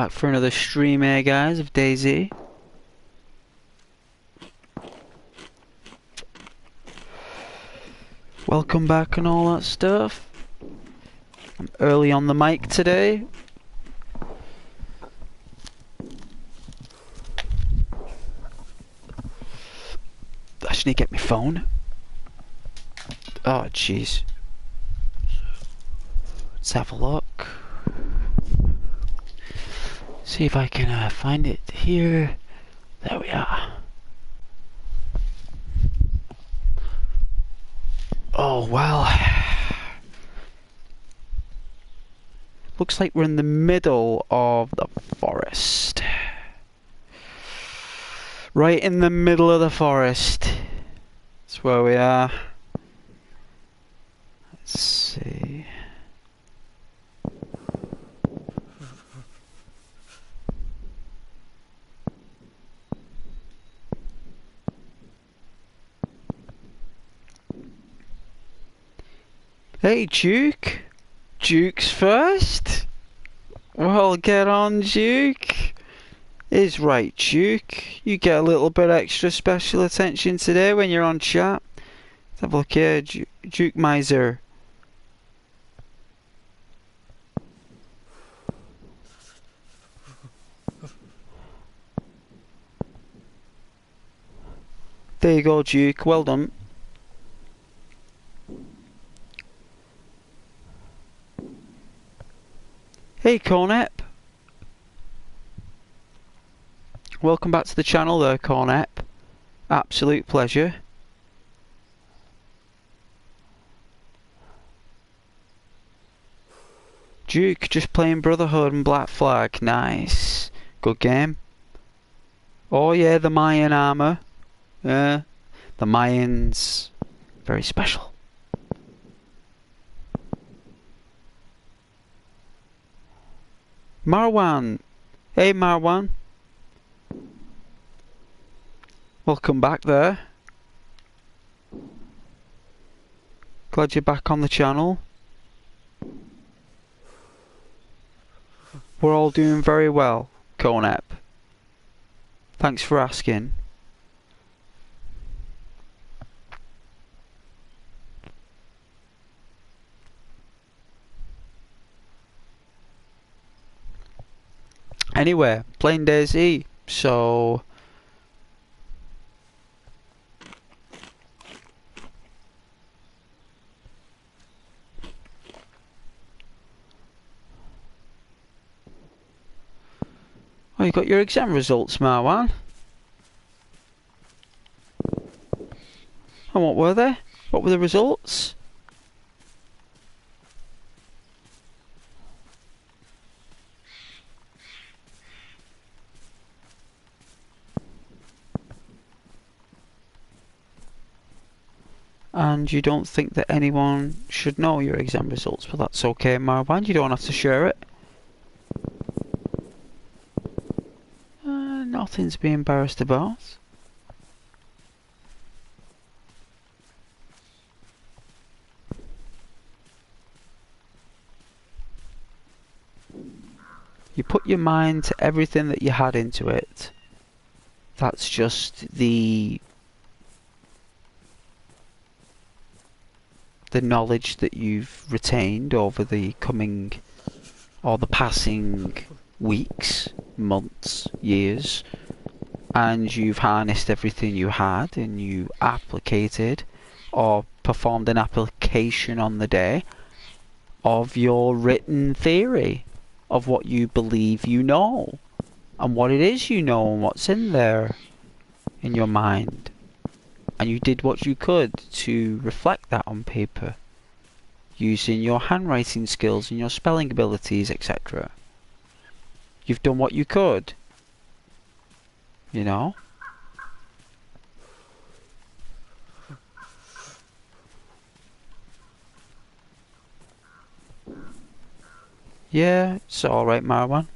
Back for another stream here, guys, of DAYZ. Welcome back and all that stuff. I'm early on the mic today. I just need to get my phone. Oh, jeez. Let's have a look. See if I can find it here. There we are. Oh, well. Looks like we're in the middle of the forest. Right in the middle of the forest. That's where we are. Let's see. Hey, Duke. Duke's first? Well, get on, Duke. Is right, Duke. You get a little bit extra special attention today when you're on chat. Let's have a look here, Duke Miser. There you go, Duke. Well done. Hey, Cornep. Welcome back to the channel there, Cornep. Absolute pleasure. Duke, just playing Brotherhood and Black Flag. Nice. Good game. Oh yeah, the Mayan armor. Yeah. The Mayans. Very special. Marwan. Hey, Marwan. Welcome back there. Glad you're back on the channel. We're all doing very well, Cornep. Thanks for asking. Anyway, playing DAYZ, so... Oh, you got your exam results, Marwan. And what were they? What were the results? And you don't think that anyone should know your exam results, but that's okay, Marwan. You don't have to share it. Nothing to be embarrassed about. You put your mind to everything that you had into it. That's just the knowledge that you've retained over the coming or the passing weeks, months, years, and you've harnessed everything you had and you applicated or performed an application on the day of your written theory of what you believe you know and what it is you know and what's in there in your mind. And you did what you could to reflect that on paper, using your handwriting skills and your spelling abilities, etc. You've done what you could, you know? Yeah, it's alright, Marwan.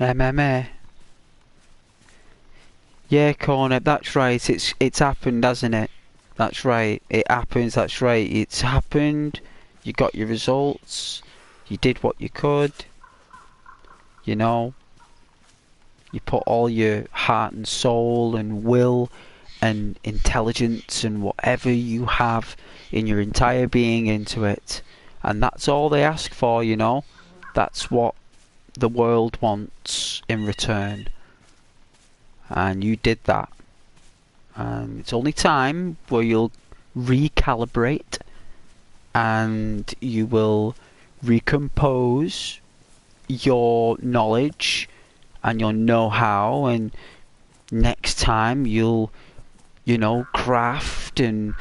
MMA. Yeah, Cornet, that's right. It's happened, hasn't it? That's right. It happens. That's right. It's happened. You got your results. You did what you could. You know, you put all your heart and soul and will and intelligence and whatever you have in your entire being into it. And that's all they ask for, you know. That's what the world wants in return. And you did that. And it's only time where you'll recalibrate and you will recompose your knowledge and your know-how, and next time you'll, you know, craft, and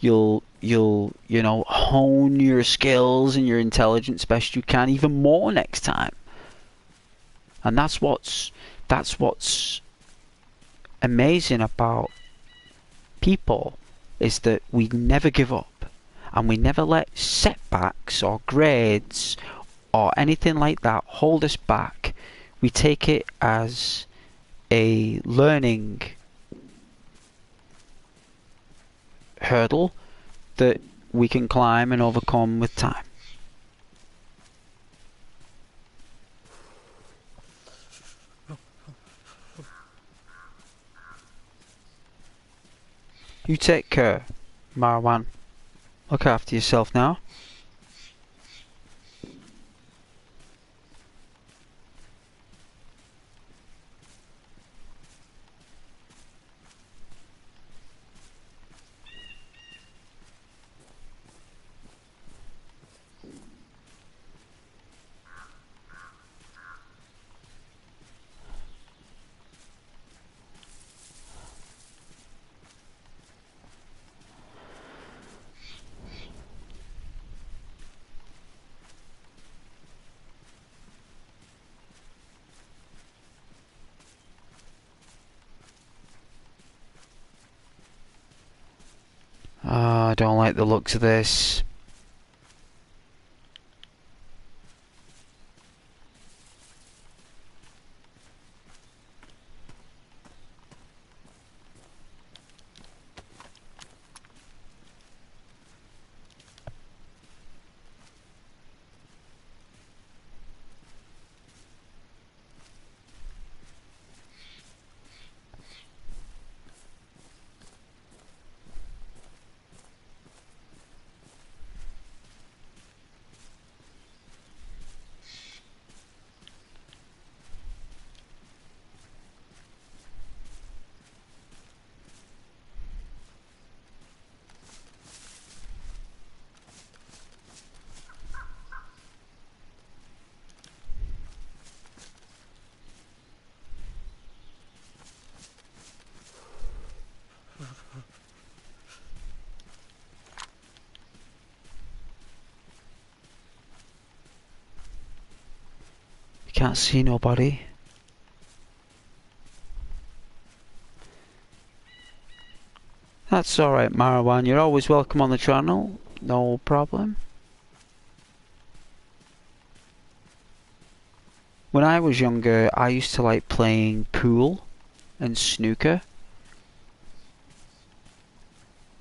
you'll you know, hone your skills and your intelligence best you can even more next time. And that's what's amazing about people, is that we never give up, and we never let setbacks or grades or anything like that hold us back. We take it as a learning hurdle that we can climb and overcome with time. You take care, Marwan. Look after yourself now. I don't like the looks of this. You can't see nobody. That's alright, Marwan. You're always welcome on the channel. No problem. When I was younger, I used to like playing pool and snooker.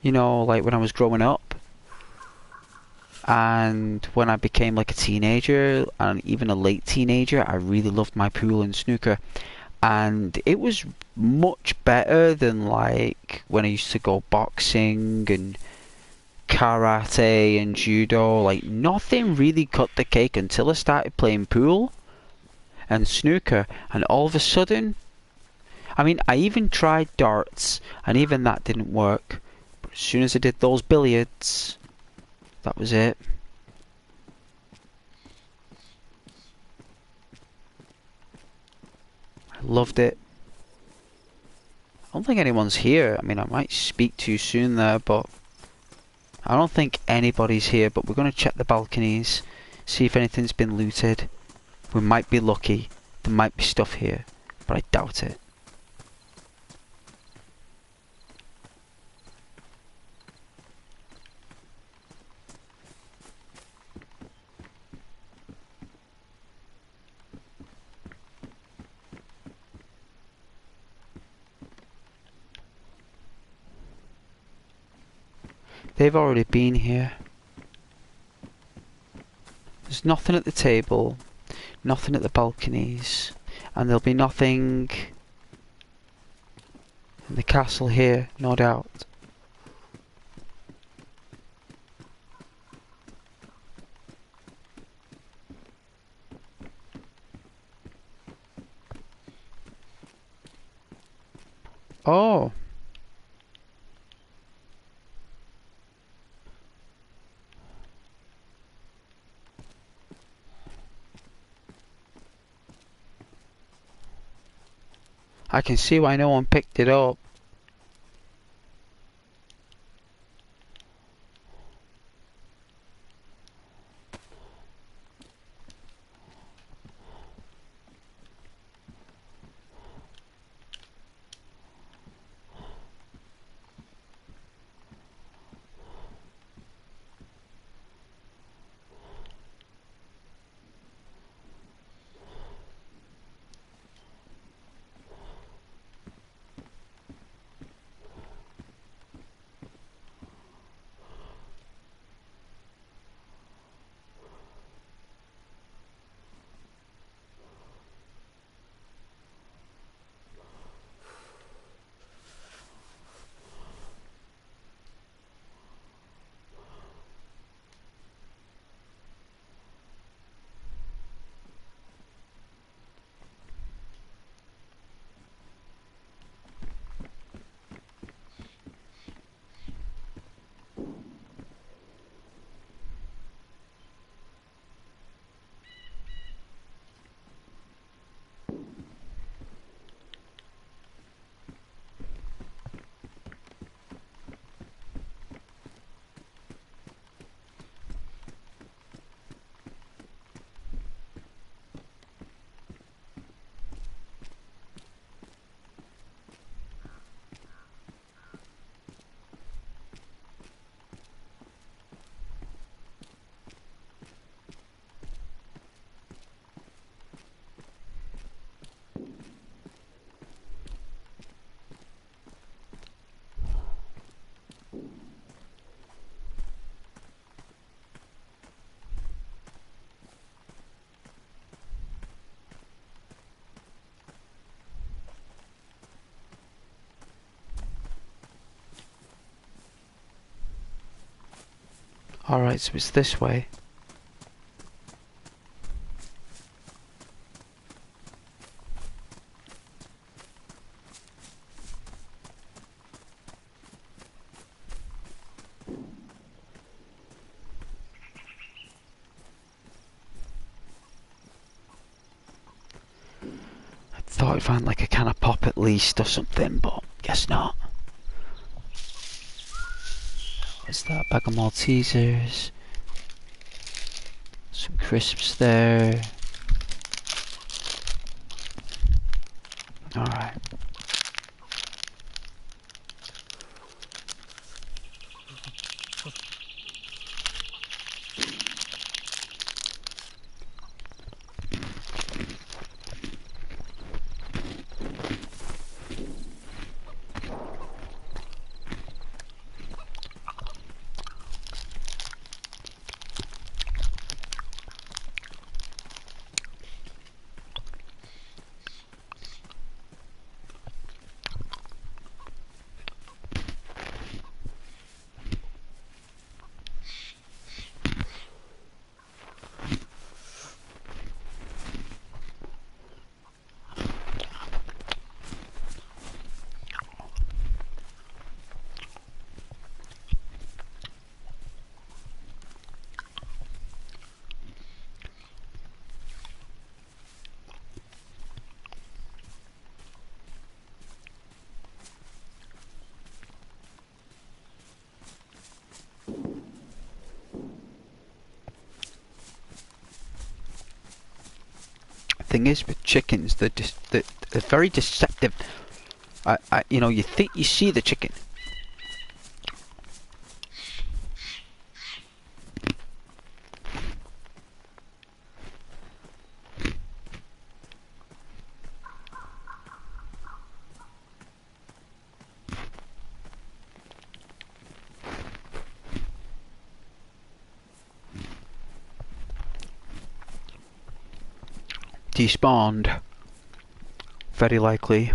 You know, like when I was growing up. And when I became like a teenager, and even a late teenager, I really loved my pool and snooker. And it was much better than like when I used to go boxing and karate and judo. Like nothing really cut the cake until I started playing pool and snooker, and all of a sudden, I mean, I even tried darts, and even that didn't work. But as soon as I did those billiards, that was it. I loved it. I don't think anyone's here. I mean, I might speak too soon there, but I don't think anybody's here. But we're going to check the balconies, see if anything's been looted. We might be lucky. There might be stuff here, but I doubt it. They've already been here. There's nothing at the table, nothing at the balconies, and there'll be nothing in the castle here, no doubt. Oh. I can see why no one picked it up. Alright, so it's this way. I thought I'd find like a can of pop at least or something, but guess not. What's that? Bag of Maltesers. Some crisps there. Alright. Thing is with chickens, they're very deceptive. You know, you think you see the chicken. despawned. Very likely.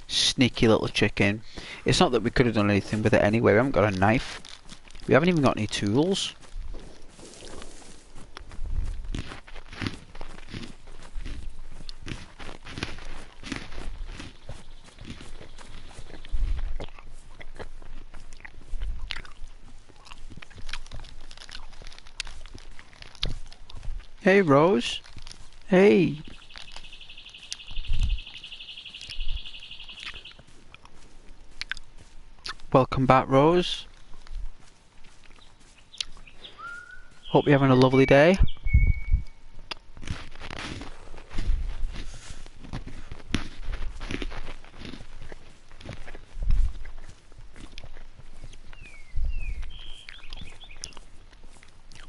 Sneaky little chicken. It's not that we could have done anything with it anyway. We haven't got a knife. We haven't even got any tools. Hey, Rose. Hey. Welcome back, Rose. Hope you're having a lovely day.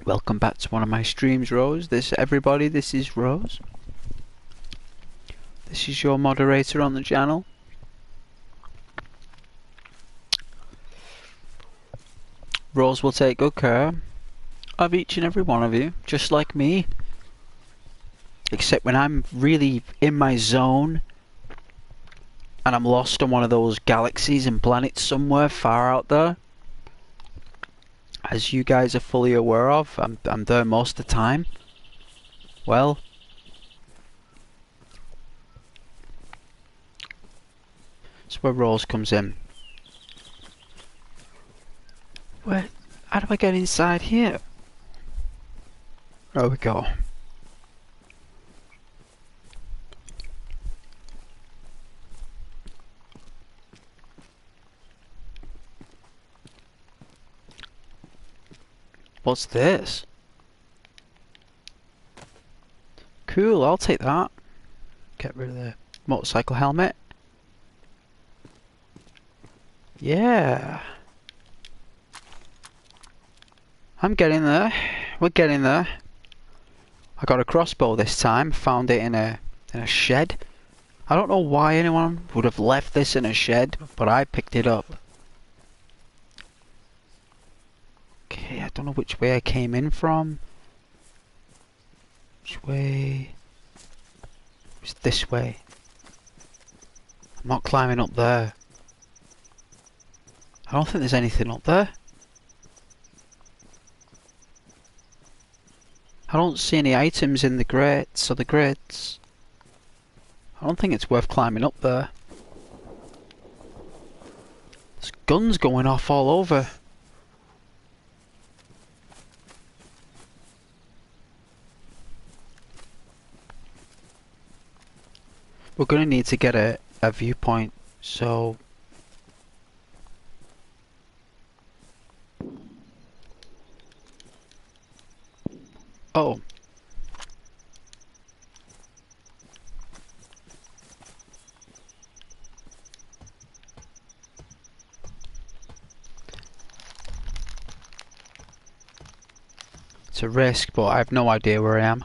Welcome back to one of my streams, Rose. This is Rose. This is your moderator on the channel. Rose will take good care of each and every one of you, just like me. Except when I'm really in my zone and I'm lost on one of those galaxies and planets somewhere far out there. As you guys are fully aware of, I'm there most of the time. Well, that's where Rose comes in. Where? How do I get inside here? There we go. What's this? Cool, I'll take that. Get rid of the motorcycle helmet. Yeah. I'm getting there. We're getting there. I got a crossbow this time. Found it in a shed. I don't know why anyone would have left this in a shed, but I picked it up. Okay, I don't know which way I came in from. Which way? It's this way. I'm not climbing up there. I don't think there's anything up there. I don't see any items in the grates or the grids. I don't think it's worth climbing up there. There's guns going off all over. We're going to need to get a viewpoint, so... Oh. It's a risk, but I have no idea where I am.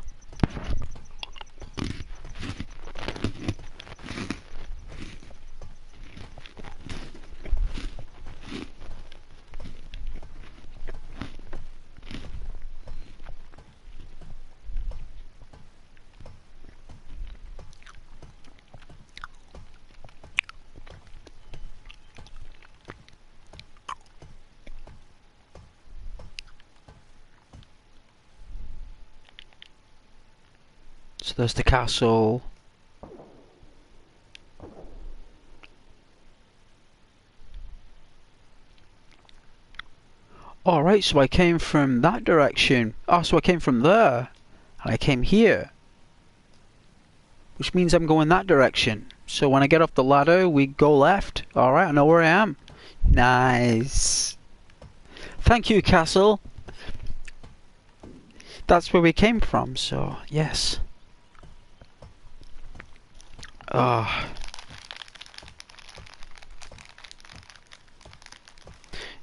So there's the castle. Alright, so I came from that direction. Oh, so I came from there. And I came here. Which means I'm going that direction. So when I get off the ladder, we go left. Alright, I know where I am. Nice. Thank you, castle. That's where we came from, so yes. Ah.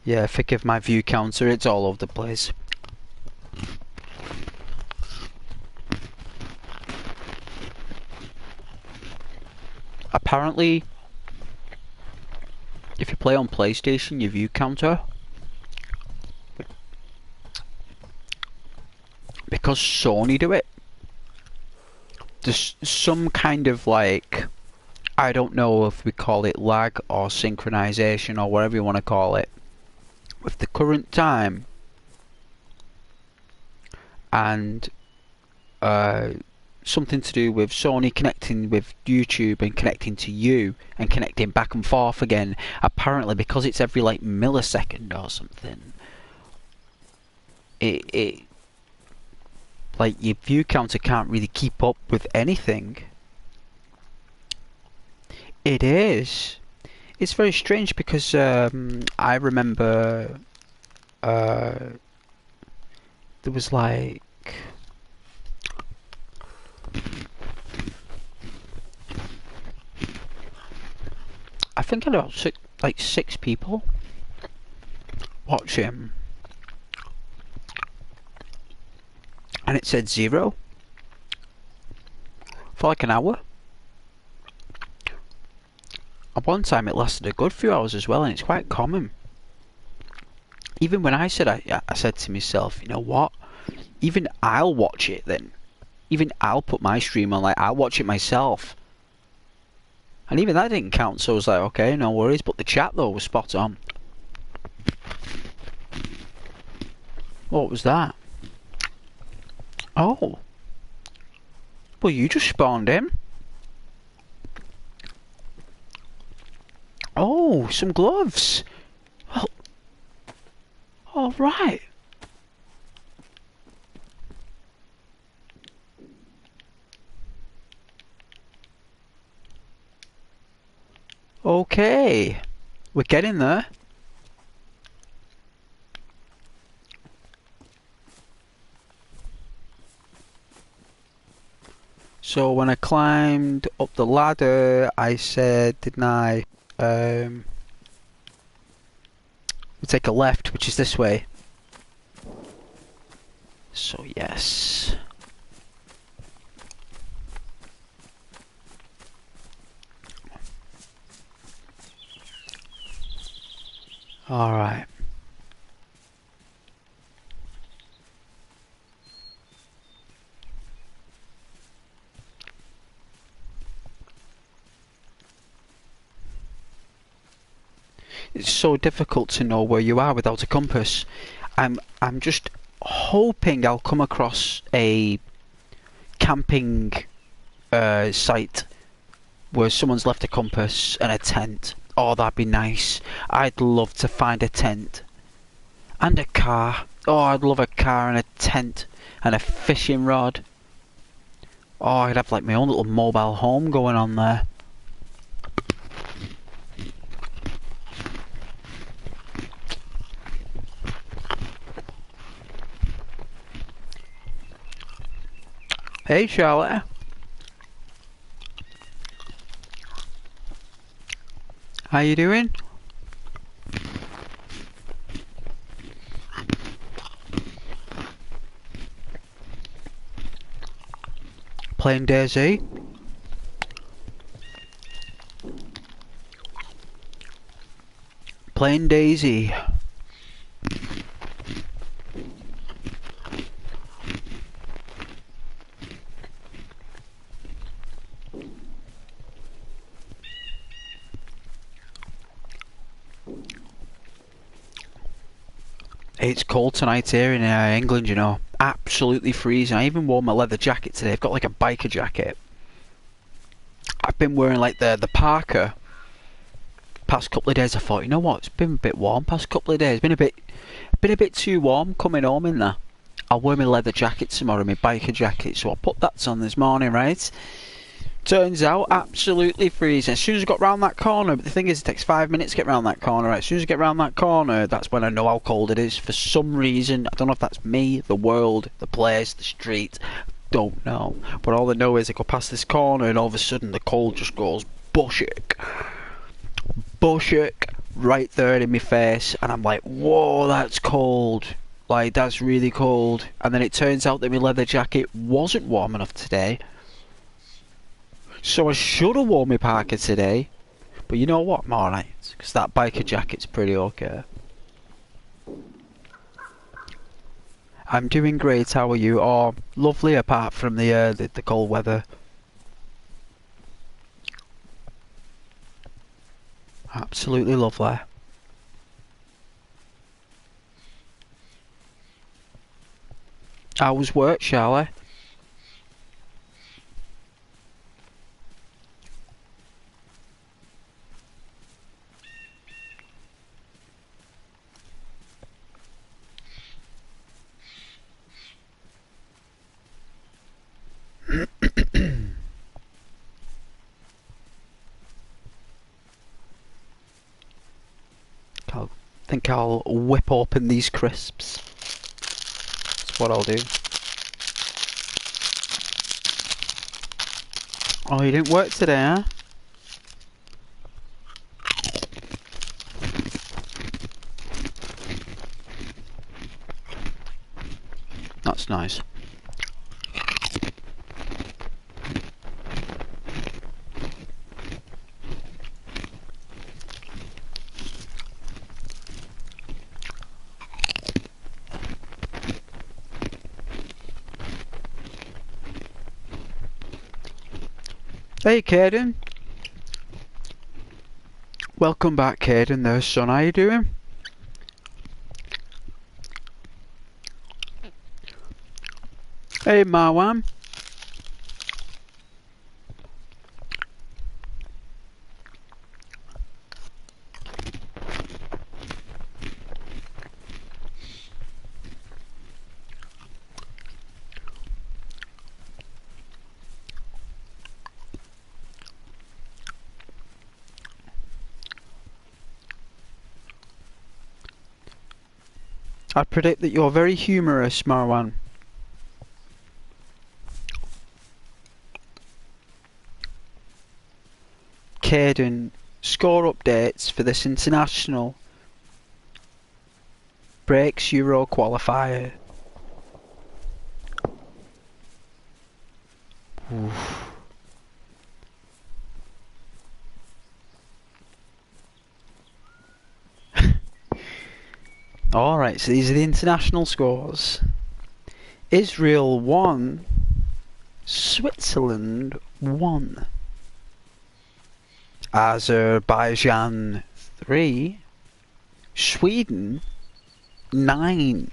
Yeah, forgive my view counter, it's all over the place. Apparently, if you play on PlayStation, your view counter, because Sony do it, there's some kind of like, I don't know if we call it lag or synchronization or whatever you want to call it, with the current time and something to do with Sony connecting with YouTube and connecting to you and connecting back and forth again. Apparently, because it's every like millisecond or something, it like your view counter can't really keep up with anything. It is. It's very strange because I remember there was like I think I had about six people watching, and it said 0 for like an hour. At one time it lasted a good few hours as well, and it's quite common. Even when I said I said to myself, you know what? Even I'll watch it then. Even I'll put my stream on, like I'll watch it myself. And even that didn't count, so I was like, okay, no worries. But the chat though was spot on. What was that? Oh. Well, you just spawned in. Oh, some gloves. Well, all right. Okay, we're getting there. So when I climbed up the ladder, I said, didn't I? We take a left, which is this way. So yes. All right. It's so difficult to know where you are without a compass. I'm just hoping I'll come across a camping site where someone's left a compass and a tent. Oh, that'd be nice. I'd love to find a tent and a car. Oh, I'd love a car and a tent and a fishing rod. Oh, I'd have like my own little mobile home going on there. Hey, Charlotte. How you doing? Playing DAYZ? Playing DAYZ. It's cold tonight here in England, you know. Absolutely freezing. I even wore my leather jacket today. I've got like a biker jacket. I've been wearing like the parka past couple of days. I thought, you know what, it's been a bit warm past couple of days. Been a bit too warm coming home in there. I'll wear my leather jacket tomorrow, my biker jacket. So I put that on this morning, right? Turns out absolutely freezing. As soon as I got round that corner, but the thing is it takes 5 minutes to get round that corner, right? As soon as I get round that corner, that's when I know how cold it is. For some reason, I don't know if that's me, the world, the place, the street, don't know. But all I know is I go past this corner and all of a sudden the cold just goes bushik. Bushik right there in my face, and I'm like, whoa, that's cold. Like, that's really cold. And then it turns out that my leather jacket wasn't warm enough today. So I should have worn my parka today, but you know what, I'm alright, Because that biker jacket's pretty okay. I'm doing great, how are you? Oh, lovely apart from the cold weather. Absolutely lovely. How's work, Charlie? I think I'll whip open these crisps. That's what I'll do. Oh, you didn't work today, huh? That's nice. Hey, Caden. Welcome back, Caden. There, son. How you doing? Hey, Marwan. I predict that you're very humorous, Marwan. Caden, score updates for this international breaks Euro qualifier. Oof. Alright, so these are the international scores. Israel 1, Switzerland 1, Azerbaijan 3, Sweden 9,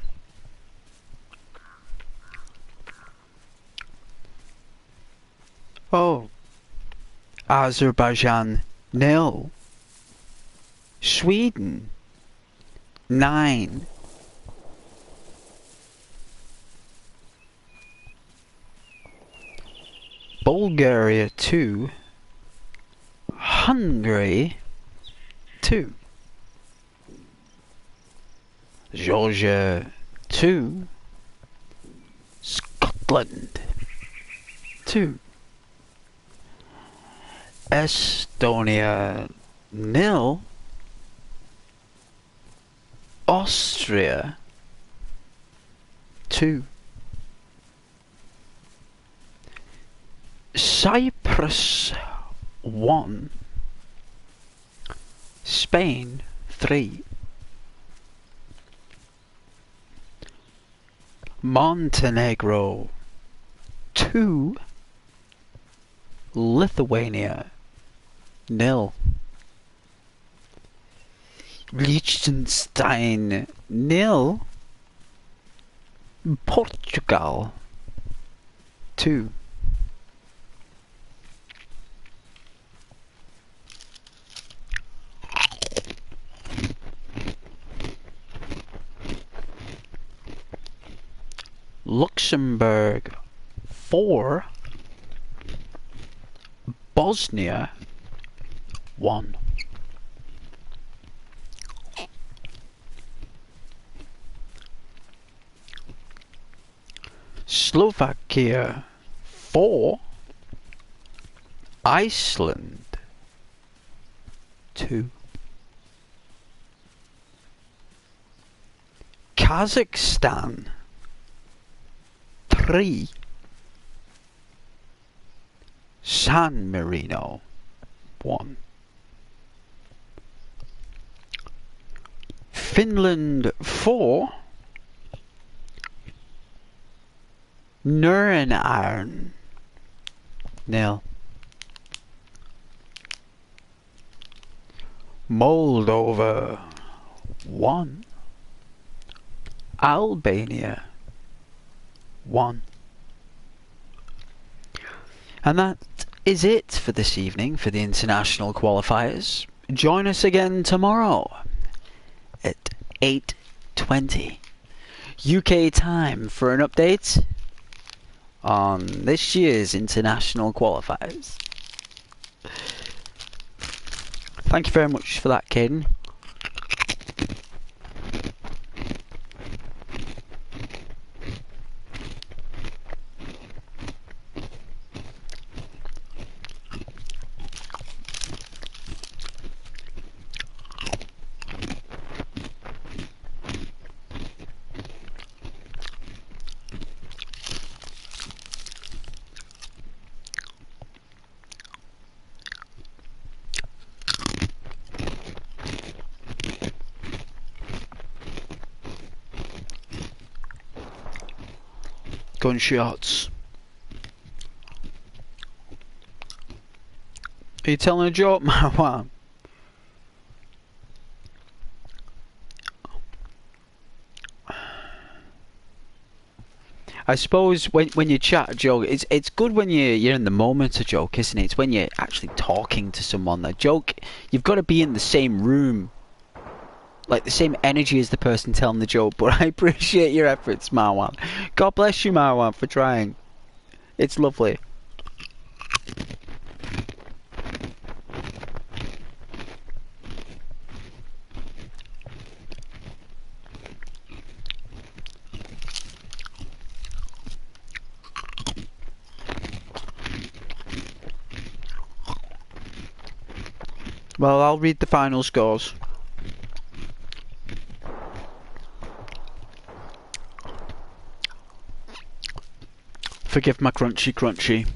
oh, Azerbaijan 0, Sweden 9, Bulgaria 2, Hungary 2, Georgia 2, Scotland 2, Estonia 0, Austria 2, Cyprus 1, Spain 3, Montenegro 2, Lithuania 0, Liechtenstein 0, Portugal 2. Luxembourg 4, Bosnia 1. Slovakia 4, Iceland 2, Kazakhstan 3, San Marino 1. Finland 4, Narration 0. Moldova 1, Albania 1. And that is it for this evening for the international qualifiers. Join us again tomorrow at 8:20 UK time for an update on this year's international qualifiers. Thank you very much for that, Caden. Gunshots. Are you telling a joke, Marwan? I suppose when you chat a joke, it's good when you're in the moment of joke, isn't it? It's when you're actually talking to someone. A joke, you've got to be in the same room, like the same energy as the person telling the joke. But I appreciate your efforts, Marwan. God bless you, Marwan, for trying. It's lovely. Well, I'll read the final scores. Forgive my crunchy.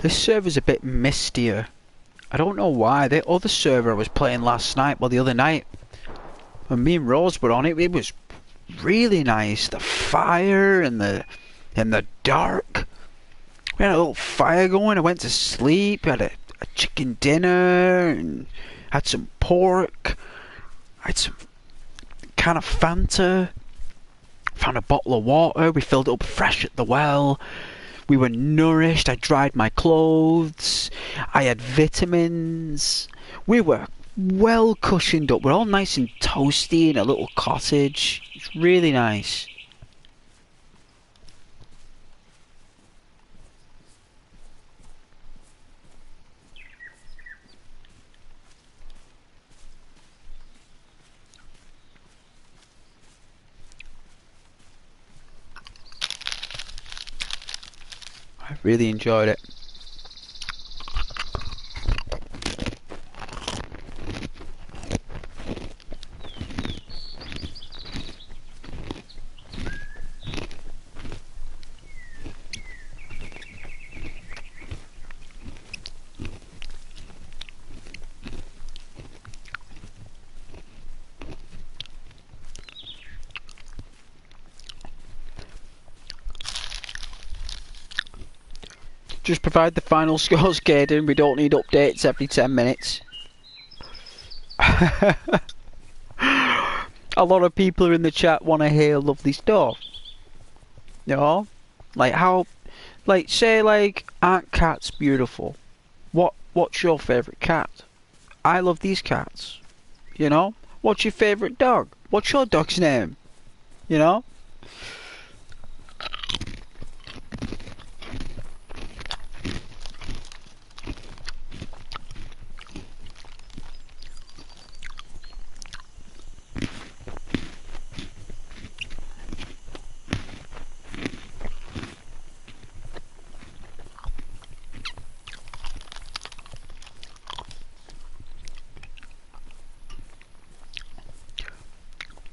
This server's a bit mistier. I don't know why. The other server I was playing last night, well, the other night, when me and Rose were on it, it was really nice. The fire and the dark. We had a little fire going. I went to sleep. Had a chicken dinner and had some pork. I had some can of Fanta. Found a bottle of water. We filled it up fresh at the well. We were nourished. I dried my clothes. I had vitamins. We were well cushioned up. We're all nice and toasty in a little cottage. It's really nice. I really enjoyed it. Just provide the final scores, Caden. We don't need updates every 10 minutes. A lot of people are in the chat want to hear lovely stuff. You know? Like how... Like, say, like, aren't cats beautiful? What's your favourite cat? I love these cats. You know? What's your favourite dog? What's your dog's name? You know?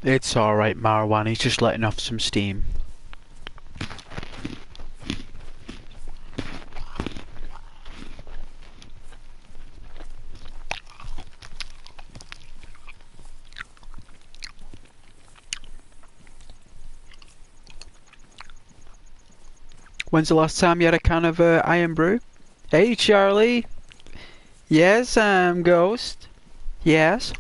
It's alright, Marwan. He's just letting off some steam. When's the last time you had a can of Iron Brew? Hey, Charlie. Yes, I'm Ghost. Yes.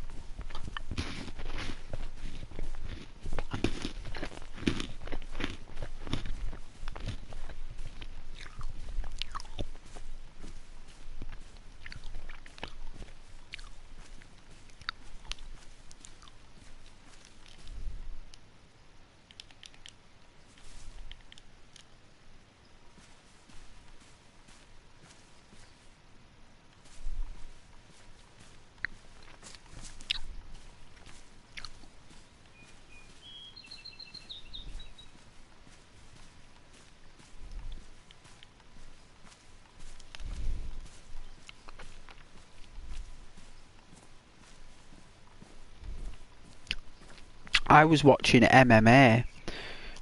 I was watching MMA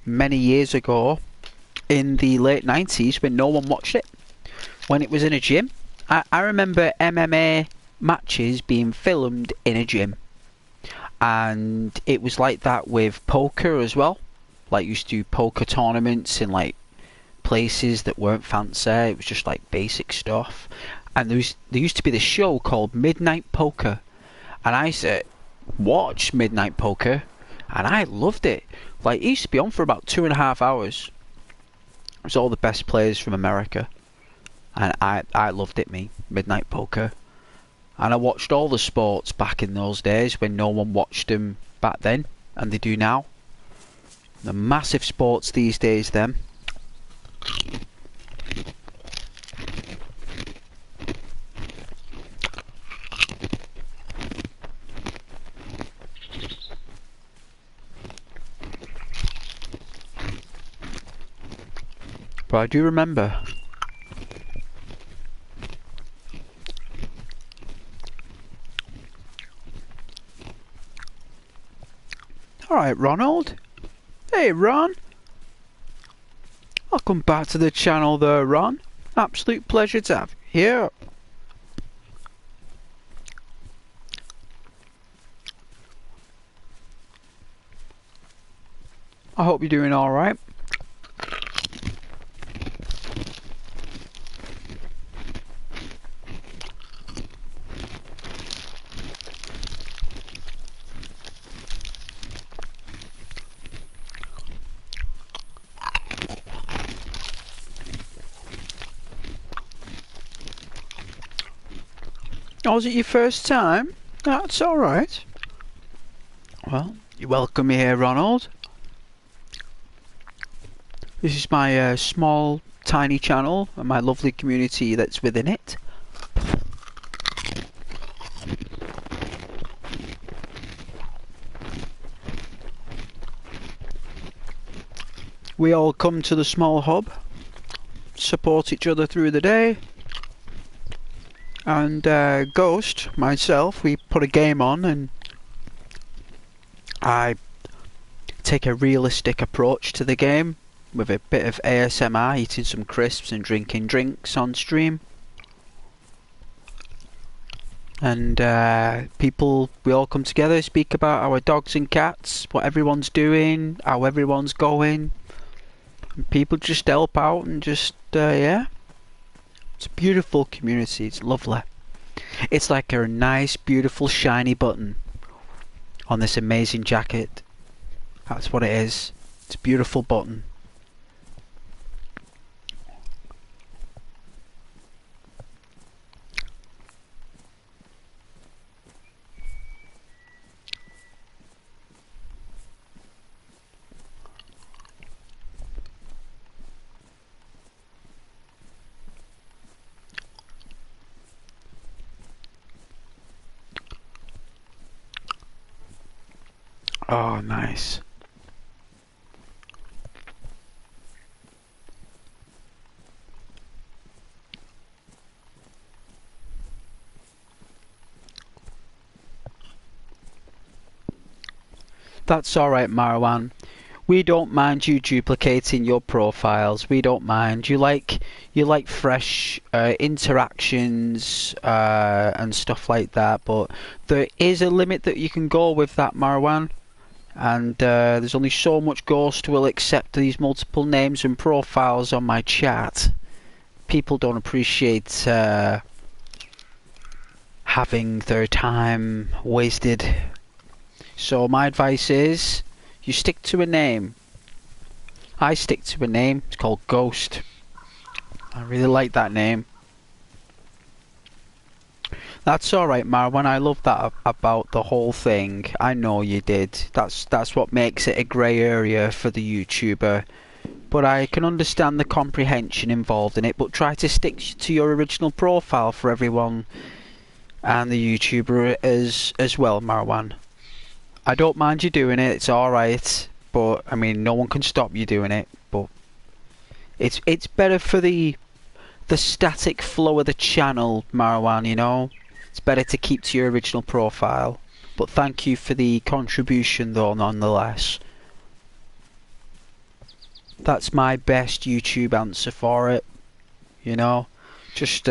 many years ago in the late 90s when no one watched it. When it was in a gym. I remember MMA matches being filmed in a gym. And it was like that with poker as well. Like, used to do poker tournaments in like places that weren't fancy. It was just like basic stuff. And there used to be this show called Midnight Poker. And I said, watch Midnight Poker. And I loved it. Like, it used to be on for about 2.5 hours. It was all the best players from America. And I loved it, me. Midnight Poker. And I watched all the sports back in those days when no one watched them back then. And they do now. The massive sports these days, them. But I do remember. Alright, Ronald. Hey, Ron. Welcome back to the channel there, Ron. Absolute pleasure to have you here. I hope you're doing alright. Oh, was it your first time? That's alright. Well, you're welcome here, Ronald. This is my small, tiny channel and my lovely community that's within it. We all come to the small hub, support each other through the day. And Ghost, myself, we put a game on and I take a realistic approach to the game with a bit of ASMR, eating some crisps and drinking drinks on stream. And people, we all come together, speak about our dogs and cats, what everyone's doing, how everyone's going. And people just help out and just, yeah. It's a beautiful community, it's lovely. It's like a nice, beautiful, shiny button on this amazing jacket. That's what it is. It's a beautiful button. Oh, nice. That's alright, Marwan. We don't mind you duplicating your profiles. We don't mind. You like fresh interactions and stuff like that. But there is a limit that you can go with that, Marwan. And there's only so much Ghost will accept these multiple names and profiles on my chat. People don't appreciate having their time wasted. So my advice is, you stick to a name. I stick to a name. It's called Ghost. I really like that name. That's alright, Marwan. I love that about the whole thing. I know you did. That's what makes it a grey area for the YouTuber. But I can understand the comprehension involved in it. But try to stick to your original profile for everyone and the YouTuber as well, Marwan. I don't mind you doing it. It's alright. But I mean, no one can stop you doing it. But it's better for the static flow of the channel, Marwan. You know, it's better to keep to your original profile. But thank you for the contribution, though, nonetheless. That's my best YouTube answer for it. You know, just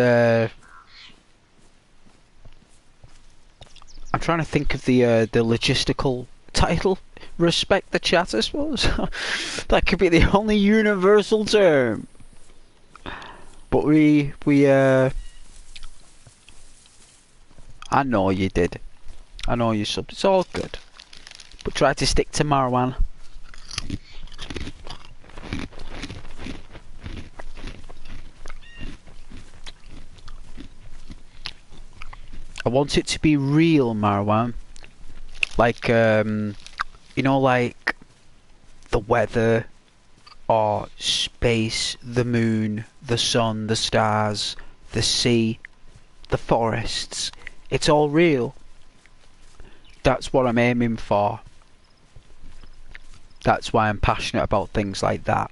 I'm trying to think of the logistical title. Respect the chat, I suppose. That could be the only universal term. But I know you did. I know you subbed. It's all good. But try to stick to Marwan. I want it to be real, Marwan. Like, you know, like the weather, or space, the moon, the sun, the stars, the sea, the forests. It's all real. That's what I'm aiming for. That's why I'm passionate about things like that.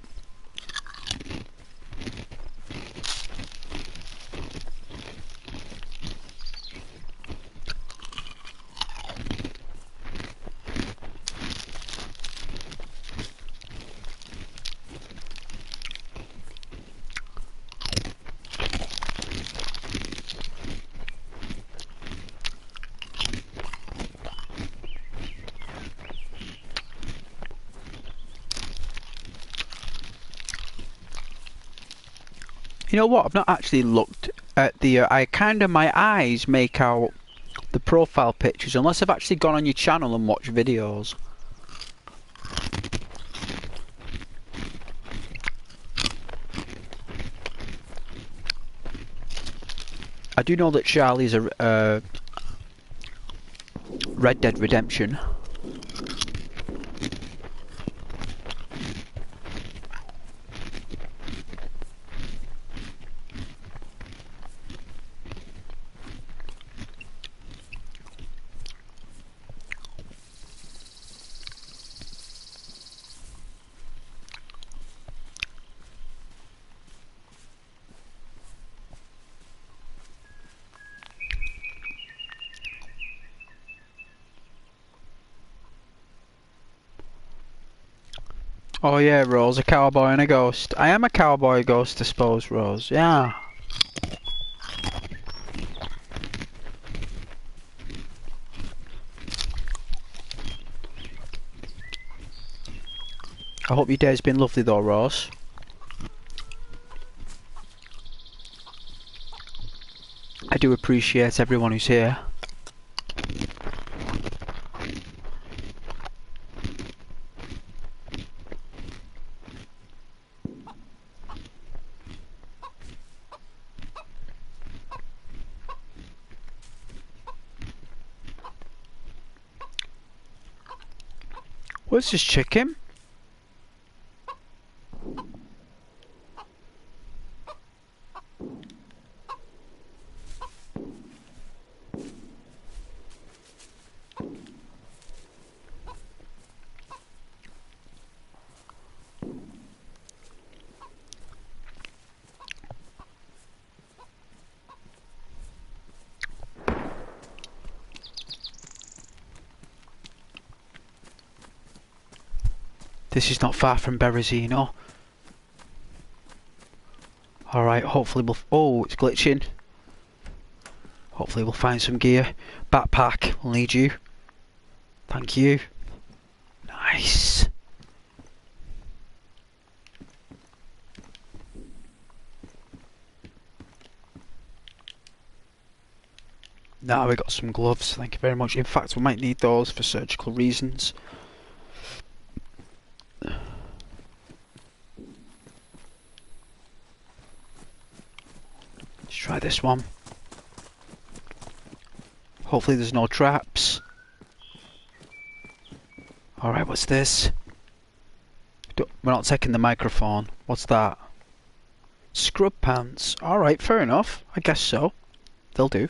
You know what? I've not actually looked at the. My eyes make out the profile pictures unless I've actually gone on your channel and watched videos. I do know that Charlie's a Red Dead Redemption. Oh yeah, Rose, a cowboy and a ghost. I am a cowboy ghost, I suppose, Rose. Yeah. I hope your day's been lovely though, Rose. I do appreciate everyone who's here. What's this chicken? This is not far from Berezino. Alright, hopefully we'll... Oh, it's glitching. Hopefully we'll find some gear. Backpack, we'll need you. Thank you. Nice. Now we got some gloves, thank you very much. In fact, we might need those for surgical reasons. Let's try this one. Hopefully there's no traps. Alright, what's this? We're not taking the microphone. What's that? Scrub pants. Alright, fair enough. I guess so. They'll do.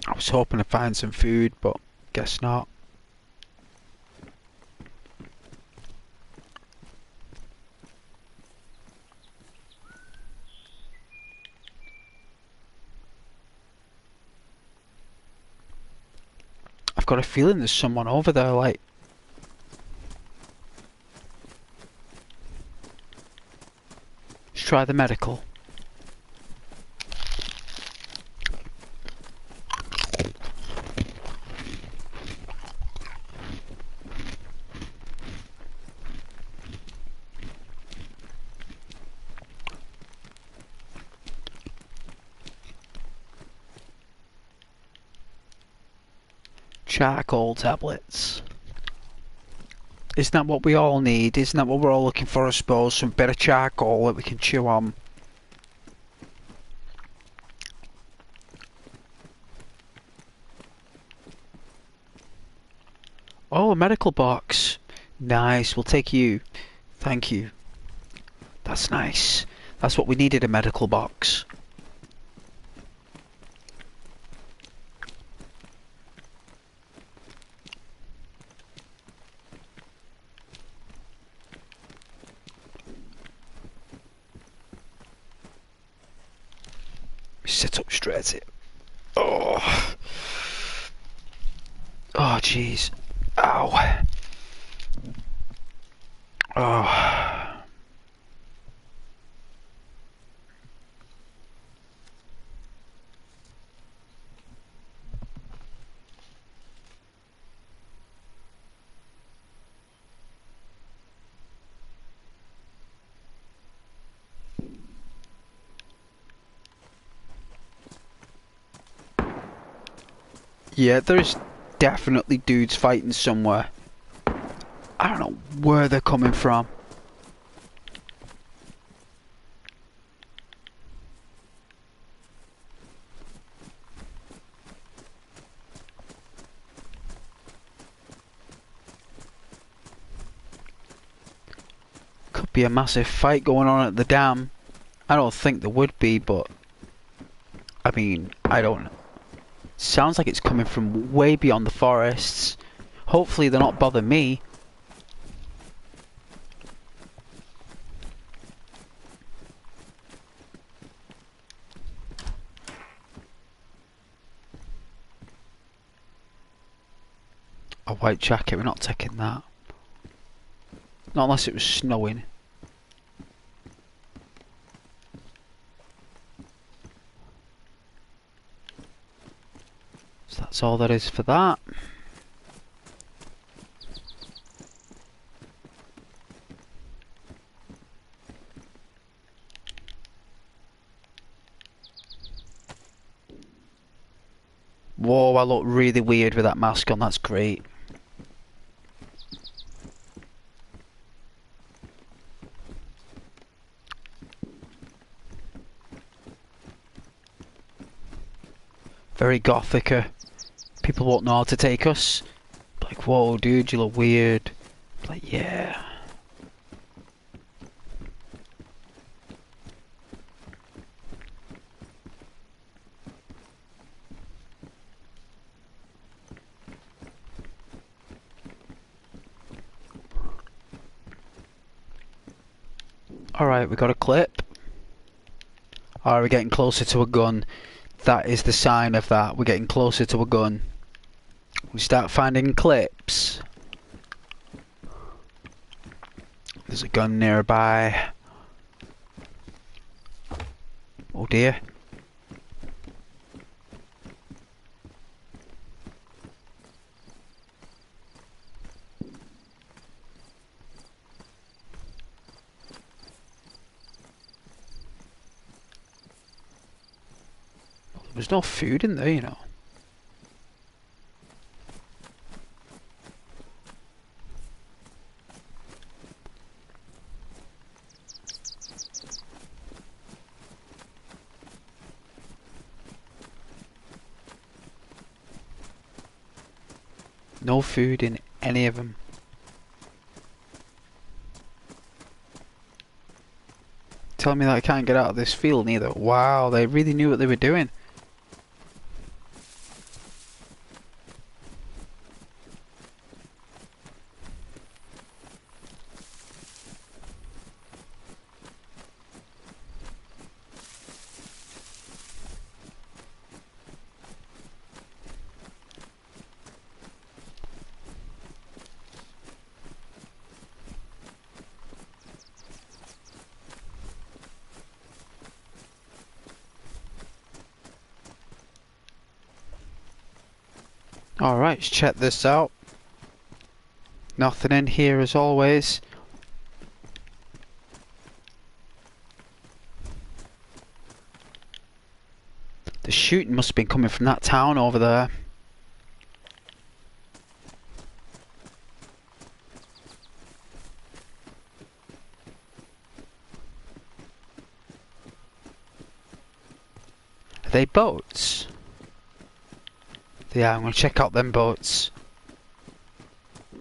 I was hoping to find some food, but guess not. I've got a feeling there's someone over there, like... Let's try the medical. Charcoal tablets. Isn't that what we all need? Isn't that what we're all looking for, I suppose? Some bit of charcoal that we can chew on. Oh, a medical box. Nice, we'll take you. Thank you. That's nice. That's what we needed, a medical box. Sit up straight. Oh. Oh, jeez. Ow. Oh. Yeah, there's definitely dudes fighting somewhere. I don't know where they're coming from. Could be a massive fight going on at the dam. I don't think there would be, but I mean, I don't know. Sounds like it's coming from way beyond the forests. Hopefully they're not bothering me. A white jacket, we're not taking that. Not unless it was snowing. So that's all there is for that. Whoa, I look really weird with that mask on, that's great. Very gothica. People won't know how to take us. Like, whoa dude, you look weird. Like, yeah. Alright, we got a clip. Alright, we're getting closer to a gun. That is the sign of that. We're getting closer to a gun. We start finding clips. There's a gun nearby. Oh dear. There's no food in there, you know. No food in any of them. Tell me that I can't get out of this field neither. Wow, they really knew what they were doing. Alright, let's check this out. Nothing in here as always. The shooting must have been coming from that town over there. Are they boats? Yeah, I'm gonna check out them boats.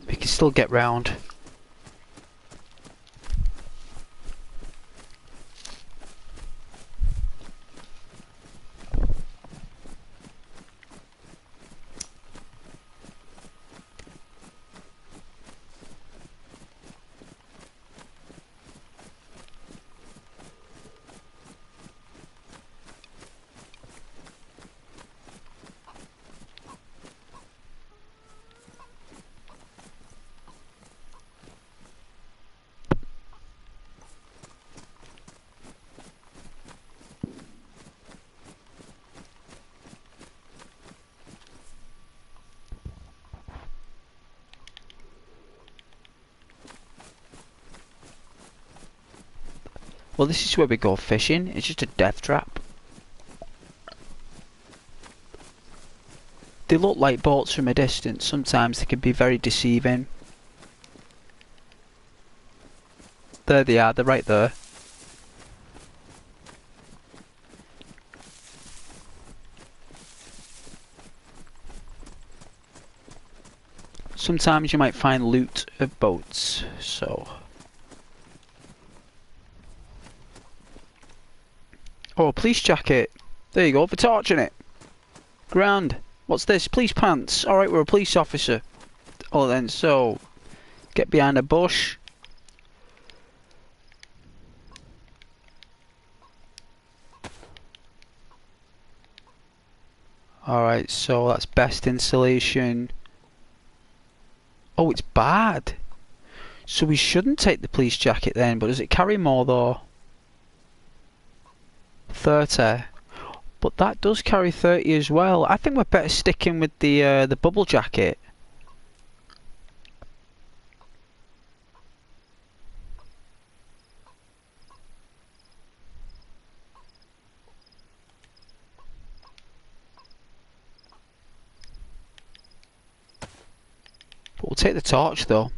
We can still get round. Well, this is where we go fishing. It's just a death trap. They look like boats from a distance. Sometimes they can be very deceiving. There they are. They're right there. Sometimes you might find loot of boats, so... Oh, a police jacket. There you go, for torching it. Grand. What's this? Police pants. Alright, we're a police officer. Oh then, so... Get behind a bush. Alright, so that's best insulation. Oh, it's bad. So we shouldn't take the police jacket then, but does it carry more though? 30. But that does carry 30 as well. I think we're better sticking with the bubble jacket. But we'll take the torch though.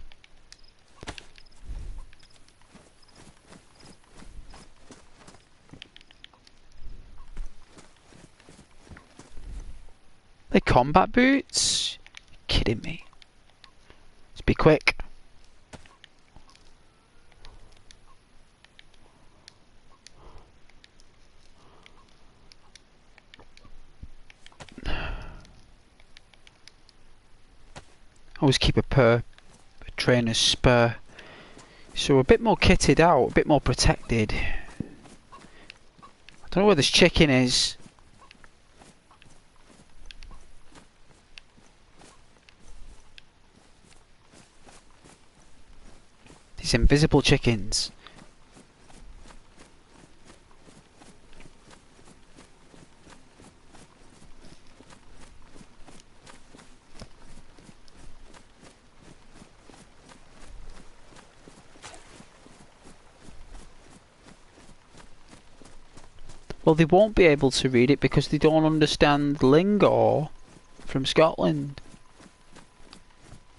They're combat boots? You're kidding me. Let's be quick. Always keep a trainer's spur So we're a bit more kitted out, a bit more protected. I don't know where this chicken is. These invisible chickens. Well, they won't be able to read it because they don't understand lingo from Scotland.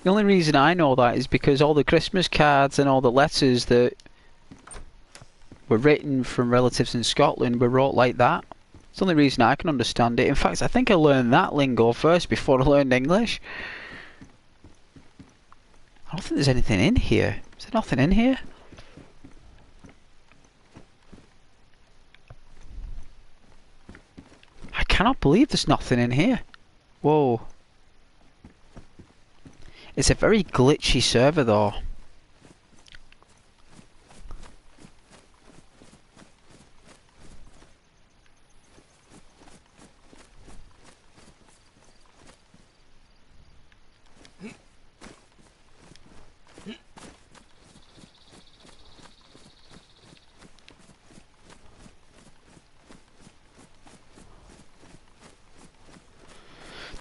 The only reason I know that is because all the Christmas cards and all the letters that were written from relatives in Scotland were wrote like that. It's the only reason I can understand it. In fact, I think I learned that lingo first before I learned English. I don't think there's anything in here. Is there nothing in here? I cannot believe there's nothing in here. Whoa. It's a very glitchy server though.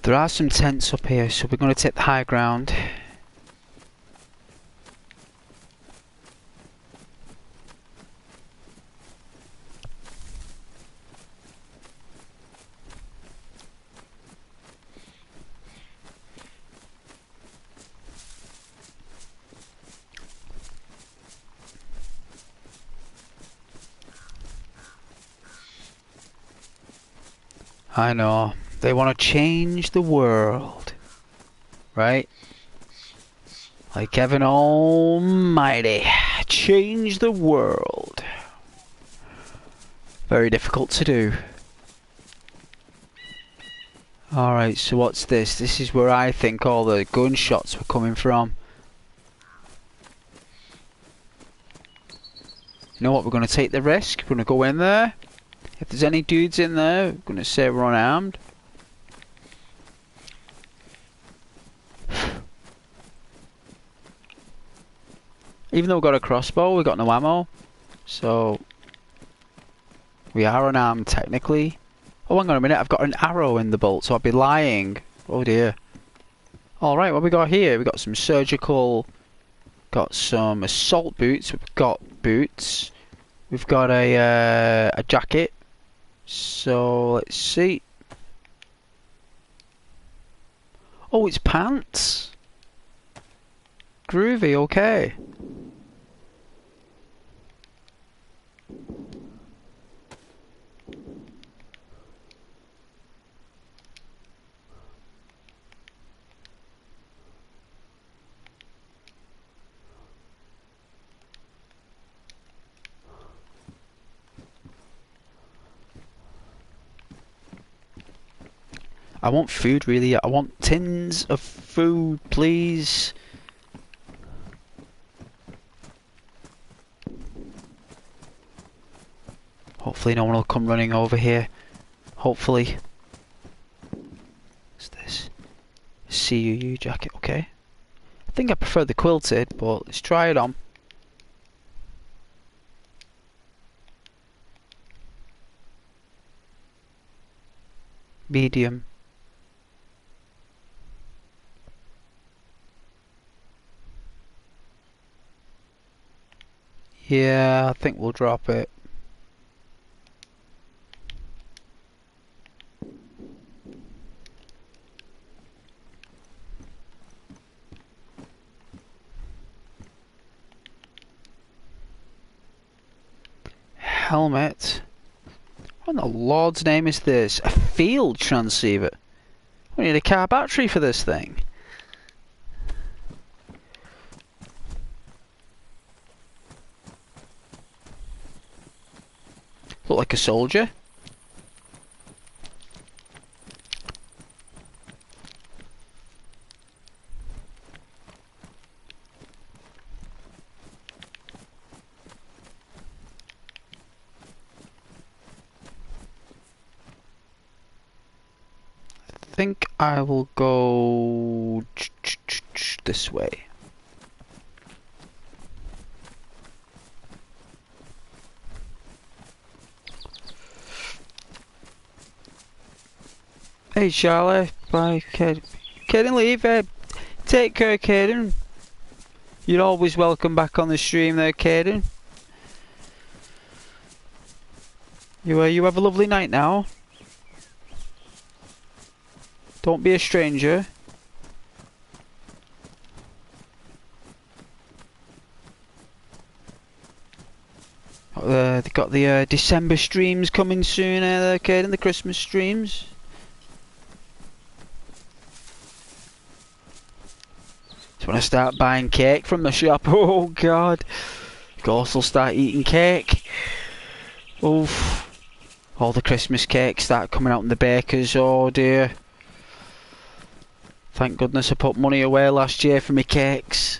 There are some tents up here, so we're going to take the high ground. I know. They want to change the world, right? Like Kevin Almighty, change the world. Very difficult to do. Alright, so what's this? This is where I think all the gunshots were coming from. You know what, we're going to take the risk. We're going to go in there. If there's any dudes in there, we're going to say we're unarmed. Even though we've got a crossbow, we've got no ammo. So, we are unarmed technically. Oh, hang on a minute, I've got an arrow in the bolt, so I'd be lying. Oh dear. Alright, what we got here? We've got some surgical... Got some assault boots, we've got boots. We've got a jacket. So, let's see. Oh, it's pants. Groovy, okay. I want food really, I want tins of food please. Hopefully no one will come running over here. Hopefully. What's this? CUU jacket, okay. I think I prefer the quilted, but let's try it on. Medium. Yeah, I think we'll drop it. Helmet. What in the Lord's name is this? A field transceiver. We need a car battery for this thing. Look like a soldier. think I will go this way. Hey Charlie, bye Caden. Caden leave, take care Caden. You're always welcome back on the stream there Caden. You have a lovely night now. Don't be a stranger. They've got the December streams coming soon there Caden, the Christmas streams. So when I start buying cake from the shop, oh god. Of course I'll start eating cake. Oof. All the Christmas cakes start coming out in the bakers, oh dear. Thank goodness I put money away last year for my cakes.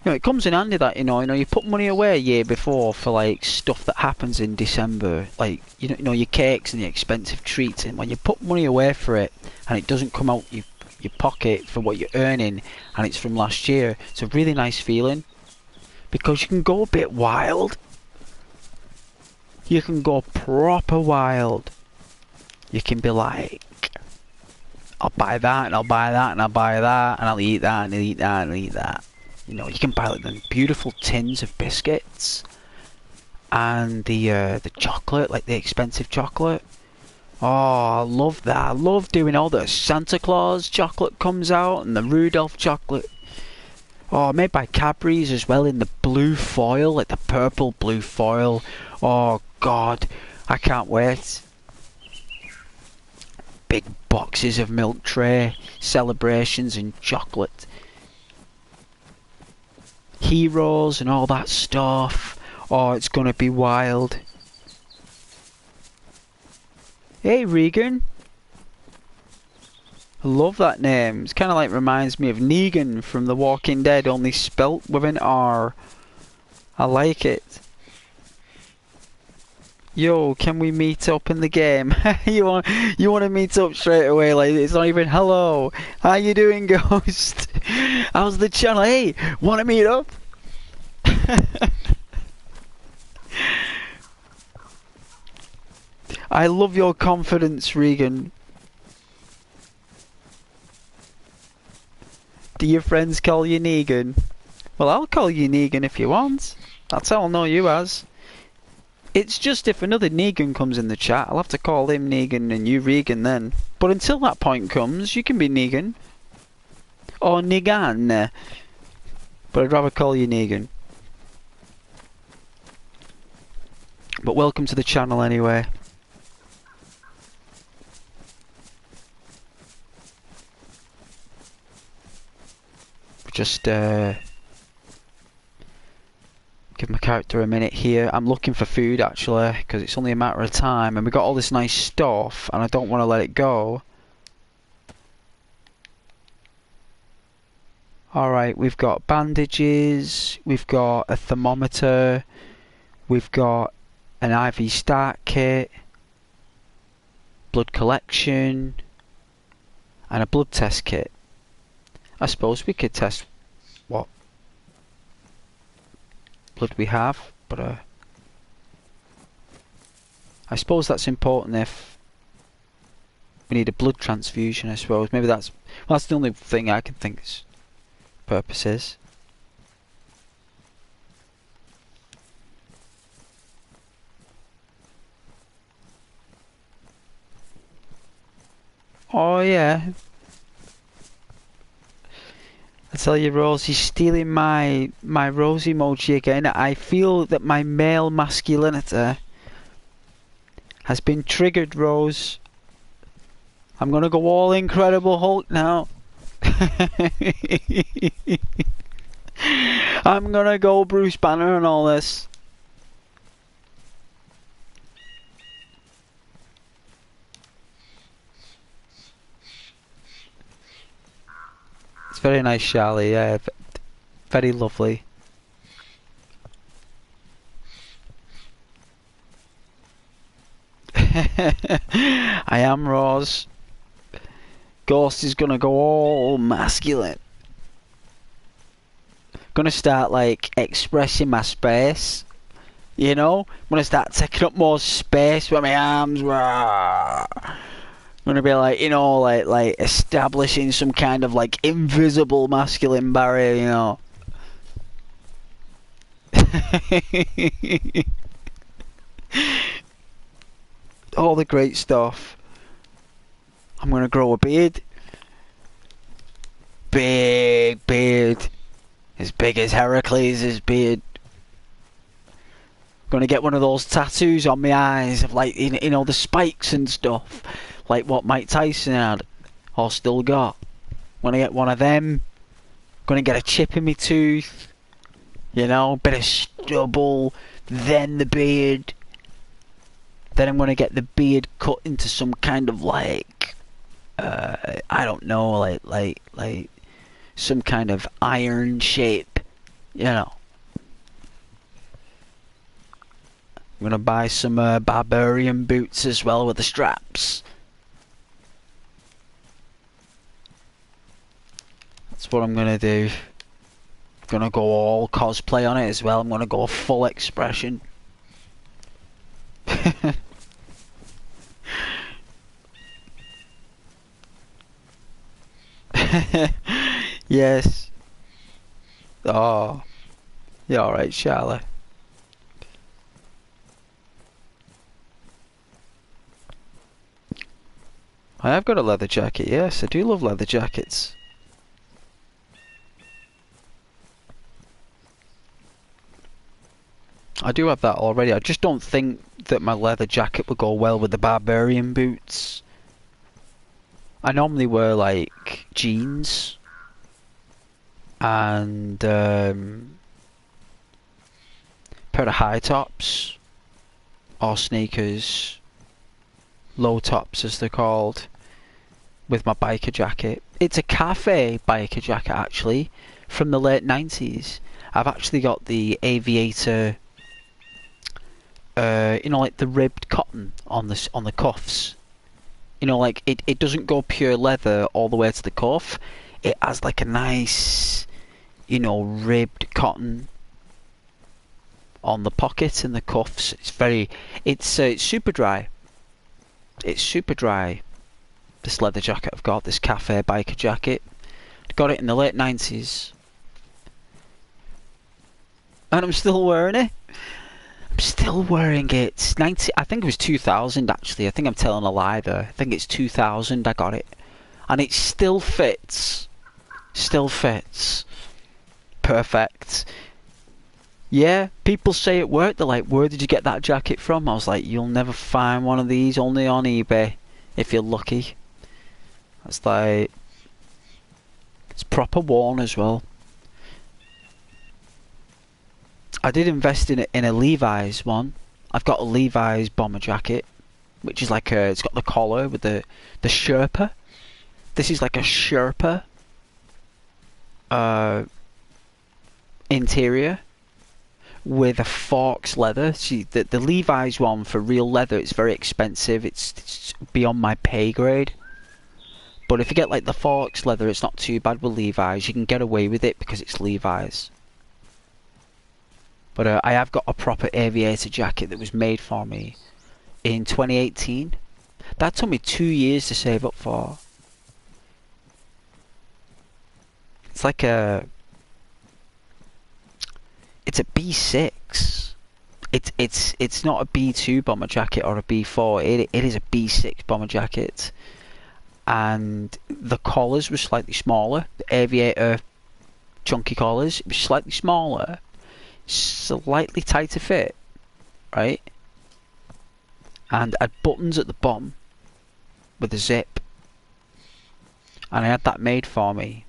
You know, it comes in handy that, you know, you put money away a year before for like stuff that happens in December. Like, you know your cakes and your expensive treats, and when you put money away for it and it doesn't come out your pocket for what you're earning and it's from last year, it's a really nice feeling. Because you can go a bit wild. You can go proper wild. You can be like, I'll buy that and I'll buy that and I'll buy that and I'll eat that and I'll eat that and I'll eat that. You know, you can buy like them beautiful tins of biscuits and the chocolate, like the expensive chocolate. Oh, I love that. I love doing all the Santa Claus chocolate comes out and the Rudolph chocolate. Oh, made by Cadbury's as well in the blue foil, like the purple blue foil. Oh god, I can't wait. Big boxes of milk tray, celebrations and chocolate. Heroes and all that stuff. Oh, it's gonna be wild. Hey Regan. I love that name. It's kind of like reminds me of Negan from The Walking Dead, only spelt with an R. I like it. Yo, can we meet up in the game? you want to meet up straight away? Like it's not even hello. How you doing, Ghost? How's the channel? Hey, want to meet up? I love your confidence, Regan. Do your friends call you Negan? Well, I'll call you Negan if you want. That's how I'll know you as. It's just if another Negan comes in the chat, I'll have to call him Negan and you Regan then. But until that point comes, you can be Negan. Or Negan. But I'd rather call you Negan. But welcome to the channel anyway. Just give my character a minute here. I'm looking for food actually, because it's only a matter of time, and we got all this nice stuff and I don't want to let it go. Alright, we've got bandages, we've got a thermometer, we've got an IV start kit, blood collection, and a blood test kit. I suppose we could test what blood we have, but I suppose that's important if we need a blood transfusion. I suppose maybe that's the only thing I can think is purposes. Oh yeah. I tell you, Rose, he's stealing my rose emoji again. I feel that my male masculinity has been triggered, Rose. I'm gonna go all Incredible Hulk now. I'm gonna go Bruce Banner and all this. It's very nice, Charlie, yeah, very lovely. I cameras. Ghost is gonna go all masculine. Gonna start like expressing my space. You know? I'm gonna start taking up more space with my arms. I'm gonna be like, you know, like establishing some kind of like invisible masculine barrier, you know. All the great stuff. I'm gonna grow a beard. Big beard. As big as Heracles' beard. Gonna get one of those tattoos on my eyes of like, you know, the spikes and stuff. Like what Mike Tyson had. Or still got. Gonna get one of them. Gonna get a chip in my tooth. You know, bit of stubble. Then the beard. Then I'm gonna get the beard cut into some kind of like, I don't know, like some kind of iron shape, you know. I'm gonna buy some barbarian boots as well with the straps. That's what I'm gonna do. I'm gonna go all cosplay on it as well. I'm gonna go full expression. Yes. Oh. Yeah, alright, Charlotte. I have got a leather jacket, yes. I do love leather jackets. I do have that already. I just don't think that my leather jacket would go well with the barbarian boots. I normally wear like jeans and pair of high tops or sneakers, low tops as they're called, with my biker jacket. It's a cafe biker jacket actually, from the late 90s. I've actually got the aviator, you know, like the ribbed cotton on the cuffs. You know, like it doesn't go pure leather all the way to the cuff. It has like a nice, you know, ribbed cotton on the pocket and the cuffs. It's super dry. It's super dry. This leather jacket I've got, this cafe biker jacket. Got it in the late 90s. And I'm still wearing it. I'm still wearing it. I think it was 2000 actually. I think I'm telling a lie there. I think it's 2000 I got it. And it still fits. Still fits. Perfect. Yeah, people say it worked. They're like, where did you get that jacket from? I was like, you'll never find one of these, only on eBay, if you're lucky. That's like, it's proper worn as well. I did invest in a Levi's one. I've got a Levi's bomber jacket, which is like it's got the collar with the Sherpa. This is like a Sherpa interior with a Forks leather. See, the Levi's one for real leather, it's very expensive. It's beyond my pay grade. But if you get like the Forks leather, it's not too bad with Levi's. You can get away with it because it's Levi's. But I have got a proper aviator jacket that was made for me in 2018. That took me 2 years to save up for. It's like it's a B6. It's not a B2 bomber jacket or a B4. It is a B6 bomber jacket. And the collars were slightly smaller. The aviator chunky collars, it was slightly smaller. Slightly tighter fit, right? And had buttons at the bottom with a zip, and I had that made for me.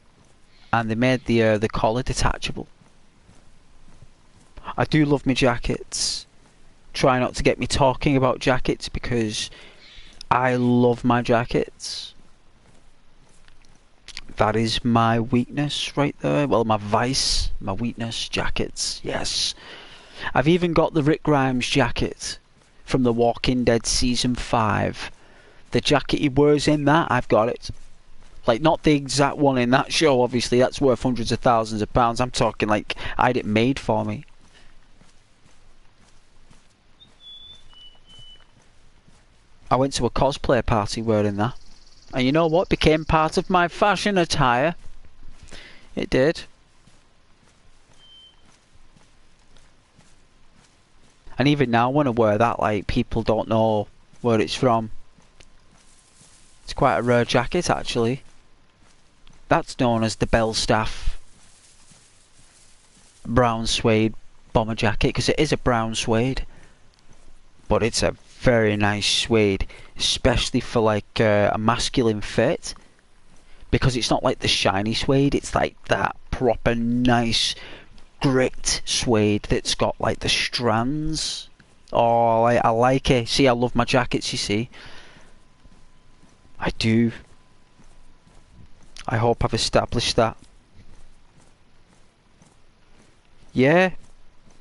And they made the collar detachable. I do love my jackets. Try not to get me talking about jackets because I love my jackets. That is my weakness right there. Well, my vice, my weakness, jackets. Yes. I've even got the Rick Grimes jacket from The Walking Dead Season 5. The jacket he wears in that, I've got it. Like, not the exact one in that show, obviously, that's worth hundreds of thousands of pounds. I'm talking like I had it made for me. I went to a cosplay party wearing that. And you know what? Became part of my fashion attire. It did. And even now when I wear that, like, people don't know where it's from. It's quite a rare jacket, actually. That's known as the Belstaff brown suede bomber jacket, because it is a brown suede. But it's a very nice suede, especially for like a masculine fit. Because it's not like the shiny suede, it's like that proper nice grit suede that's got like the strands. Oh, I like it. See, I love my jackets, you see. I do. I hope I've established that. Yeah.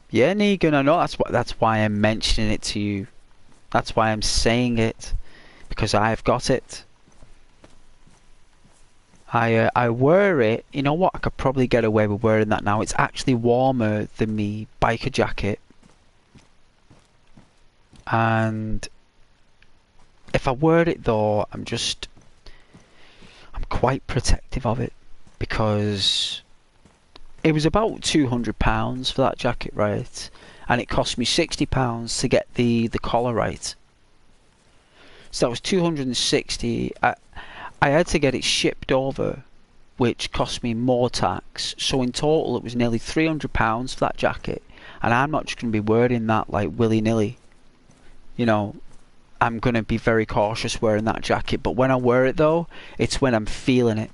Yeah, Negan, I know that's why I'm mentioning it to you. That's why I'm saying it. Because I've got it. I wear it. You know what? I could probably get away with wearing that now. It's actually warmer than me biker jacket. And if I wear it though, I'm quite protective of it, because it was about £200 for that jacket, right? And it cost me £60 to get the collar right. So that was 260. I had to get it shipped over, which cost me more tax. So in total it was nearly £300 for that jacket. And I'm not just going to be wearing that like willy-nilly. You know, I'm going to be very cautious wearing that jacket. But when I wear it though, it's when I'm feeling it.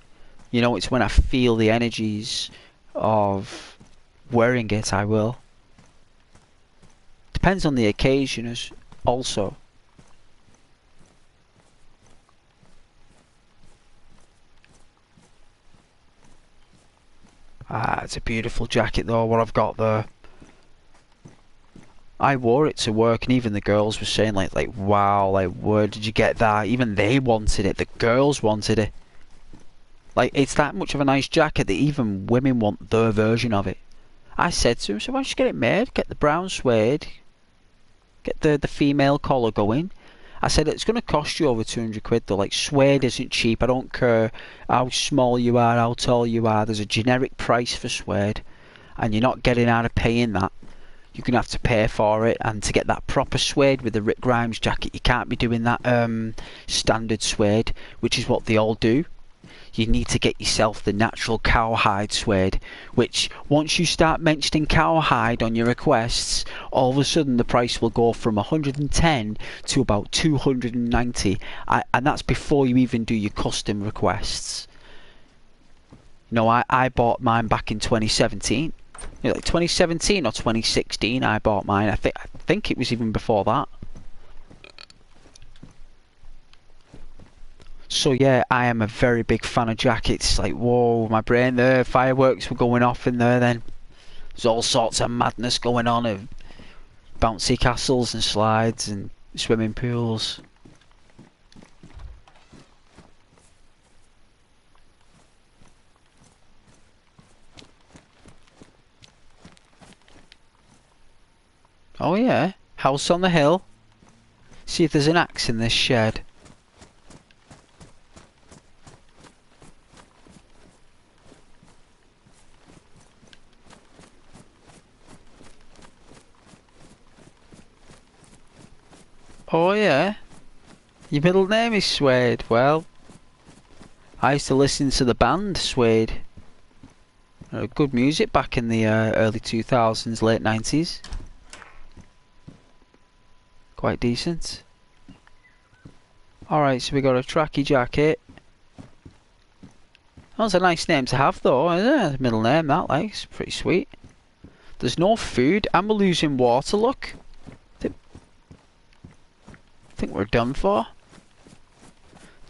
You know, it's when I feel the energies of wearing it, I will. Depends on the occasion also. Ah, it's a beautiful jacket though, what I've got there. I wore it to work, and even the girls were saying like wow, like where did you get that? Even they wanted it. The girls wanted it. Like, it's that much of a nice jacket that even women want their version of it. I said to him, so why don't you get it made? Get the brown suede. Get the female collar going. I said, it's going to cost you over 200 quid though. Like, suede isn't cheap. I don't care how small you are, how tall you are. There's a generic price for suede. And you're not getting out of paying that. You're going to have to pay for it. And to get that proper suede with the Rick Grimes jacket, you can't be doing that standard suede, which is what they all do. You need to get yourself the natural cowhide suede, which once you start mentioning cowhide on your requests, all of a sudden the price will go from 110 to about 290, and that's before you even do your custom requests. You know, I bought mine back in 2017. You know, like 2017 or 2016 I bought mine. I think it was even before that. So yeah, I am a very big fan of jackets. Like, whoa, my brain there, fireworks were going off in there then. There's all sorts of madness going on of bouncy castles and slides and swimming pools. Oh yeah, house on the hill. See if there's an axe in this shed. Oh yeah? Your middle name is Suede. Well, I used to listen to the band Suede. Good music back in the early 2000s, late 90s. Quite decent. Alright, so we got a tracky jacket. That's a nice name to have though, isn't it? Middle name, that, like, it's pretty sweet. There's no food, and we're losing water, look. I think we're done for.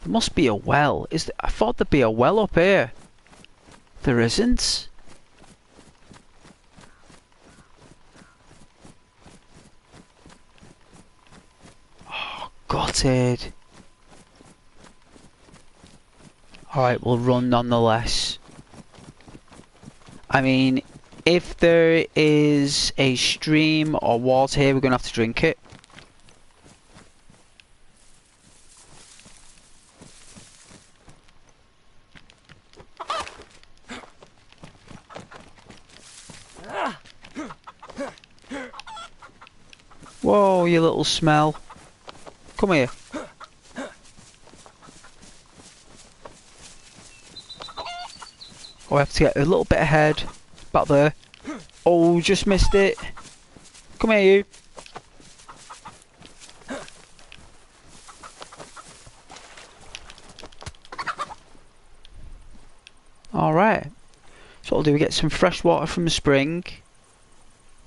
There must be a well. I thought there'd be a well up here. There isn't. Oh, gutted. Alright, we'll run nonetheless. I mean, if there is a stream or water here, we're going to have to drink it. Whoa, you little smell. Come here. Oh, I have to get a little bit ahead. Back there. Oh, just missed it. Come here, you. Alright. So what we'll do, we get some fresh water from the spring.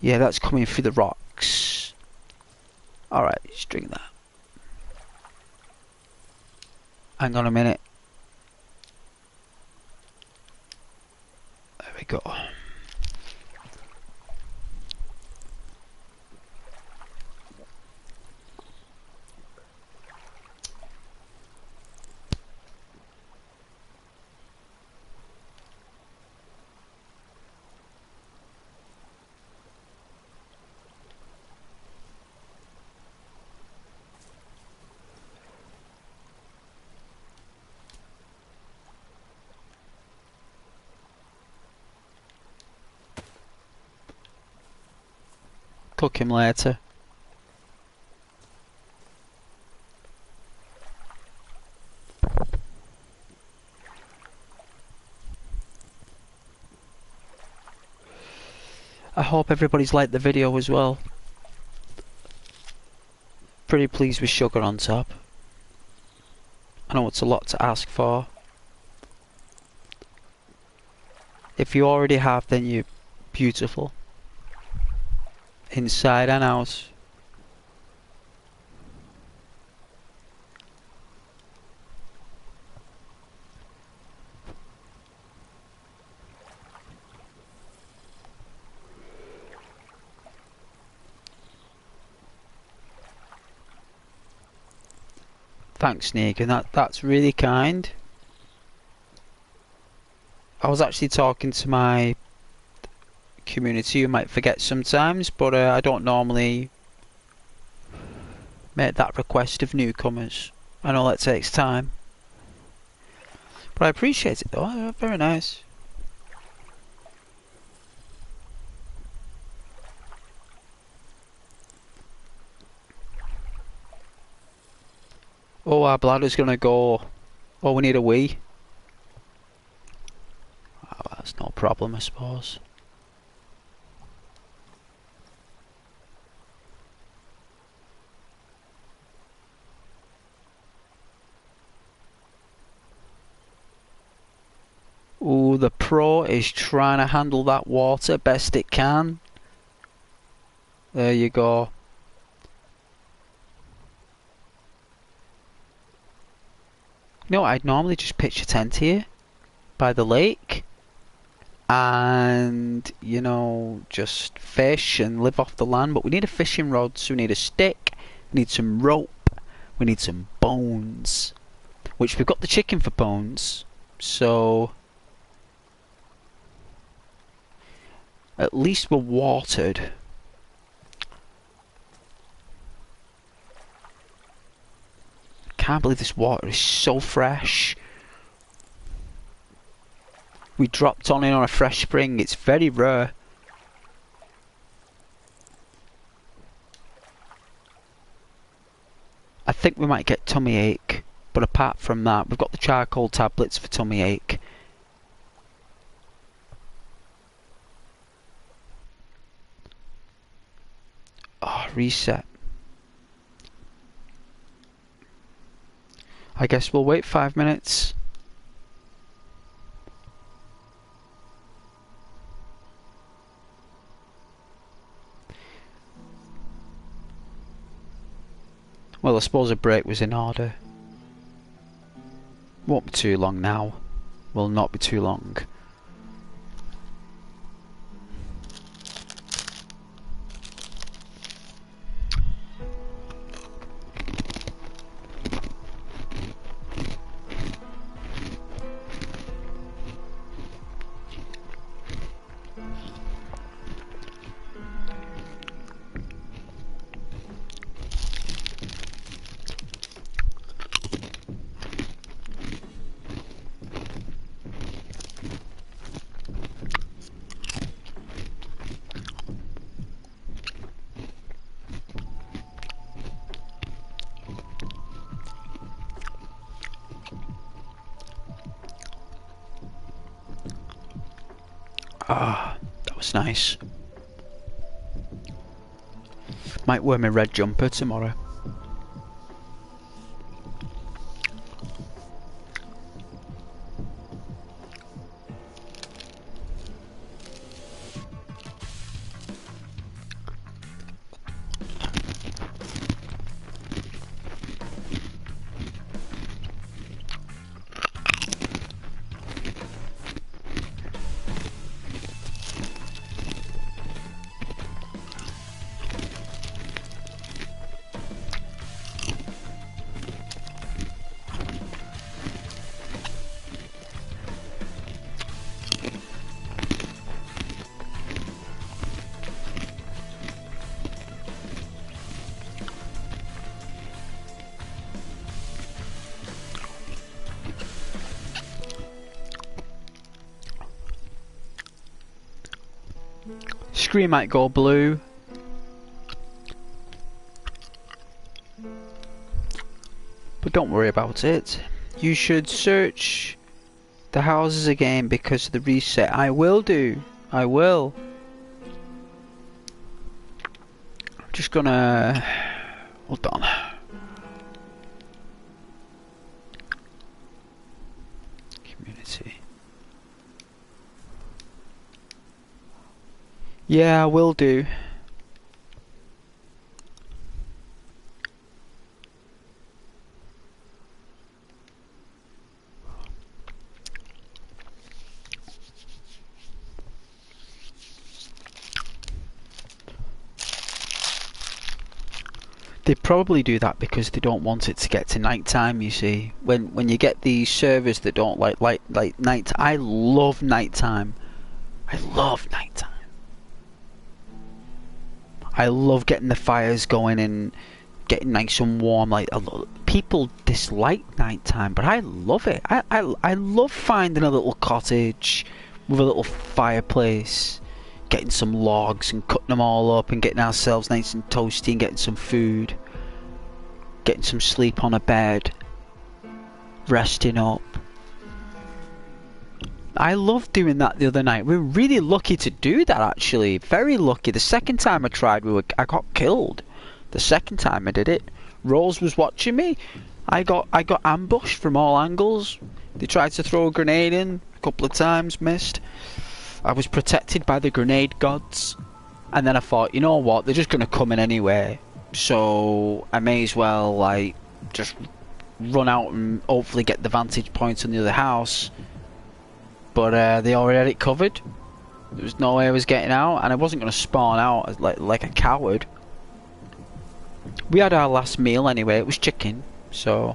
Yeah, that's coming through the rocks. Alright, let's drink that. Hang on a minute. There we go. Cook him later. I hope everybody's liked the video as well. Pretty pleased with sugar on top. I know it's a lot to ask for. If you already have, then you're beautiful. Inside and out. Thanks, Negan. That's really kind. I was actually talking to my community who might forget sometimes, but I don't normally make that request of newcomers. I know that takes time, but I appreciate it though. Very nice. Oh, our bladder's gonna go. Oh, we need a wee. Oh, that's no problem, I suppose. Ooh, the Pro is trying to handle that water best it can. There you go. You know, I'd normally just pitch a tent here by the lake and, you know, just fish and live off the land, but we need a fishing rod, so we need a stick, we need some rope, we need some bones, which we've got the chicken for bones, so at least we're watered. Can't believe this water is so fresh. We dropped on in on a fresh spring. It's very rare. I think we might get tummy ache, but apart from that, we've got the charcoal tablets for tummy ache. Oh, reset. I guess we'll wait 5 minutes. Well, I suppose a break was in order. Won't be too long now. Will not be too long. Ah, that was nice. Might wear my red jumper tomorrow. Screen might go blue. But don't worry about it. You should search the houses again because of the reset. I will do. I will. I'm just gonna... Hold on. Community. Yeah, I will do. They probably do that because they don't want it to get to night time, you see. When you get these servers that don't like night, I love nighttime. I love nighttime. I love getting the fires going and getting nice and warm. Like people dislike nighttime, but I love it. I love finding a little cottage with a little fireplace, getting some logs and cutting them all up and getting ourselves nice and toasty and getting some food, getting some sleep on a bed, resting up. I loved doing that the other night. We were really lucky to do that, actually. Very lucky. The second time I tried, I got killed. The second time I did it, Rose was watching me. I got ambushed from all angles. They tried to throw a grenade in a couple of times, missed. I was protected by the grenade gods. And then I thought, you know what? They're just going to come in anyway. So I may as well, like, just run out and hopefully get the vantage point on the other house. But they already had it covered. There was no way I was getting out, and I wasn't going to spawn out as like a coward. We had our last meal anyway. It was chicken, so.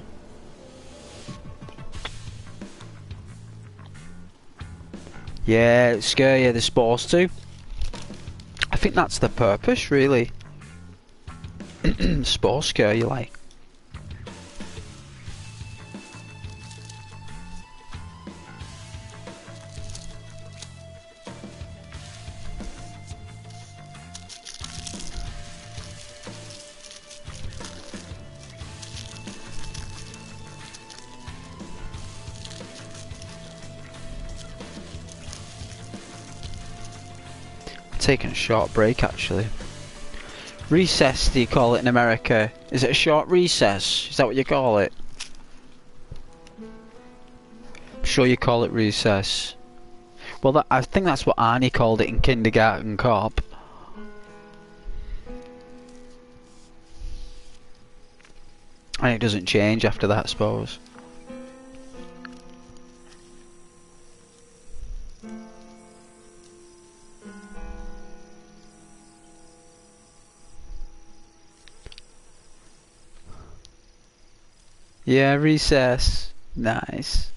Yeah, scare you. They're supposed to. I think that's the purpose, really. Supposed to scare you, like. Taking a short break, actually. Recess, do you call it in America? Is it a short recess? Is that what you call it? I'm sure you call it recess. Well, I think that's what Arnie called it in Kindergarten Cop. And it doesn't change after that, I suppose. Yeah, recess. Nice.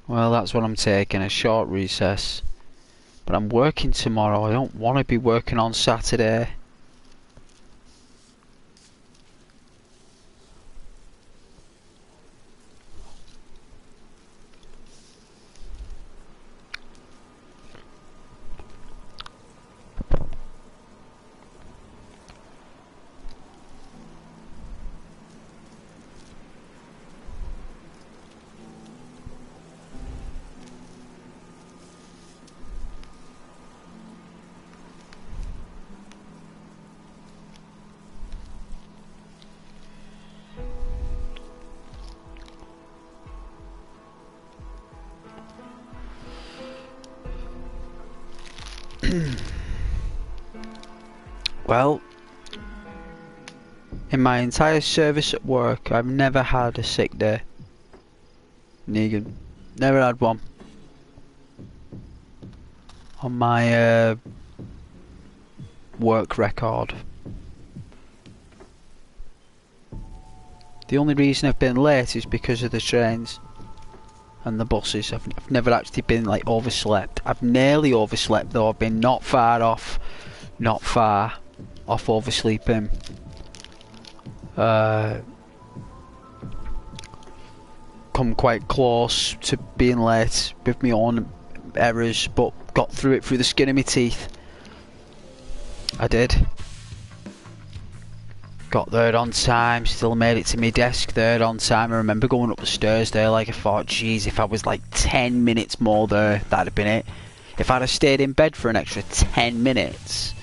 Well, that's what I'm taking, a short recess. But I'm working tomorrow. I don't want to be working on Saturday. Well, in my entire service at work, I've never had a sick day. Negan. Never had one. On my work record. The only reason I've been late is because of the trains and the buses. I've never actually been like overslept. I've nearly overslept though. I've been not far off oversleeping. Come quite close to being late with my own errors, but got through it through the skin of my teeth. I did. Got there on time, still made it to my desk there on time. I remember going up the stairs there, like I thought, geez, if I was like 10 minutes more there, that'd have been it. If I'd have stayed in bed for an extra 10 minutes,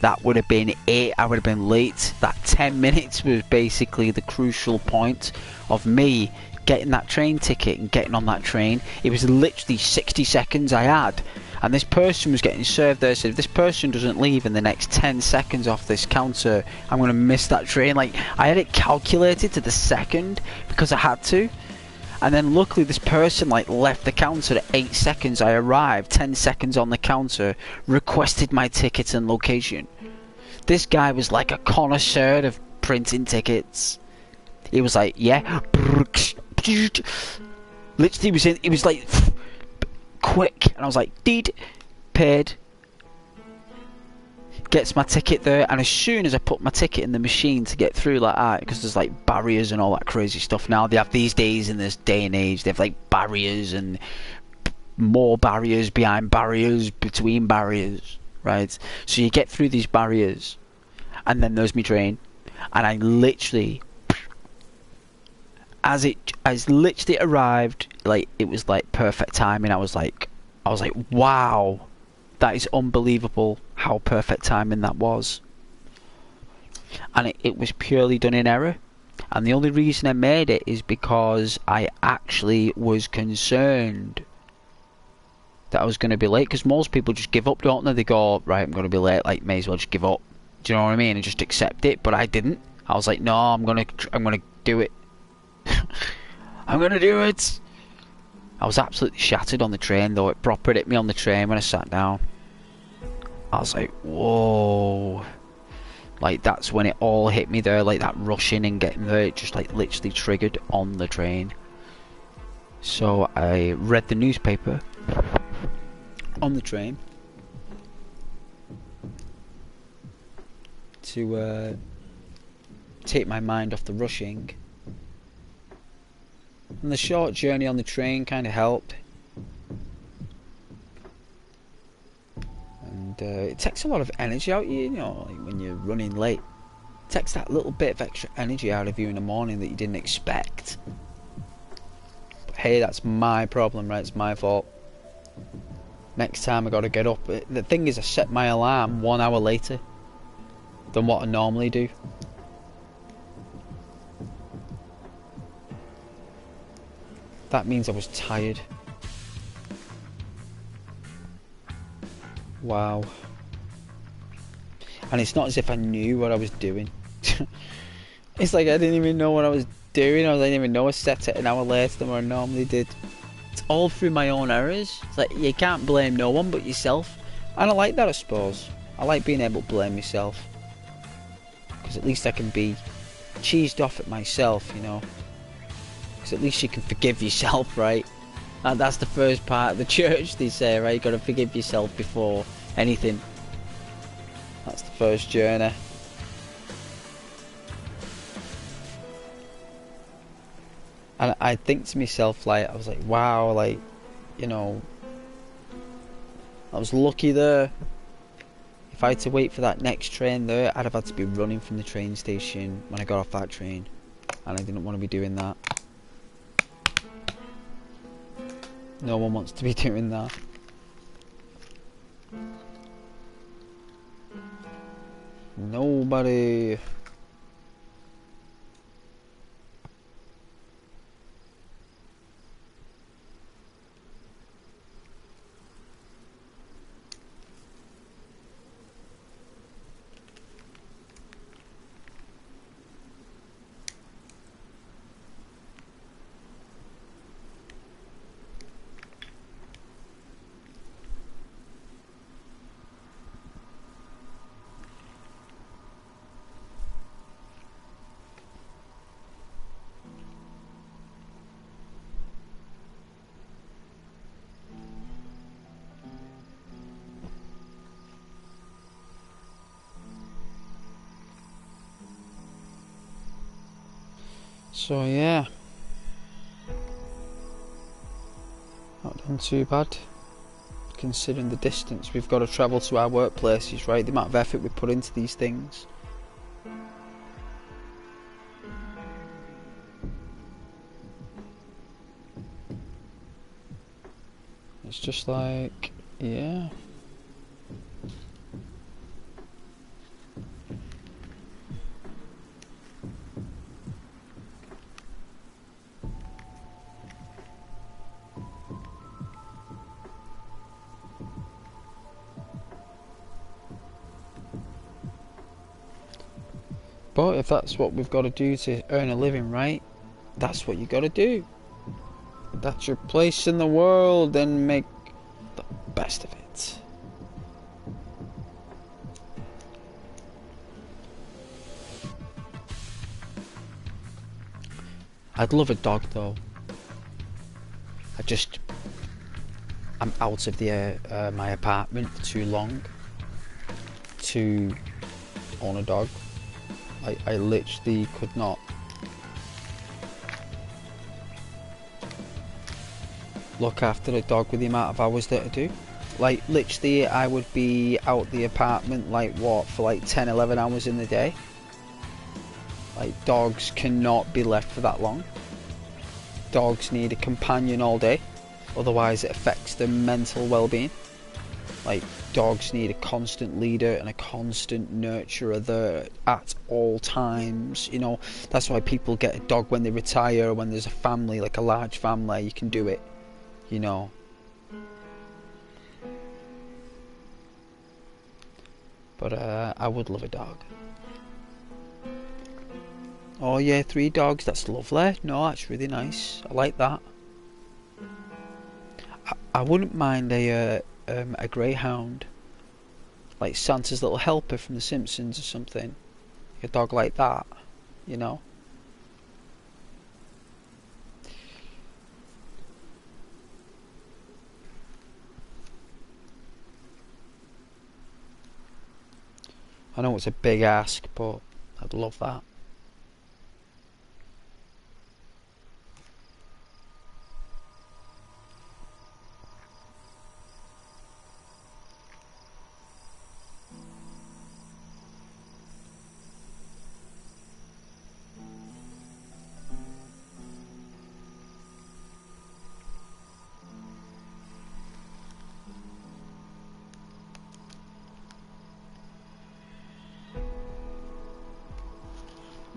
that would have been it. I would have been late. That 10 minutes was basically the crucial point of me getting that train ticket and getting on that train. It was literally 60 seconds I had. And this person was getting served there, said if this person doesn't leave in the next 10 seconds off this counter, I'm going to miss that train. Like, I had it calculated to the second because I had to. And then luckily this person like left the counter at 8 seconds. I arrived 10 seconds on the counter, requested my ticket and location. This guy was like a connoisseur of printing tickets. He was like, yeah. Literally he was like quick, and I was like, deed, paid, gets my ticket there, and as soon as I put my ticket in the machine to get through like that, because there's like barriers and all that crazy stuff now, they have these days in this day and age, they have like barriers and more barriers behind barriers, between barriers, right? So you get through these barriers, and then there's my train, and I literally, as literally arrived, like it was like perfect timing. I was like, wow, that is unbelievable how perfect timing that was. And it was purely done in error. And the only reason I made it is because I actually was concerned that I was going to be late. Because most people just give up, don't they? They go, right, I'm going to be late. Like, may as well just give up. Do you know what I mean? And just accept it. But I didn't. I was like, no, I'm gonna do it. I'm gonna do it. I was absolutely shattered on the train though. It proper hit me on the train when I sat down. I was like, whoa. Like that's when it all hit me there, like that rushing and getting there, it just like literally triggered on the train. So I read the newspaper on the train to take my mind off the rushing. And the short journey on the train kind of helped. And it takes a lot of energy out of you, you know, like when you're running late. It takes that little bit of extra energy out of you in the morning that you didn't expect. But hey, that's my problem, right? It's my fault. Next time I gotta get up. The thing is, I set my alarm 1 hour later than what I normally do. That means I was tired. Wow. And it's not as if I knew what I was doing. It's like I didn't even know what I was doing. I didn't even know I set it an hour later than what I normally did. It's all through my own errors. It's like you can't blame no one but yourself. And I like that, I suppose. I like being able to blame myself. Because at least I can be cheesed off at myself, you know. Because at least you can forgive yourself, right? And that's the first part of the church, they say, right? You've got to forgive yourself before anything. That's the first journey. And I think to myself, like, I was like, wow, like, you know, I was lucky there. If I had to wait for that next train there, I'd have had to be running from the train station when I got off that train. And I didn't want to be doing that. No one wants to be doing that. Nobody. So yeah, not done too bad, considering the distance we've got to travel to our workplaces, right? The amount of effort we put into these things. It's just like, yeah. But if that's what we've got to do to earn a living, right? That's what you got to do. That's your place in the world, and make the best of it. I'd love a dog though. I'm out of my apartment for too long to own a dog. I literally could not. Look after a dog with the amount of hours that I do. Like literally I would be out the apartment like what, for like 10-11 hours in the day. Like dogs cannot be left for that long. Dogs need a companion all day, otherwise it affects their mental well-being. Like dogs need a constant leader and a constant nurturer there at all times, you know. That's why people get a dog when they retire, or when there's a family, like a large family, you can do it, you know. But I would love a dog. Oh yeah, 3 dogs, that's lovely. No, that's really nice. I like that. I wouldn't mind a greyhound, like Santa's little helper from The Simpsons or something. A dog like that, you know. I know it's a big ask, but I'd love that.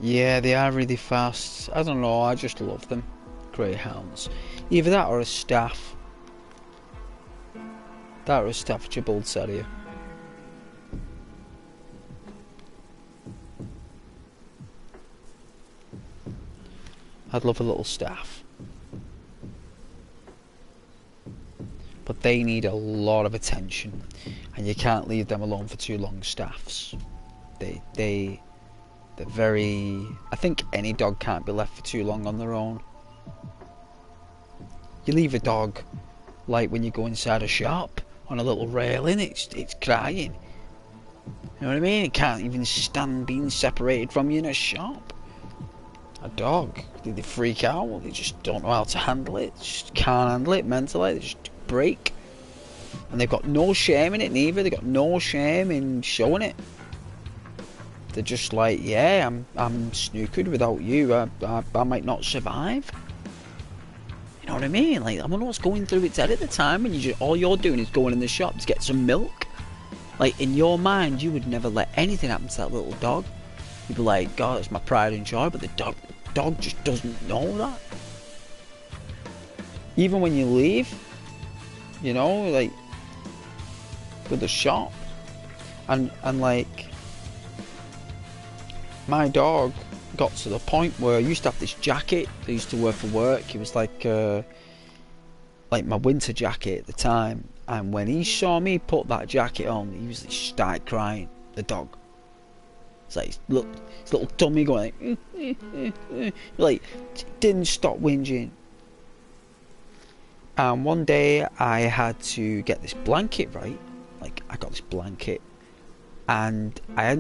Yeah, they are really fast. I don't know, I just love them. Greyhounds. Either that or a staff. That or a Staffordshire Bull Terrier. I'd love a little staff. But they need a lot of attention, and you can't leave them alone for too long, staffs. They're very... I think any dog can't be left for too long on their own. You leave a dog, like when you go inside a shop, on a little railing, it's crying. You know what I mean? It can't even stand being separated from you in a shop. A dog, they freak out, they just don't know how to handle it, just can't handle it mentally, they just break. And they've got no shame in it neither, they've got no shame in showing it. They're just like, yeah, I'm snookered without you, I might not survive. You know what I mean? Like, I don't know what's going through its head at the time when all you're doing is going in the shop to get some milk. Like, in your mind, you would never let anything happen to that little dog. You'd be like, God, it's my pride and joy, but the dog just doesn't know that. Even when you leave, you know, like, with the shop, and like, my dog got to the point where I used to have this jacket that I used to wear for work. It was like my winter jacket at the time, and when he saw me put that jacket on, he started crying, the dog. It's like his little tummy going like didn't stop whinging. And one day I had to get this blanket, right? Like, I got this blanket, and I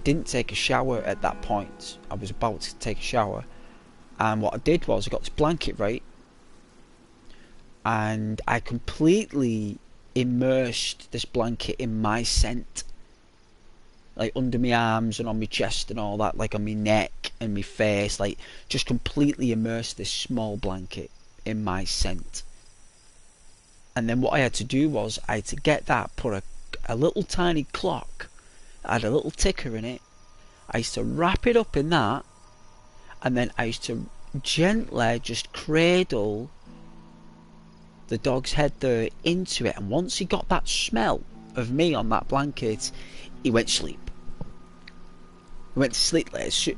didn't take a shower at that point. I was about to take a shower, And what I did was I got this blanket, right, and I completely immersed this blanket in my scent, like under my arms and on my chest and all that, like on my neck and my face, like just completely immersed this small blanket in my scent. And then what I had to do was I had to get that, put a little tiny clock, had a little ticker in it. I used to wrap it up in that, and then I used to gently just cradle the dog's head there into it, and once he got that smell of me on that blanket, he went to sleep. He went to sleep,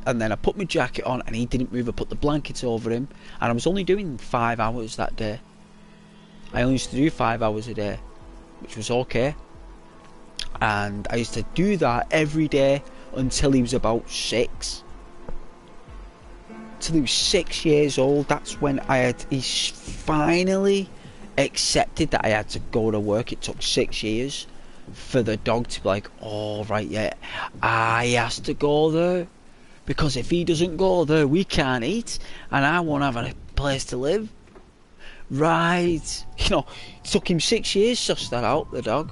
and then I put my jacket on and he didn't move. I put the blanket over him, and I was only doing 5 hours that day. I only used to do 5 hours a day, which was okay. And I used to do that every day until he was about 6. Till he was 6 years old. That's when he finally accepted that I had to go to work. It took 6 years for the dog to be like, oh right, yeah, I has to go there, because if he doesn't go there we can't eat and I won't have a place to live. Right, you know, it took him 6 years to suss that out, the dog,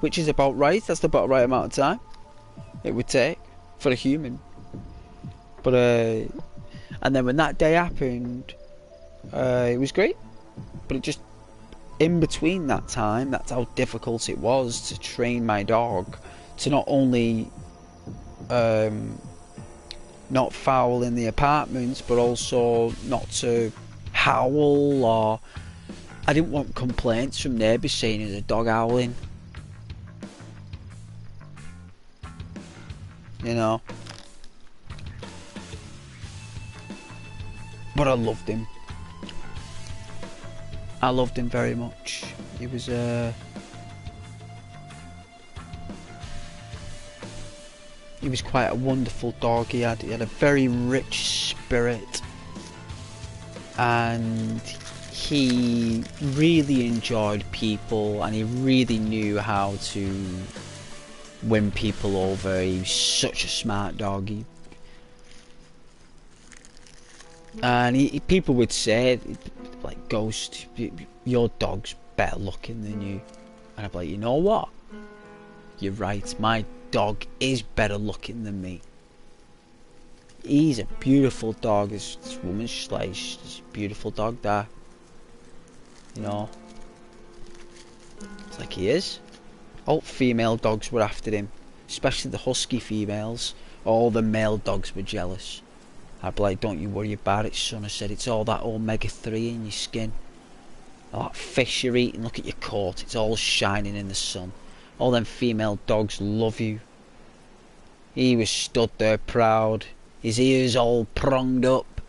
which is about right. That's about the right amount of time it would take for a human. But and then when that day happened, it was great, but it just, in between that time, that's how difficult it was to train my dog to not only not foul in the apartments, but also not to howl, or I didn't want complaints from neighbours saying there's a dog howling, you know. But I loved him. I loved him very much. He was quite a wonderful dog. He had a very rich spirit, and he really enjoyed people, and he really knew how to win people over. He was such a smart dog. People would say, like, Ghost, your dog's better looking than you. And I'd be like, you know what? You're right, my dog is better looking than me. He's a beautiful dog. This woman's just like, she's a beautiful dog there. You know? It's like he is. All female dogs were after him, especially the husky females. All the male dogs were jealous. I'd be like, don't you worry about it, son. I said, it's all that omega-3 in your skin. All that fish you're eating, look at your coat, it's all shining in the sun. All them female dogs love you. He was stood there proud, his ears all pronged up,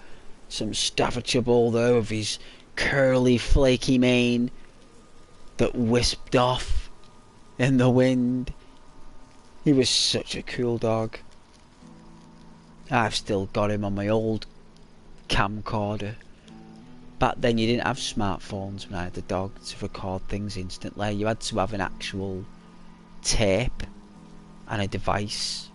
some Staffordshire Bull there with his curly flaky mane that wisped off in the wind. He was such a cool dog. I've still got him on my old camcorder. Back then you didn't have smartphones when I had the dog to record things instantly. You had to have an actual tape and a device.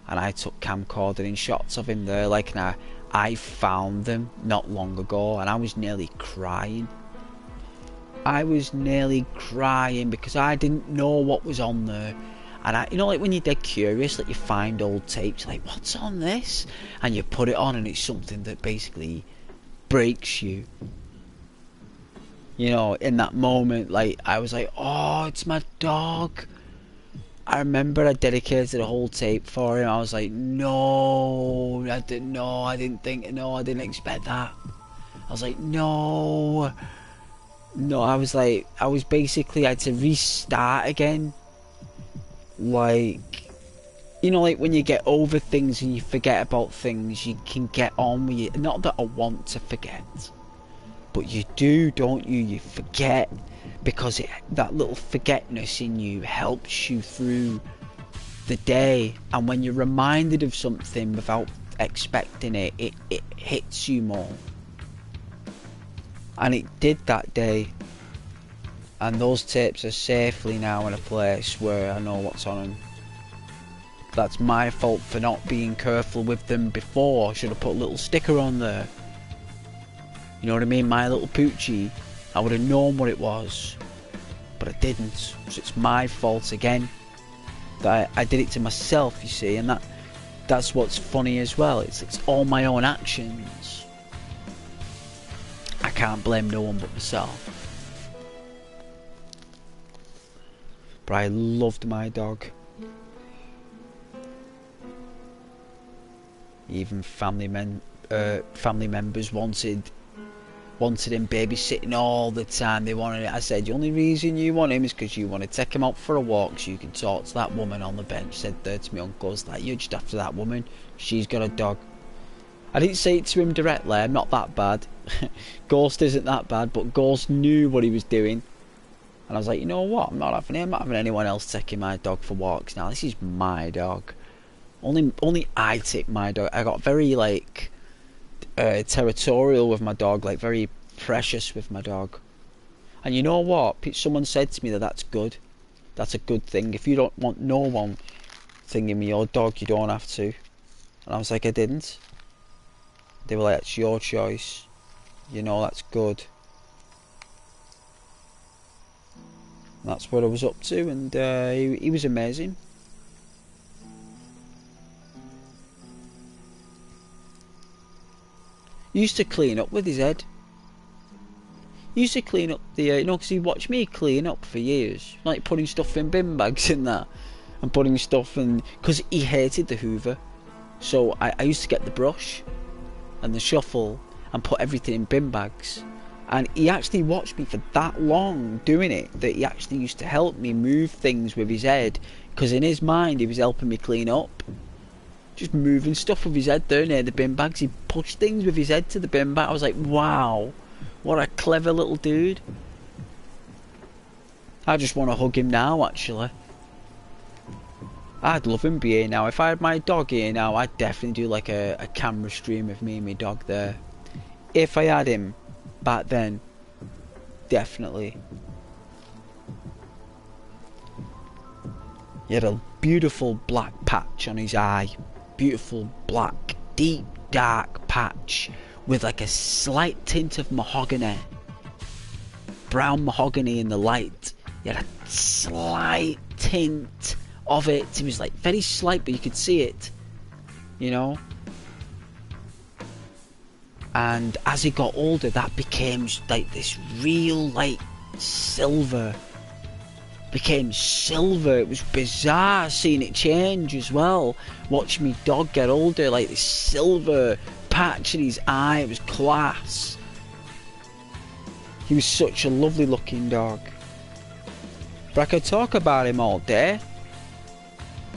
And I took camcordering shots of him there, like, and I found them not long ago, and I was nearly crying. I was nearly crying because I didn't know what was on there. And you know, like when you're dead curious, like you find old tapes, like, what's on this? And you put it on and it's something that basically breaks you. You know, in that moment, like, I was like, oh, it's my dog. I remember I dedicated a whole tape for him. I was like, no, I didn't expect that. I was like, no, I was like, I had to restart again. Like, you know, like when you get over things and you forget about things, you can get on with it. Not that I want to forget, but you do, don't you? You forget, because that little forgetness in you helps you through the day. And when you're reminded of something without expecting it, it hits you more. And it did that day. And those tapes are safely now in a place where I know what's on them. That's my fault for not being careful with them before. I should have put a little sticker on there. You know what I mean? My little Poochie, I would have known what it was, but I didn't. So it's my fault again. That I did it to myself, you see, and that's what's funny as well. It's all my own actions. I can't blame no one but myself. But I loved my dog. Even family members wanted him babysitting all the time. They wanted it. I said, the only reason you want him is because you want to take him out for a walk so you can talk to that woman on the bench. Said that to my uncles, like, you're just after that woman. She's got a dog. I didn't say it to him directly. I'm not that bad. Ghost isn't that bad, but Ghost knew what he was doing. And I was like, you know what? I'm not having him. I'm not having anyone else taking my dog for walks now. This is my dog. Only I take my dog. I got very like territorial with my dog, like very precious with my dog. And you know what? Someone said to me that's good. That's a good thing. If you don't want no one thinking with your dog, you don't have to. And I was like, I didn't. They were like, it's your choice. You know, that's good. And that's what I was up to, and he was amazing. He used to clean up with his head. He used to clean up the, you know, because he watched me clean up for years. Like putting stuff in bin bags and that. And putting stuff in, because he hated the Hoover. So I used to get the brush and the shuffle and put everything in bin bags. And he actually watched me for that long doing it, that he actually used to help me move things with his head. Because in his mind he was helping me clean up. Just moving stuff with his head there near the bin bags. He pushed things with his head to the bin bag. I was like, wow, what a clever little dude. I just want to hug him now, actually. I'd love him be here now. If I had my dog here now, I'd definitely do like a camera stream of me and my dog there. If I had him back then, definitely. He had a beautiful black patch on his eye. Beautiful black, deep dark patch with like a slight tint of mahogany. Brown mahogany in the light. He had a slight tint of it. It was like very slight, but you could see it, you know. And as he got older, that became like this real like silver. Became silver. It was bizarre seeing it change as well. Watching me dog get older, like this silver patch in his eye. It was class. He was such a lovely looking dog. But I could talk about him all day.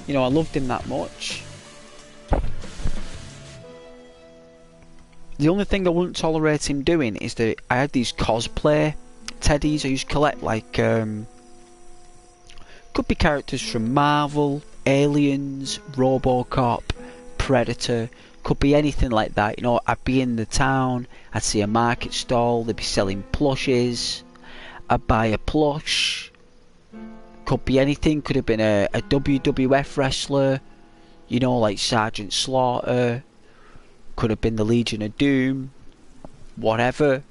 You know, I loved him that much. The only thing I wouldn't tolerate him doing is that I had these cosplay teddies I used to collect, like could be characters from Marvel, Aliens, Robocop, Predator, could be anything like that. You know, I'd be in the town, I'd see a market stall, they'd be selling plushes, I'd buy a plush. Could be anything, could have been a WWF wrestler, you know, like Sergeant Slaughter, could have been the Legion of Doom, whatever.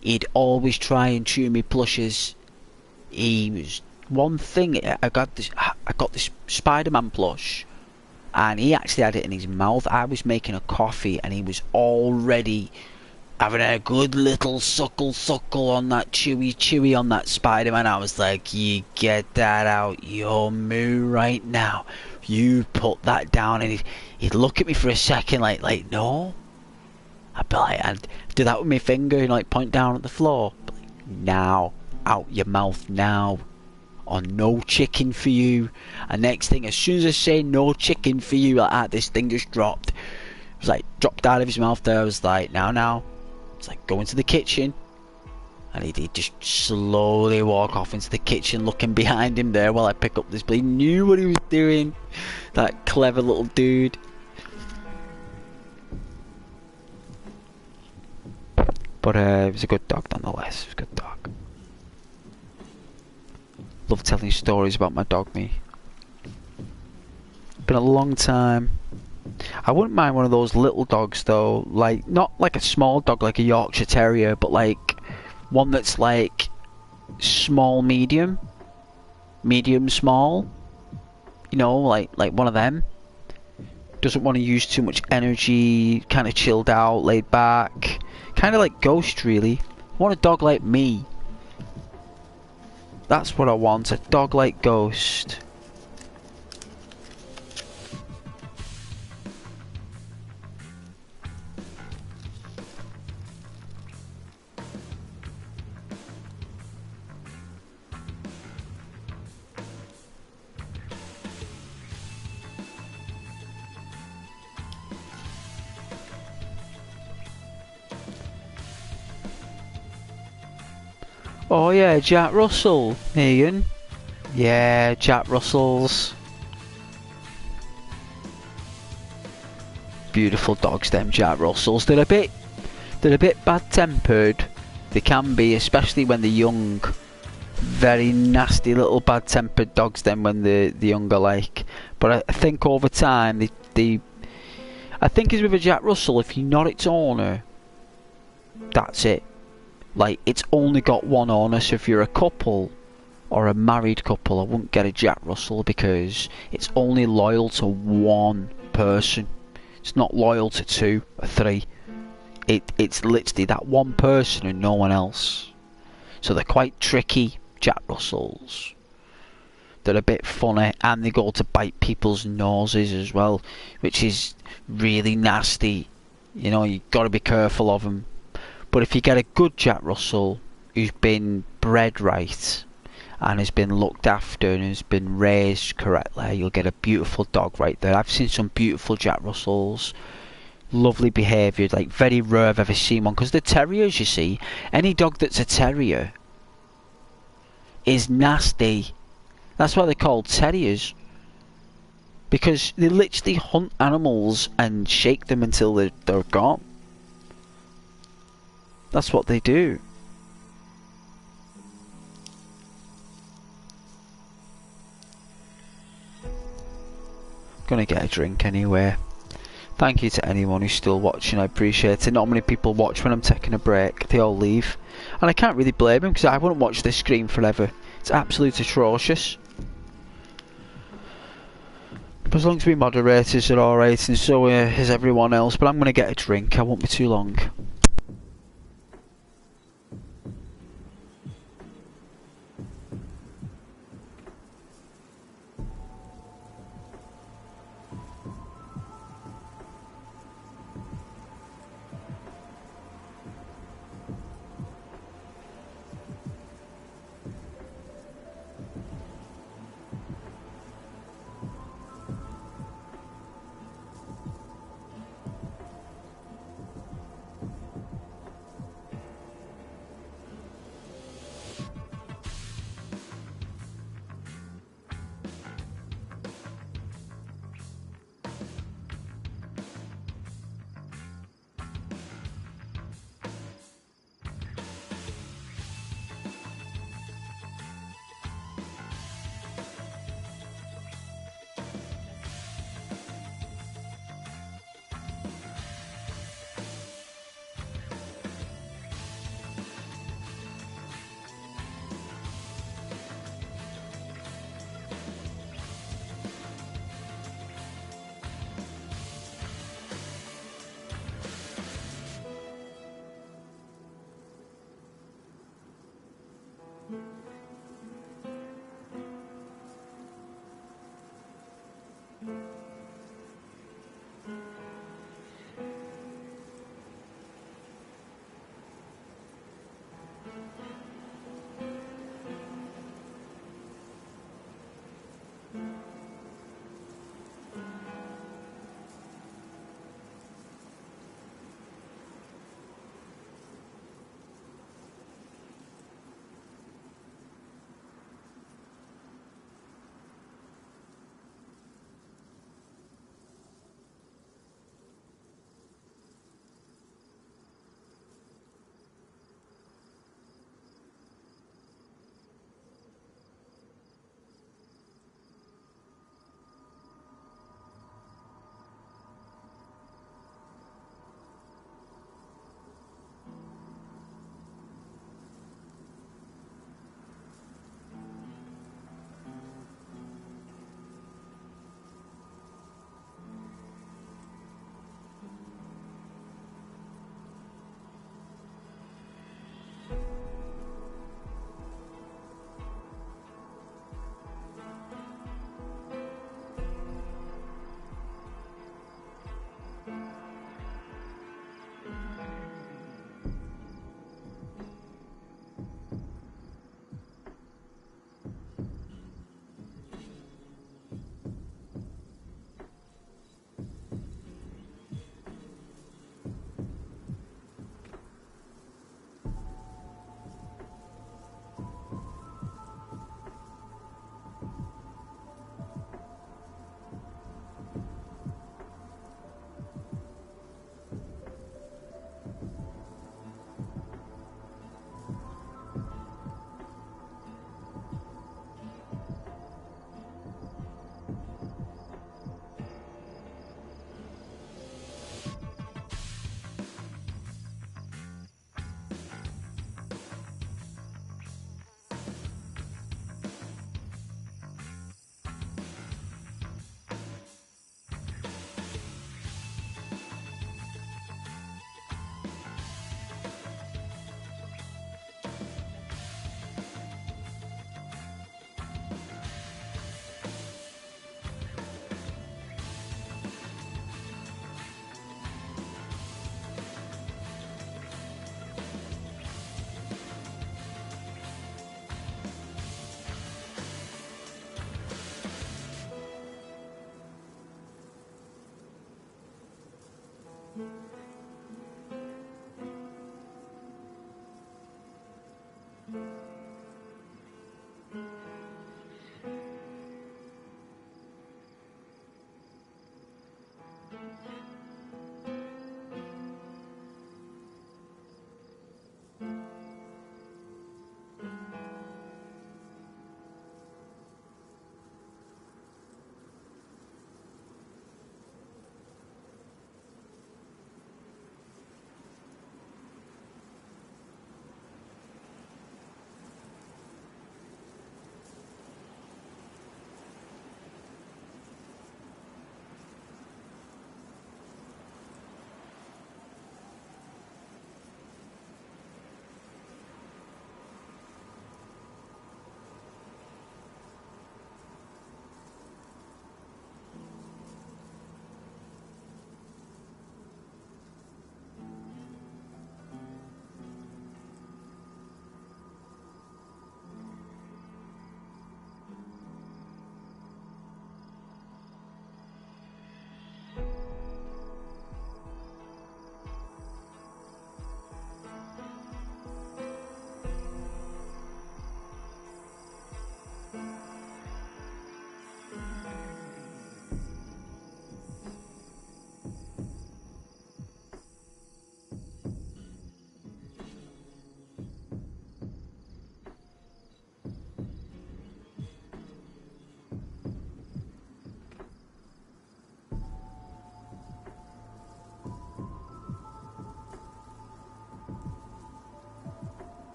He'd always try and chew me plushes. He was one thing. I got this Spider-Man plush, and he actually had it in his mouth. I was making a coffee, and he was already having a good little suckle on that chewy on that Spider-Man. I was like, you get that out your moo right now. You put that down. And he'd look at me for a second like no. I'd be like, I'd do that with my finger and like point down at the floor. Like, now, out your mouth now. Or no chicken for you. And next thing, as soon as I say no chicken for you, like that, this thing just dropped. It was like dropped out of his mouth there. I was like, now. It's like go into the kitchen. And he'd just slowly walk off into the kitchen, looking behind him there while I pick up this. But he knew what he was doing. That clever little dude. But it was a good dog nonetheless. It was a good dog. Love telling stories about my dog, me. Been a long time. I wouldn't mind one of those little dogs though, like not like a small dog like a Yorkshire Terrier, but like one that's like small medium, medium small. You know, like one of them. Doesn't want to use too much energy, kind of chilled out, laid back, kind of like Ghost really. I want a dog like me. That's what I want, a dog like Ghost. Oh yeah, Jack Russell, Megan. Yeah, Jack Russells. Beautiful dogs, them Jack Russells. They're a bit bad-tempered. They can be, especially when they're young. Very nasty little bad-tempered dogs. Then when they're younger, like. But I think over time, I think as with a Jack Russell, if you're not its owner, that's it. Like, it's only got one owner, so if you're a couple or a married couple, I wouldn't get a Jack Russell because it's only loyal to one person. It's not loyal to 2 or 3. It's literally that one person and no one else. So they're quite tricky, Jack Russells. They're a bit funny and they go to bite people's noses as well, which is really nasty. You know, you've got to be careful of them. But if you get a good Jack Russell who's been bred right and has been looked after and has been raised correctly, you'll get a beautiful dog right there. I've seen some beautiful Jack Russells. Lovely behaviour, like very rare I've ever seen one. Because the terriers, you see, any dog that's a terrier is nasty. That's why they're called terriers. Because they literally hunt animals and shake them until they're gone. That's what they do. Gonna get a drink anyway. Thank you to anyone who's still watching, I appreciate it. Not many people watch when I'm taking a break, they all leave. And I can't really blame them because I wouldn't watch this screen forever. It's absolutely atrocious. But as long as we moderators are alright and so is everyone else. But I'm gonna get a drink, I won't be too long.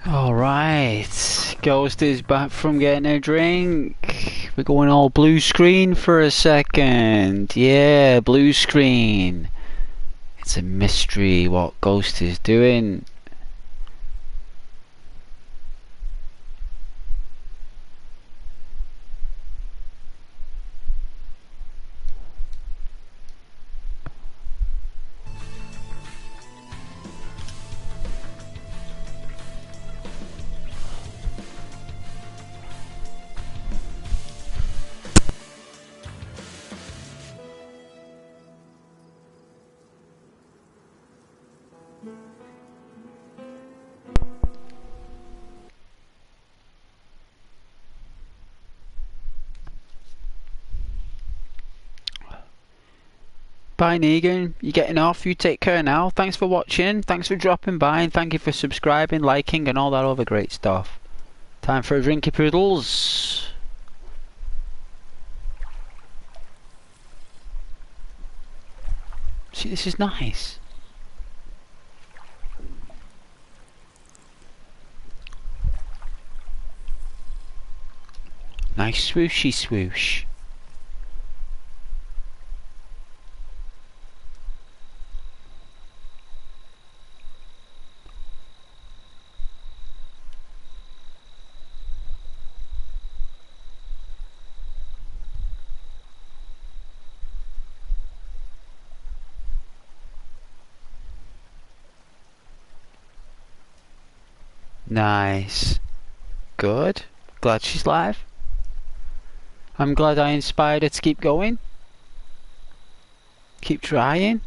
Alright, Ghost is back from getting a drink. We're going all blue screen for a second. Yeah, blue screen. It's a mystery what Ghost is doing. Bye Negan, you're getting off, you take care now. Thanks for watching, thanks for dropping by, and thank you for subscribing, liking and all that other great stuff. Time for a drinky poodles. See, this is nice. Nice swooshy swoosh. Nice. Good. Glad she's live. I'm glad I inspired her to keep going. Keep trying.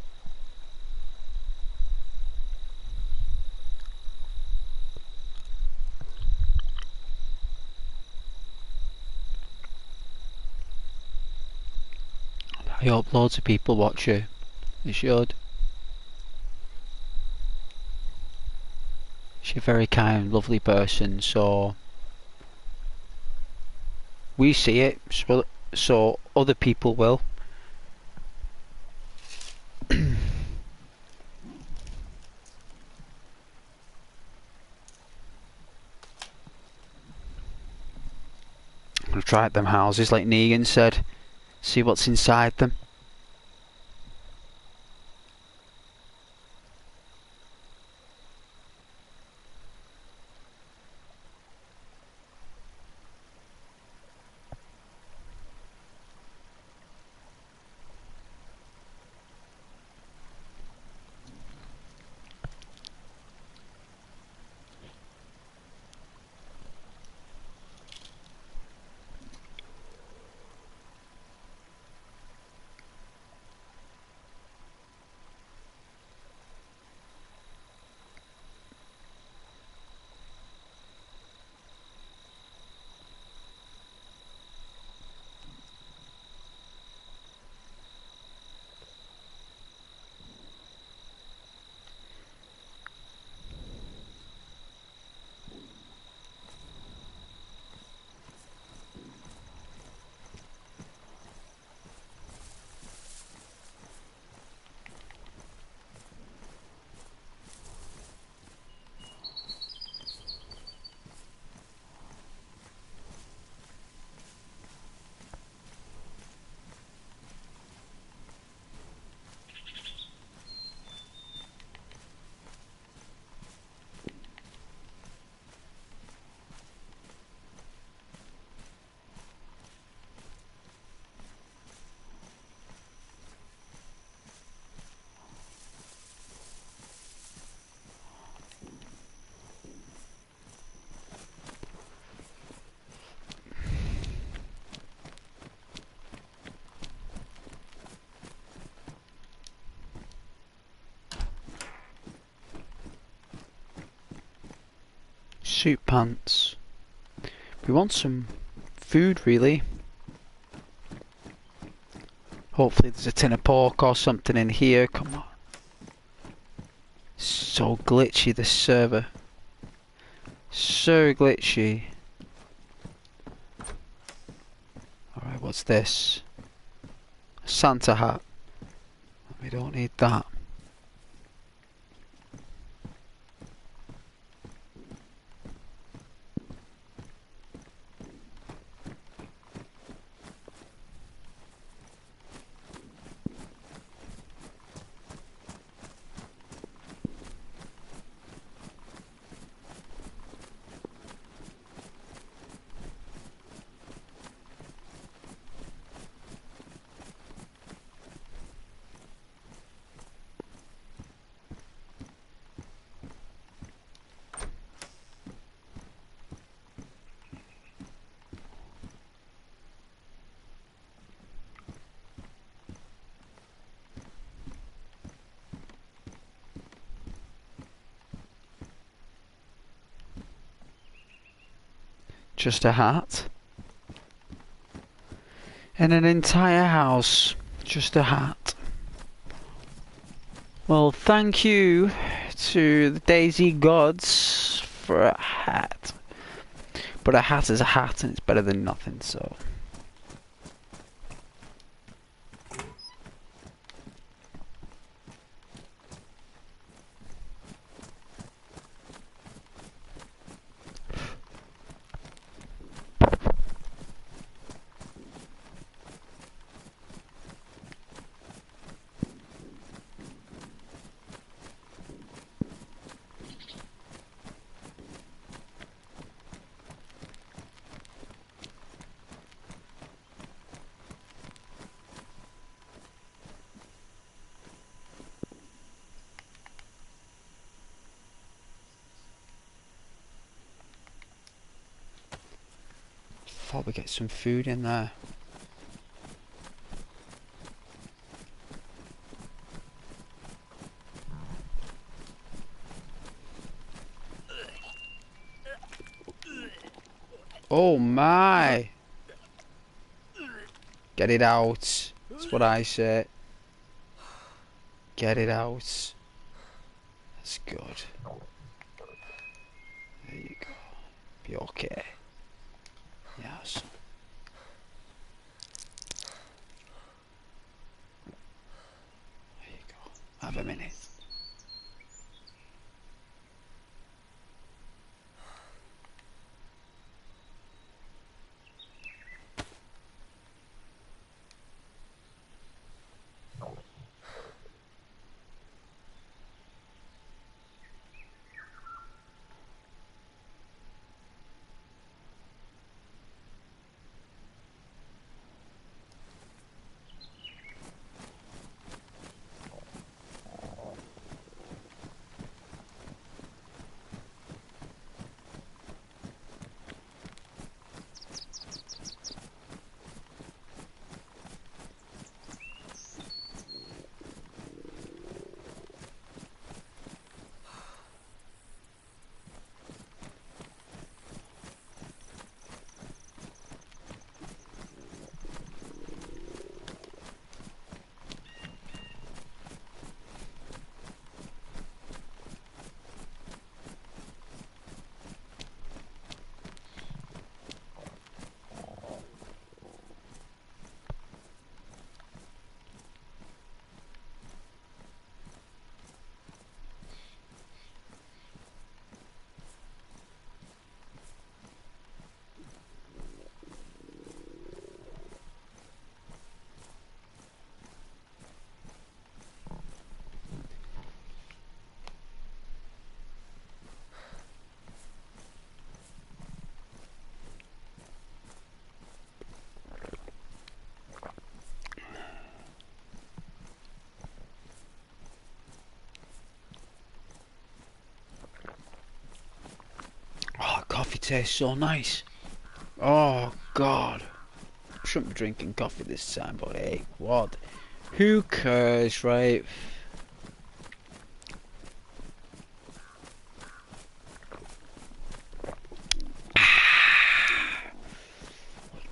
I hope loads of people watch her. They should. She's a very kind, lovely person, so we see it, so other people will. I'll try at them houses like Negan said, see what's inside them. Suit pants. We want some food, really. Hopefully there's a tin of pork or something in here. Come on. So glitchy, this server. So glitchy. Alright, what's this? A Santa hat. We don't need that. Just a hat. And an entire house. Just a hat. Well, thank you to the DAYZ gods for a hat. But a hat is a hat and it's better than nothing, so... Before we get some food in there. Oh my! Get it out. That's what I say. Get it out. That's good. There you go. Be okay. Yes. There you go. Have a minute. Oh, coffee tastes so nice. Oh god. Shouldn't be drinking coffee this time, but hey, what? Who cares, right?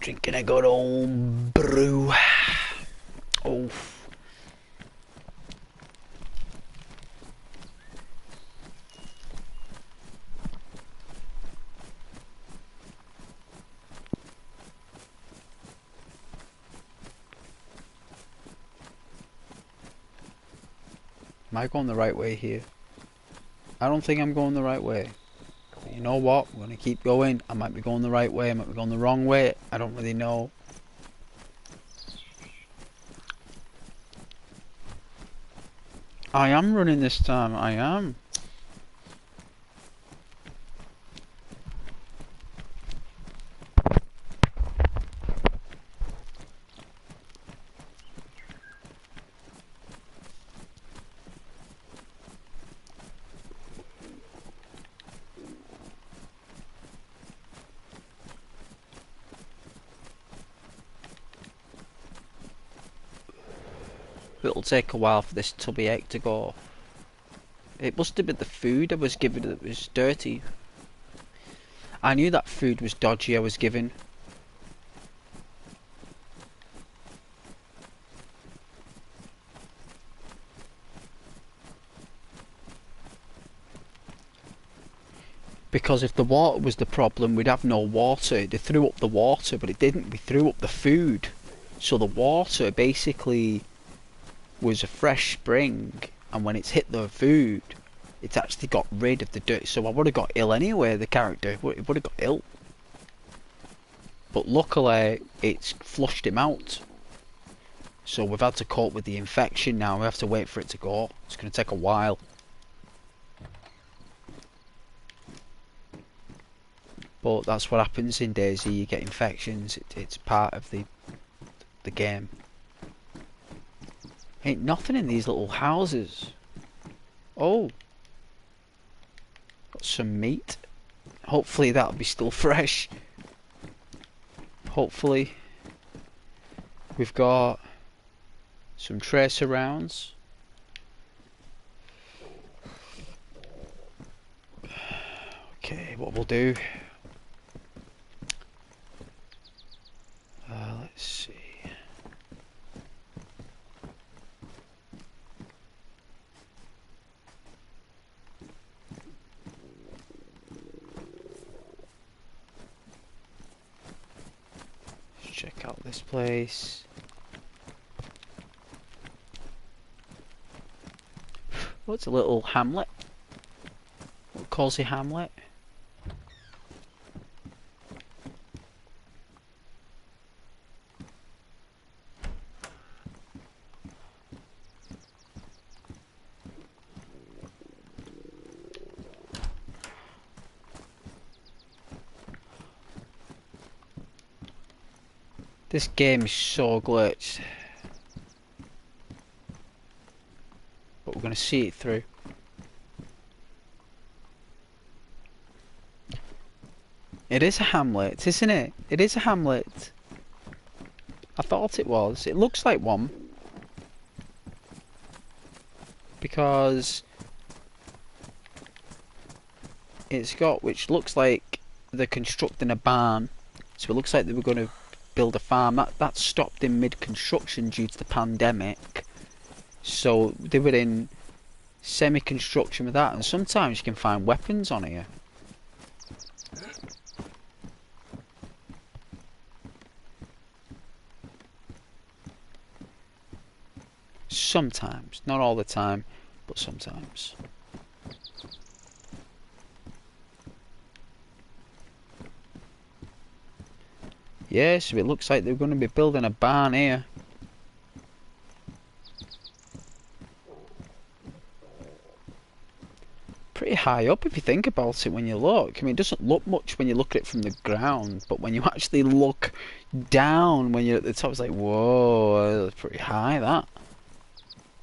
Drinking a good old brew. Oh. Am I going the right way here? I don't think I'm going the right way. But you know what? We're going to keep going. I might be going the right way. I might be going the wrong way. I don't really know. I am running this time. I am. It'll take a while for this tubby egg to go. It must have been the food I was given that was dirty. I knew that food was dodgy I was given. Because if the water was the problem, we'd have no water. They threw up the water, but it didn't. We threw up the food. So the water basically was a fresh spring, and when it's hit the food, it's actually got rid of the dirt. So I would have got ill anyway, the character. It would have got ill. But luckily, it's flushed him out. So we've had to cope with the infection now. We have to wait for it to go. It's going to take a while. But that's what happens in DayZ. You get infections. It's part of the game. Ain't nothing in these little houses. Oh. Got some meat. Hopefully that'll be still fresh. Hopefully. We've got some tracer rounds. Okay, what we'll do. Let's see. Let's check out this place. Oh, it's a little hamlet. What calls it hamlet? This game is so glitched. But we're going to see it through. It is a hamlet, isn't it? It is a hamlet. I thought it was. It looks like one. Because it's got, which looks like they're constructing a barn. So it looks like they were going to build a farm. That stopped in mid-construction due to the pandemic. So they were in semi-construction with that. And sometimes you can find weapons on here. Sometimes, not all the time, but sometimes. Yeah, so it looks like they're going to be building a barn here. Pretty high up if you think about it when you look. I mean, it doesn't look much when you look at it from the ground, but when you actually look down when you're at the top, it's like, whoa, that's pretty high, that.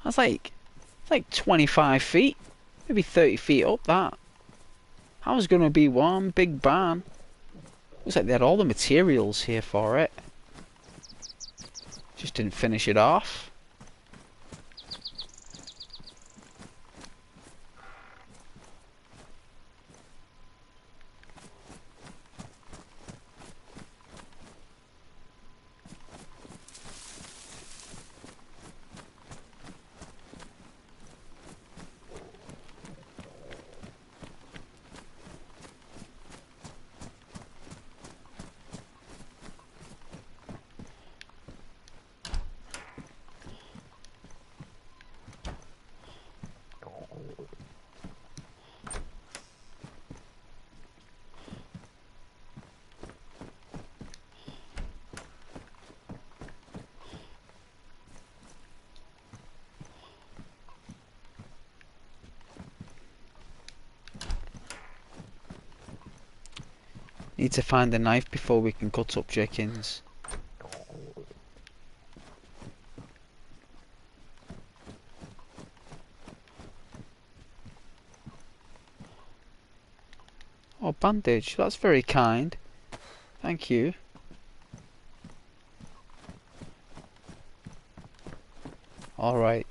That's like 25 feet, maybe 30 feet up, that. How's going to be one big barn? Looks like they had all the materials here for it. Just didn't finish it off. Need to find a knife before we can cut up chickens. Oh, bandage. That's very kind. Thank you. Alright.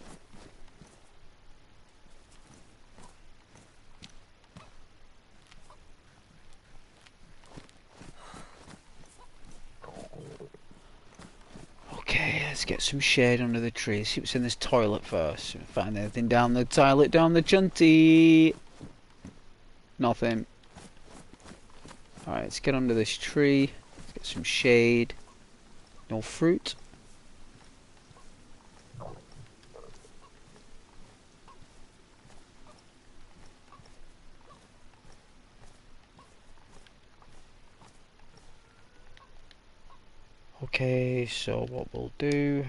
Okay, let's get some shade under the tree. See what's in this toilet first. Find anything down the toilet, down the chunty. Nothing. Alright, let's get under this tree. Let's get some shade. No fruit. Okay, so what we'll do,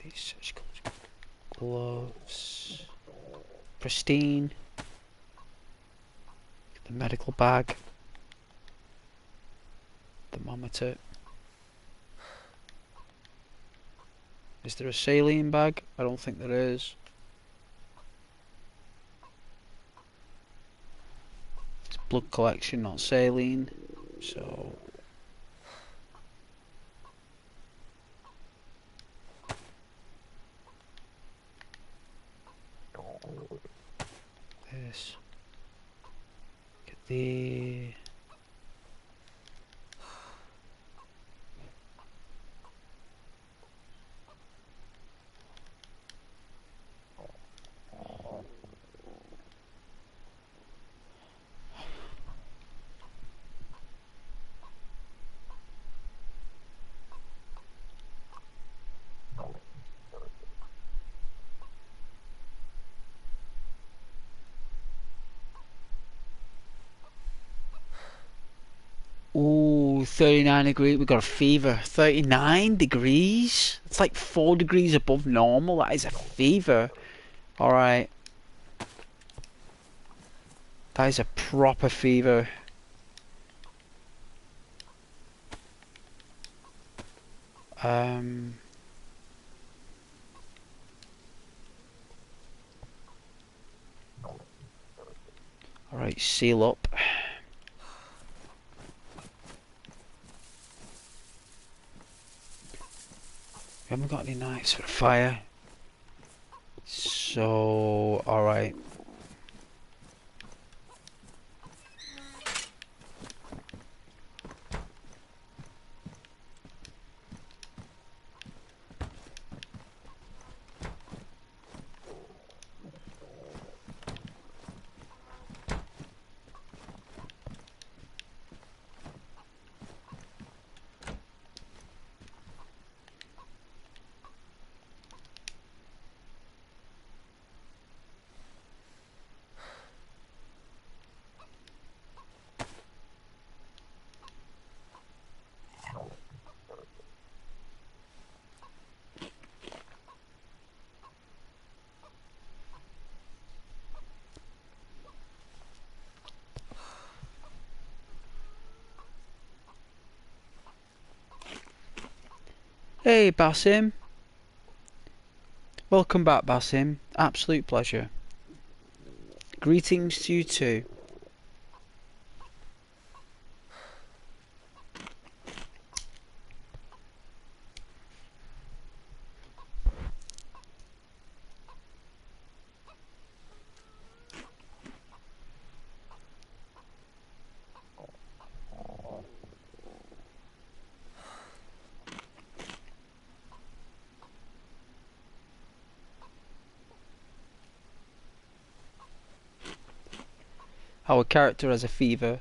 these surgical gloves, pristine, the medical bag, thermometer. Is there a saline bag? I don't think there is. It's blood collection, not saline, so this. Get the ooh, 39 degrees. We got a fever. 39 degrees? It's like 4 degrees above normal. That is a fever. Alright. That is a proper fever. Alright, seal up. We haven't got any knives for a fire. So, alright. Hey Basim. Welcome back, Basim. Absolute pleasure. Greetings to you too. Our character has a fever.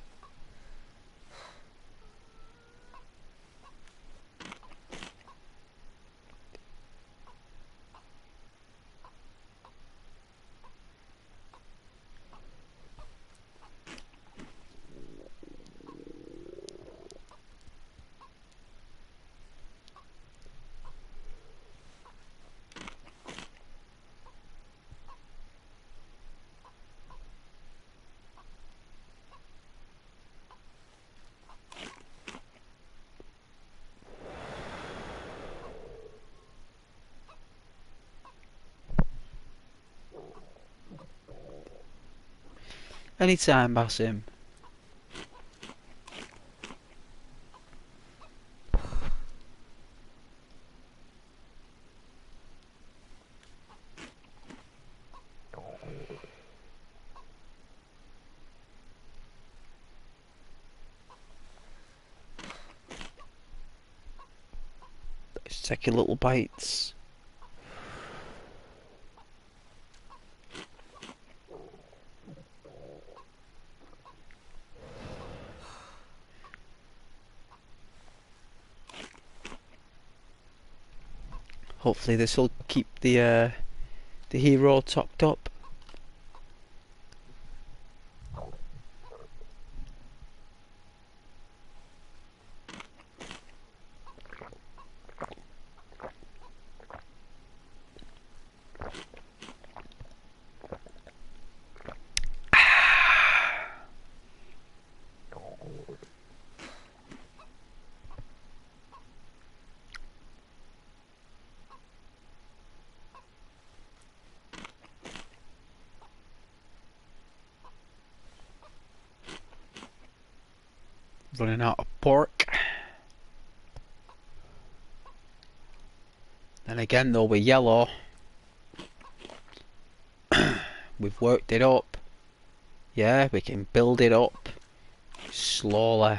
Anytime, Basim. Let's take your little bites. Hopefully this will keep the hero topped up. Running out of pork. Then again though, we're yellow. We've worked it up. Yeah, we can build it up slowly.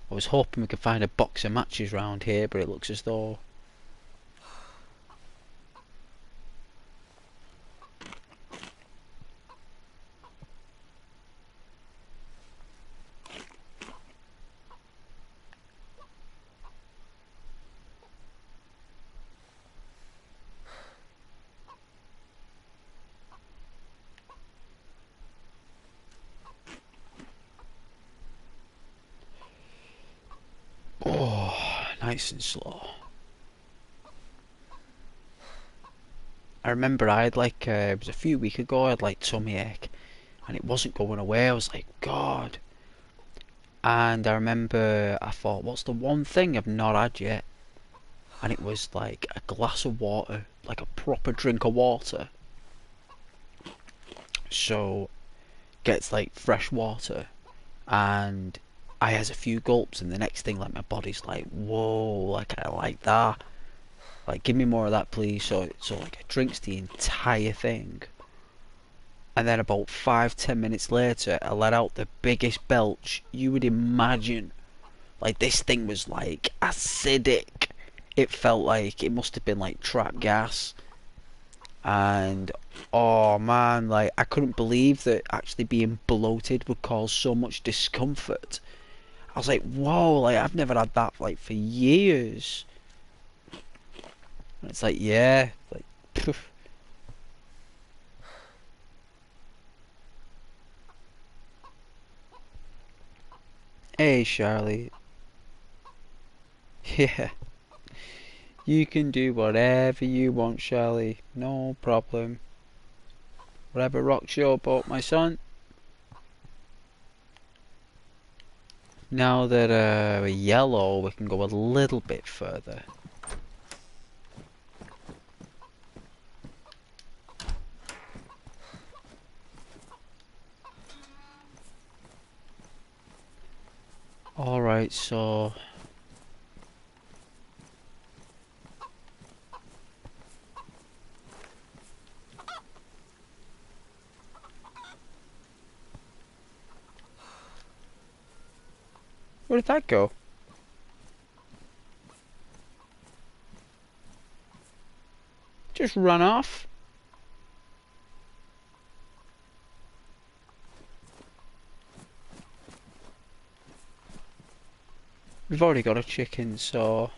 I was hoping we could find a box of matches round here, but it looks as though nice and slow. I remember I had like, it was a few weeks ago, I had like tummy ache and it wasn't going away. I was like, God. And I remember I thought, what's the one thing I've not had yet? And it was like a glass of water, like a proper drink of water. So, gets like fresh water and I has a few gulps and the next thing like my body's like, whoa, like I like that. Like give me more of that please. So like I drinks the entire thing. And then about 5-10 minutes later I let out the biggest belch you would imagine. Like this thing was like acidic. It felt like it must have been like trap gas. And oh man, like I couldn't believe that actually being bloated would cause so much discomfort. I was like, whoa, like I've never had that like for years. And it's like, yeah, like poof. Hey Charlie. Yeah. You can do whatever you want, Charlie. No problem. Whatever rocks your boat, my son. Now that we're yellow, we can go a little bit further. Alright, so... where did that go? Just run off. We've already got a chicken, so...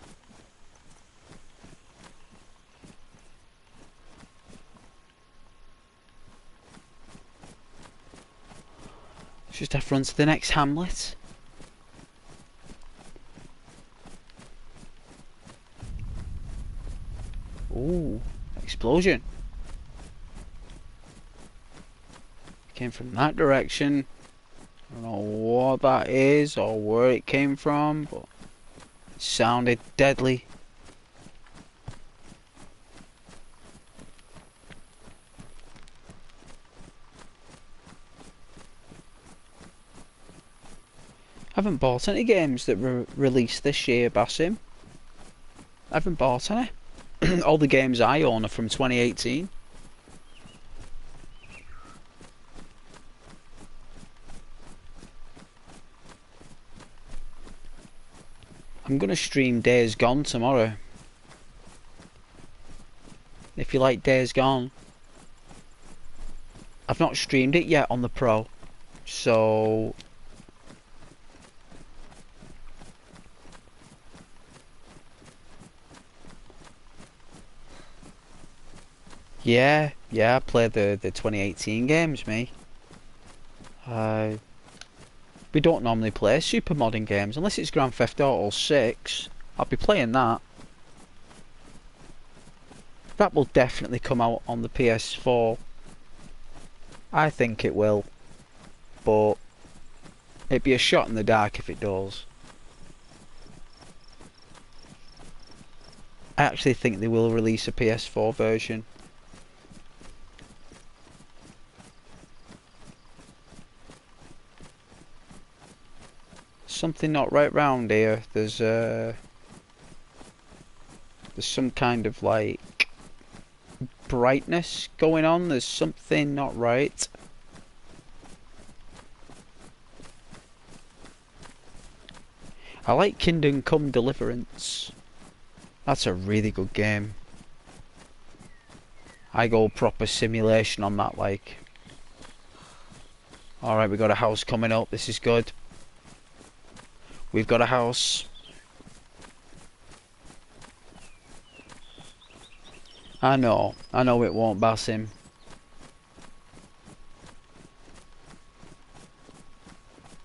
let's just have to run to the next hamlet. Ooh, explosion. Came from that direction. I don't know what that is or where it came from, but it sounded deadly. I haven't bought any games that were released this year, Basim. I haven't bought any. All the games I own are from 2018. I'm gonna stream Days Gone tomorrow. If you like Days Gone. I've not streamed it yet on the Pro, so yeah, I play the 2018 games, me. We don't normally play super modern games unless it's Grand Theft Auto 6. I'll be playing that. That will definitely come out on the PS4. I think it will, but it'd be a shot in the dark if it does. I actually think they will release a PS4 version. Something not right round here. There's some kind of like brightness going on. There's something not right. I like Kingdom Come Deliverance. That's a really good game. I go proper simulation on that, like. Alright, we got a house coming up. This is good. We've got a house. I know it won't bass him.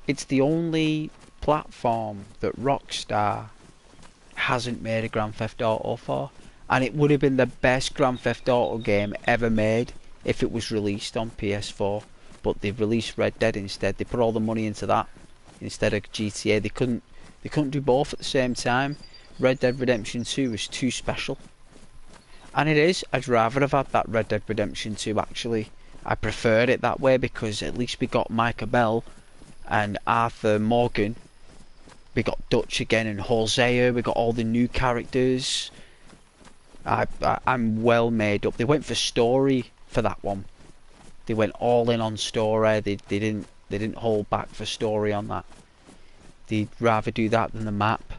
It's the only platform that Rockstar hasn't made a Grand Theft Auto for, and it would have been the best Grand Theft Auto game ever made if it was released on PS4, but they've released Red Dead instead. They put all the money into that instead of GTA. They couldn't do both at the same time. Red Dead Redemption 2 was too special. And it is. I'd rather have had that Red Dead Redemption 2 actually. I preferred it that way because at least we got Micah Bell and Arthur Morgan. We got Dutch again and Hosea. We got all the new characters. I'm well made up. They went for story for that one. They went all in on story. They didn't hold back for story on that. They'd rather do that than the map.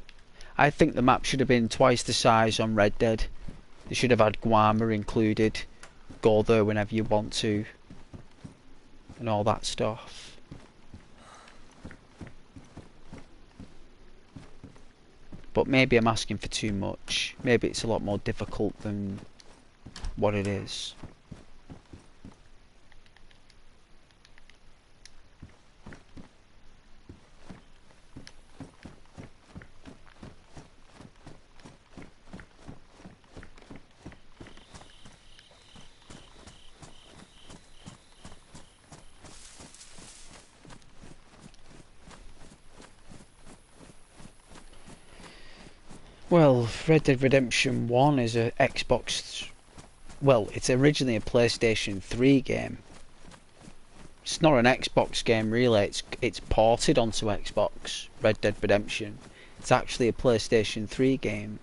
I think the map should have been twice the size on Red Dead. They should have had Guarma included. Go there whenever you want to. And all that stuff. But maybe I'm asking for too much. Maybe it's a lot more difficult than what it is. Well, Red Dead Redemption 1 is a Xbox... Well, it's originally a PlayStation 3 game. It's not an Xbox game really, it's ported onto Xbox, Red Dead Redemption. It's actually a PlayStation 3 game.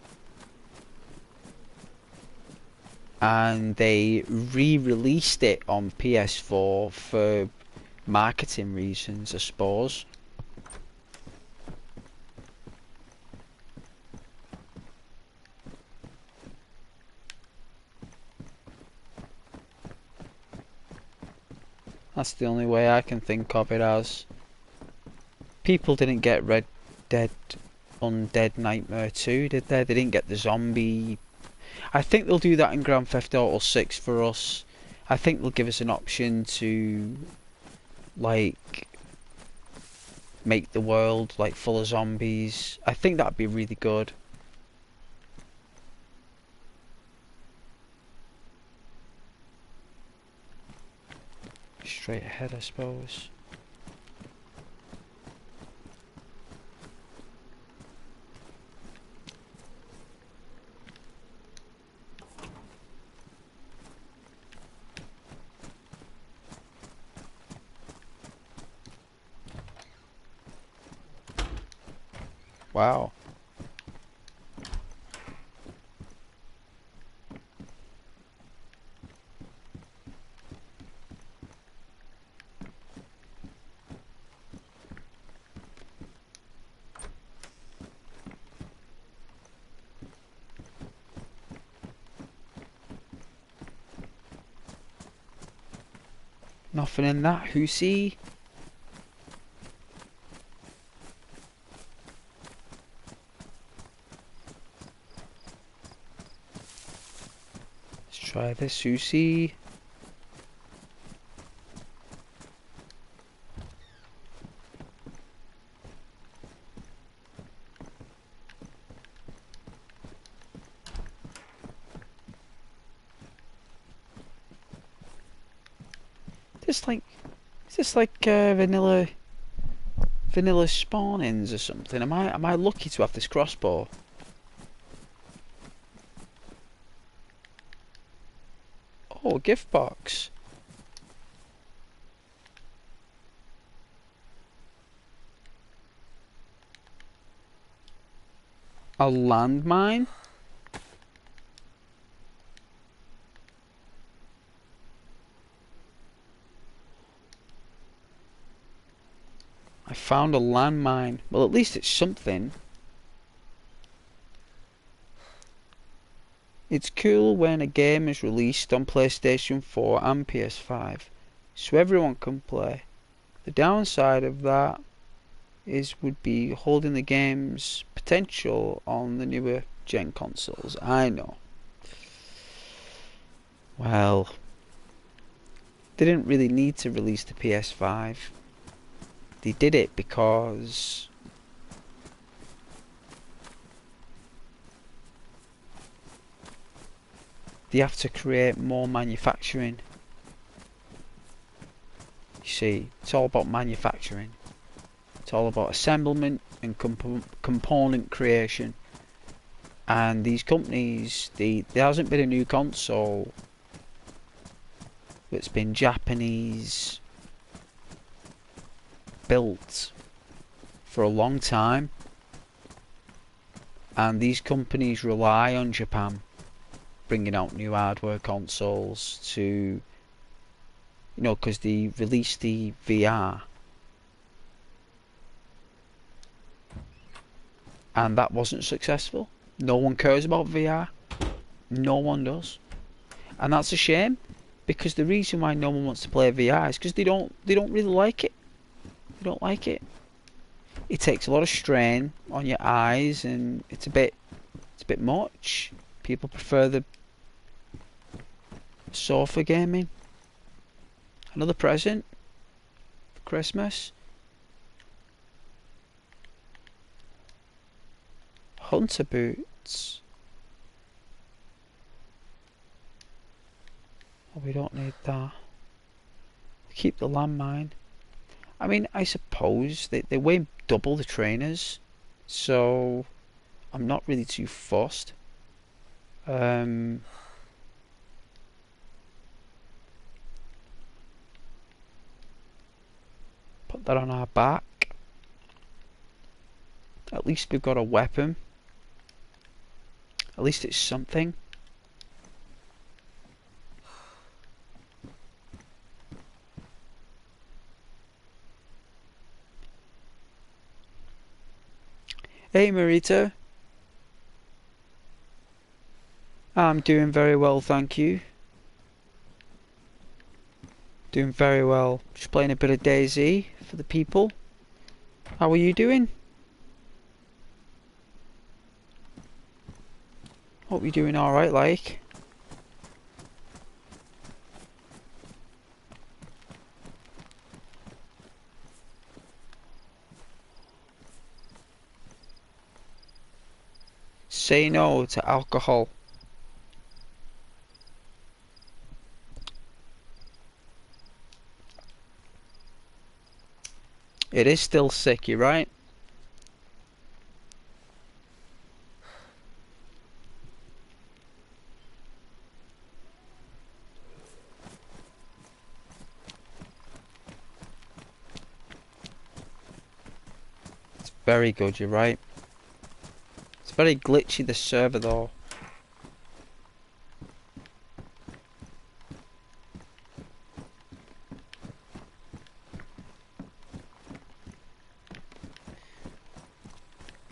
And they re-released it on PS4 for marketing reasons, I suppose. That's the only way I can think of it as. People didn't get Red Dead Undead Nightmare 2, did they? They didn't get the zombie. I think they'll do that in Grand Theft Auto 6 for us. I think they'll give us an option to, like, make the world, like, full of zombies. I think that'd be really good. Straight ahead, I suppose. Wow. Nothing in that, who see? Let's try this, who see? Is this like vanilla spawnings or something? Am I lucky to have this crossbow? Oh, a gift box. A landmine? I found a landmine. Well, at least it's something. It's cool when a game is released on PlayStation 4 and PS5, so everyone can play. The downside of that would be holding the game's potential on the newer gen consoles. I know. Well, they didn't really need to release the PS5. They did it because they have to create more manufacturing. You see, it's all about manufacturing. It's all about assemblement and component creation. And these companies, there hasn't been a new console that's been Japanese built for a long time. And these companies rely on Japan bringing out new hardware consoles to, you know, because they released the VR. And that wasn't successful. No one cares about VR. No one does. And that's a shame, because the reason why no one wants to play VR is because they don't really like it. They don't like it. It takes a lot of strain on your eyes, and it's a bit much. People prefer the sofa gaming. Another present for Christmas. Hunter boots. Oh, we don't need that. Keep the landmine. I mean, I suppose they weigh double the trainers, so I'm not really too fussed. Put that on our back. At least we've got a weapon. At least it's something. Hey Marita. I'm doing very well, thank you. Doing very well. Just playing a bit of DayZ for the people. How are you doing? Hope you're doing alright, like. Say no to alcohol. It is still sick, you're right. It's very good, you're right. very glitchy, this server though.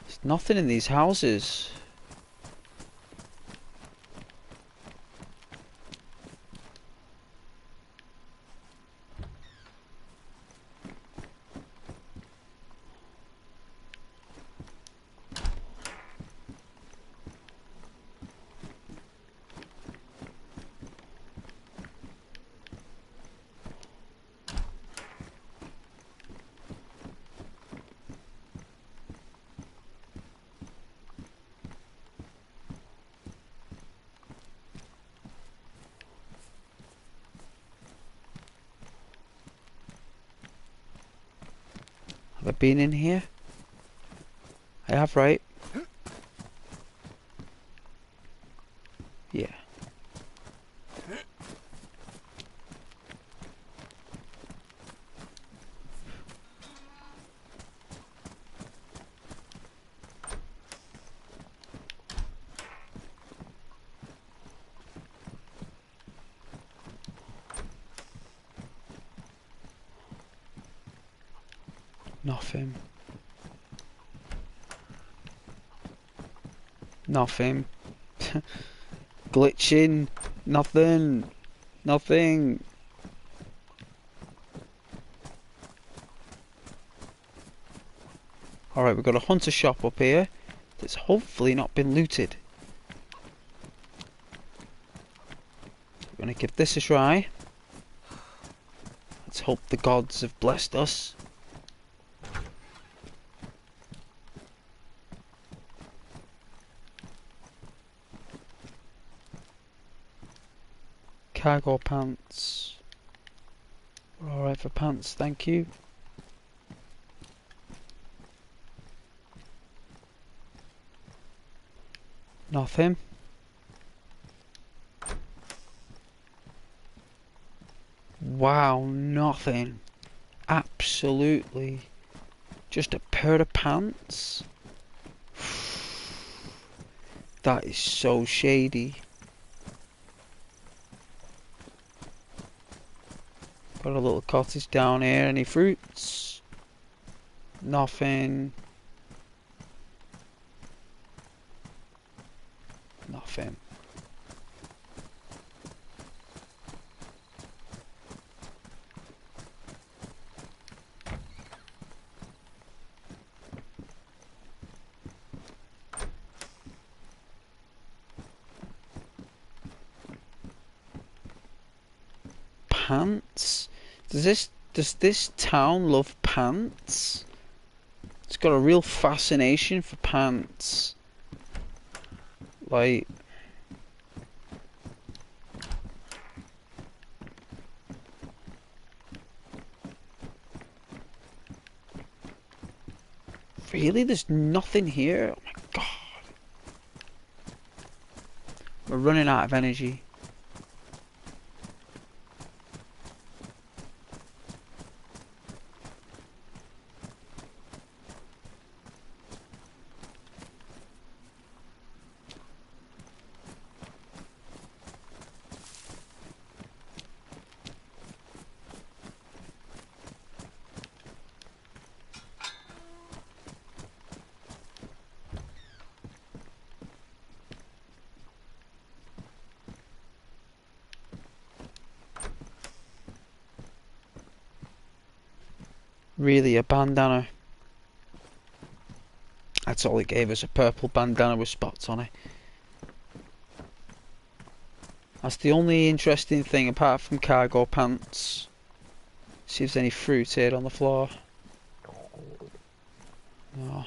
There's nothing in these houses. Have I been in here? I have, right? Yeah. Nothing. Nothing. Glitching. Nothing. Nothing. Alright, we've got a hunter shop up here that's hopefully not been looted. We're going to give this a try. Let's hope the gods have blessed us. Cargo pants. We're alright for pants, thank you. Nothing. Wow, nothing. Absolutely. Just a pair of pants. That is so shady. Got a little cottage down here. Any fruits? Nothing. Nothing. Pants? Does this town love pants? It's got a real fascination for pants. Like, really? There's nothing here? Oh my god. We're running out of energy. Really, a bandana. That's all it gave us, a purple bandana with spots on it. That's the only interesting thing apart from cargo pants. See if there's any fruit here on the floor. No.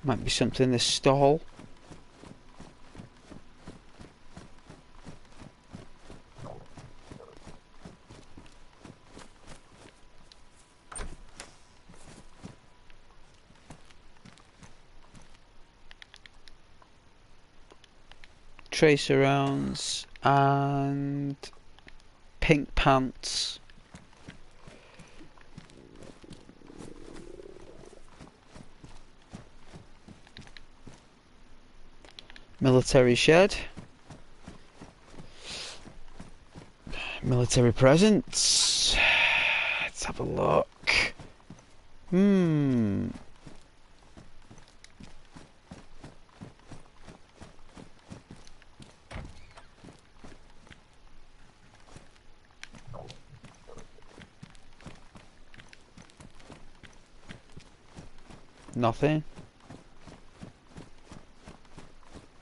Might be something in this stall. tracer rounds and pink pants. Military shed. Military presents. Let's have a look. Nothing.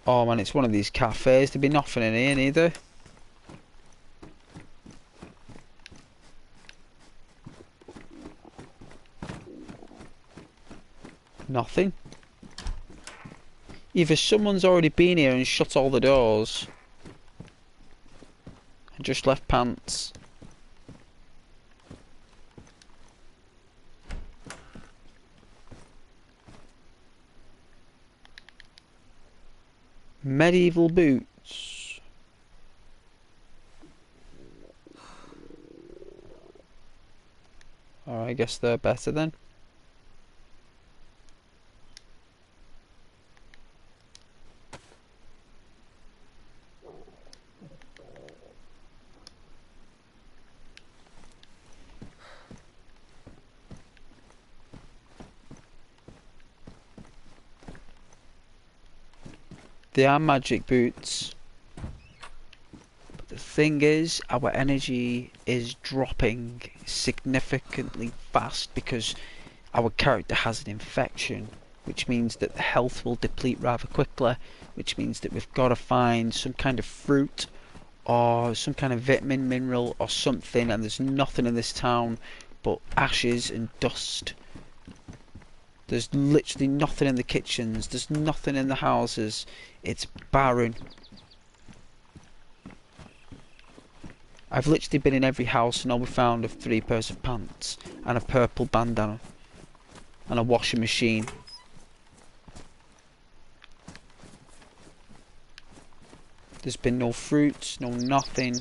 Oh man, it's one of these cafes. There'd be nothing in here neither. Nothing. Either someone's already been here and shut all the doors and just left pants. Medieval boots. Alright, I guess they're better then. They are magic boots. But the thing is, our energy is dropping significantly fast because our character has an infection, which means that the health will deplete rather quickly, which means that we've got to find some kind of fruit or some kind of vitamin, mineral or something, and there's nothing in this town but ashes and dust. There's literally nothing in the kitchens, there's nothing in the houses, it's barren. I've literally been in every house and all we found are 3 pairs of pants and a purple bandana and a washing machine. There's been no fruits, no nothing.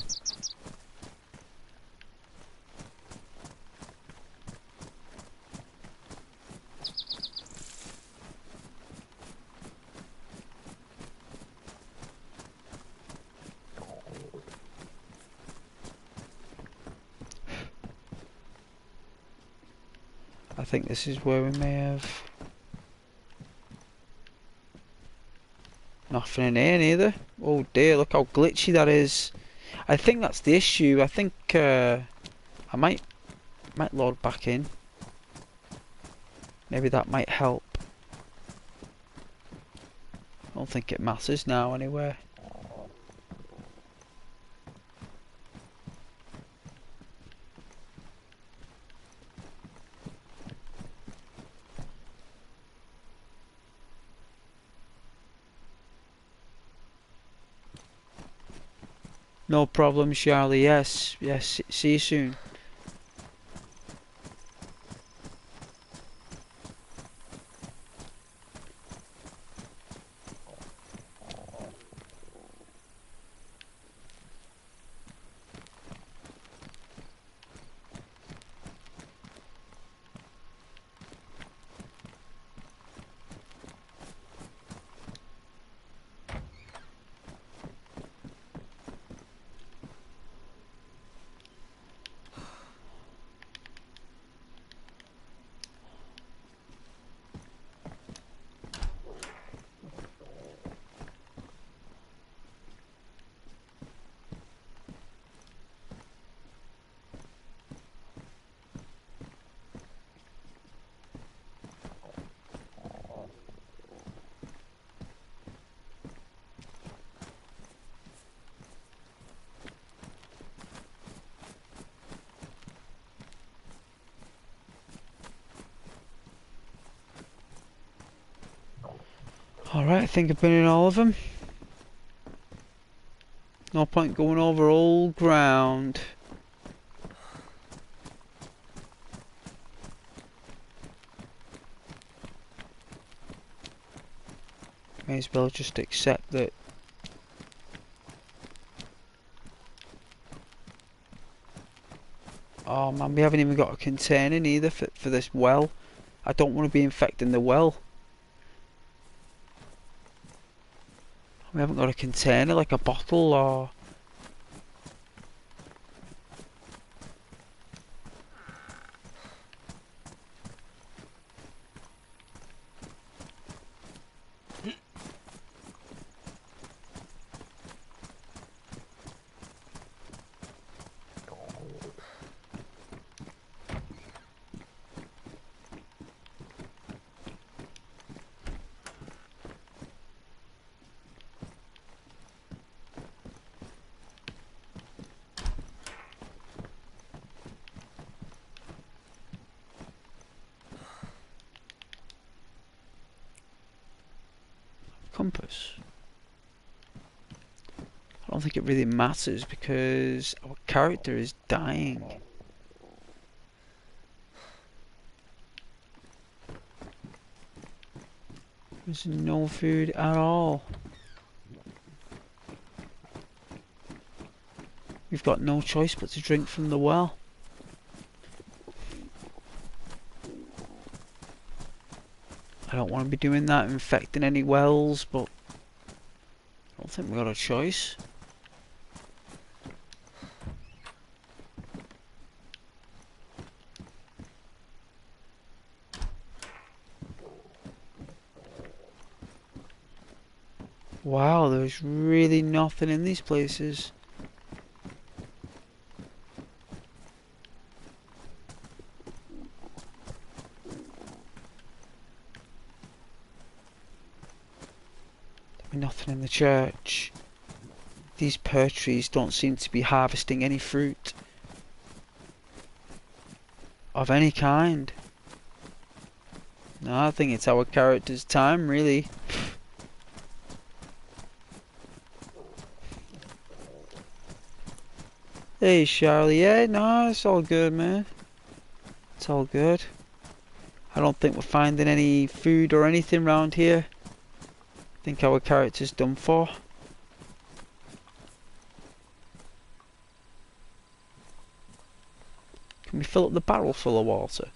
I think this is where we may have nothing in here neither. Oh dear, look how glitchy that is. I think that's the issue. I think I might load back in. Maybe that might help. I don't think it matters now anyway. No problem, Charlie. Yes, yes. See you soon. Alright, I think I've been in all of them. No point going over old ground. May as well just accept that Oh man, we haven't even got a container neither for this well. I don't want to be infecting the well. We haven't got a container, like a bottle or... compass. I don't think it really matters because our character is dying. There's no food at all. We've got no choice but to drink from the well. I don't want to be doing that, infecting any wells, but I don't think we've got a choice. Wow, there's really nothing in these places. Nothing in the church. These pear trees don't seem to be harvesting any fruit of any kind. No, I think it's our character's time, really. Hey, Charlie. Yeah, no, it's all good, man. It's all good. I don't think we're finding any food or anything around here. I think our character's done for. Can we fill up the barrel full of water?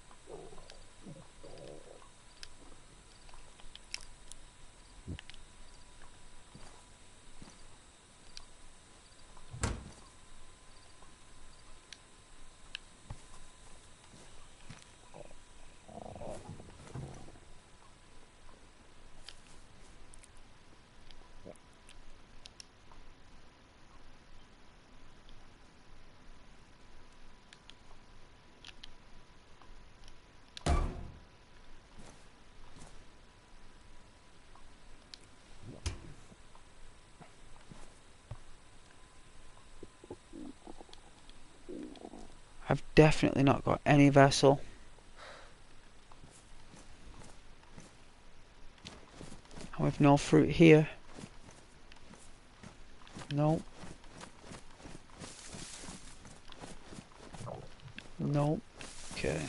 I've definitely not got any vessel. And we've no fruit here. Nope. Nope. Okay.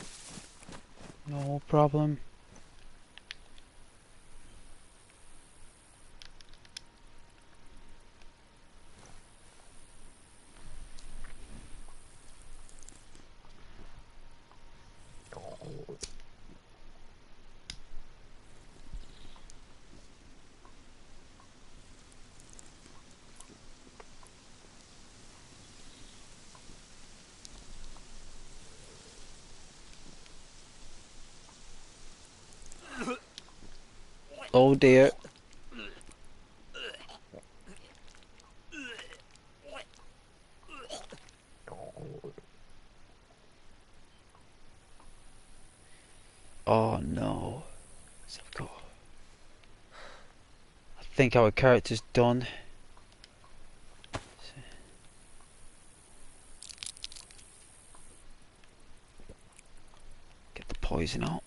No problem. Oh dear. Oh no. So cool. I think our character's done. Get the poison out.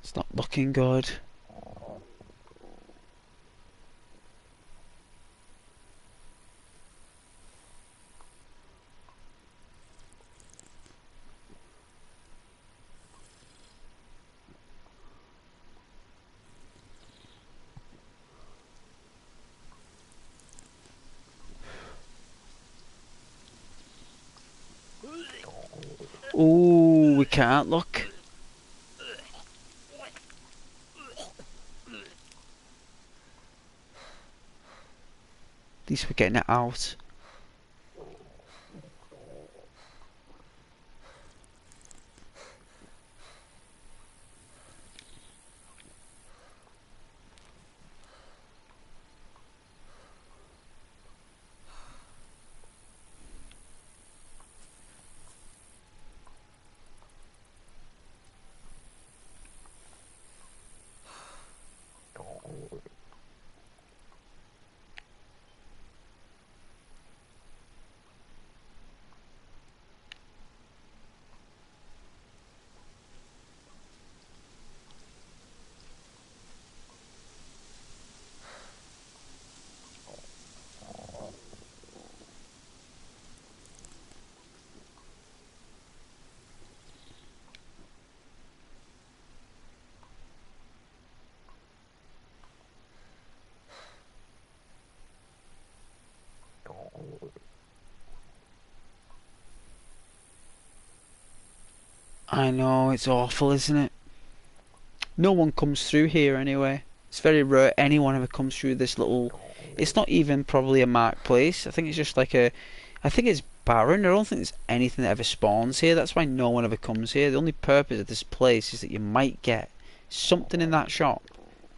It's not looking good. Ooh, we can't look. At least we're getting it out. I know, it's awful, isn't it? No one comes through here anyway. It's very rare anyone ever comes through this little... It's not even probably a marked place. I think it's just like a... I think it's barren. I don't think there's anything that ever spawns here. That's why no one ever comes here. The only purpose of this place is that you might get something in that shop.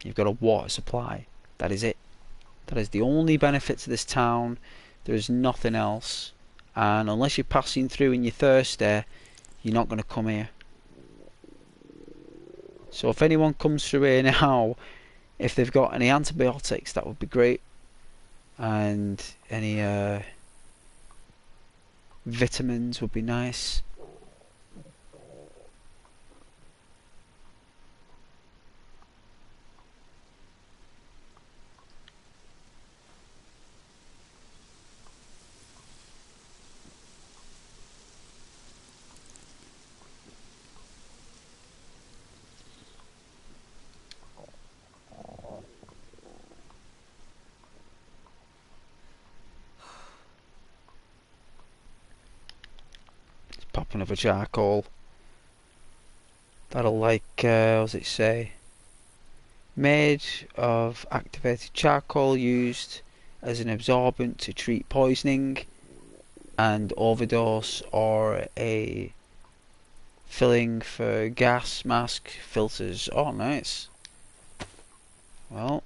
You've got a water supply. That is it. That is the only benefit to this town. There is nothing else. And unless you're passing through and you're thirsty, you're not going to come here. So if anyone comes through here now, if they've got any antibiotics, that would be great. And any vitamins would be nice. Pop another charcoal. That'll like, what does it say? Made of activated charcoal used as an absorbent to treat poisoning and overdose, or a filling for gas mask filters. Oh, nice. Well,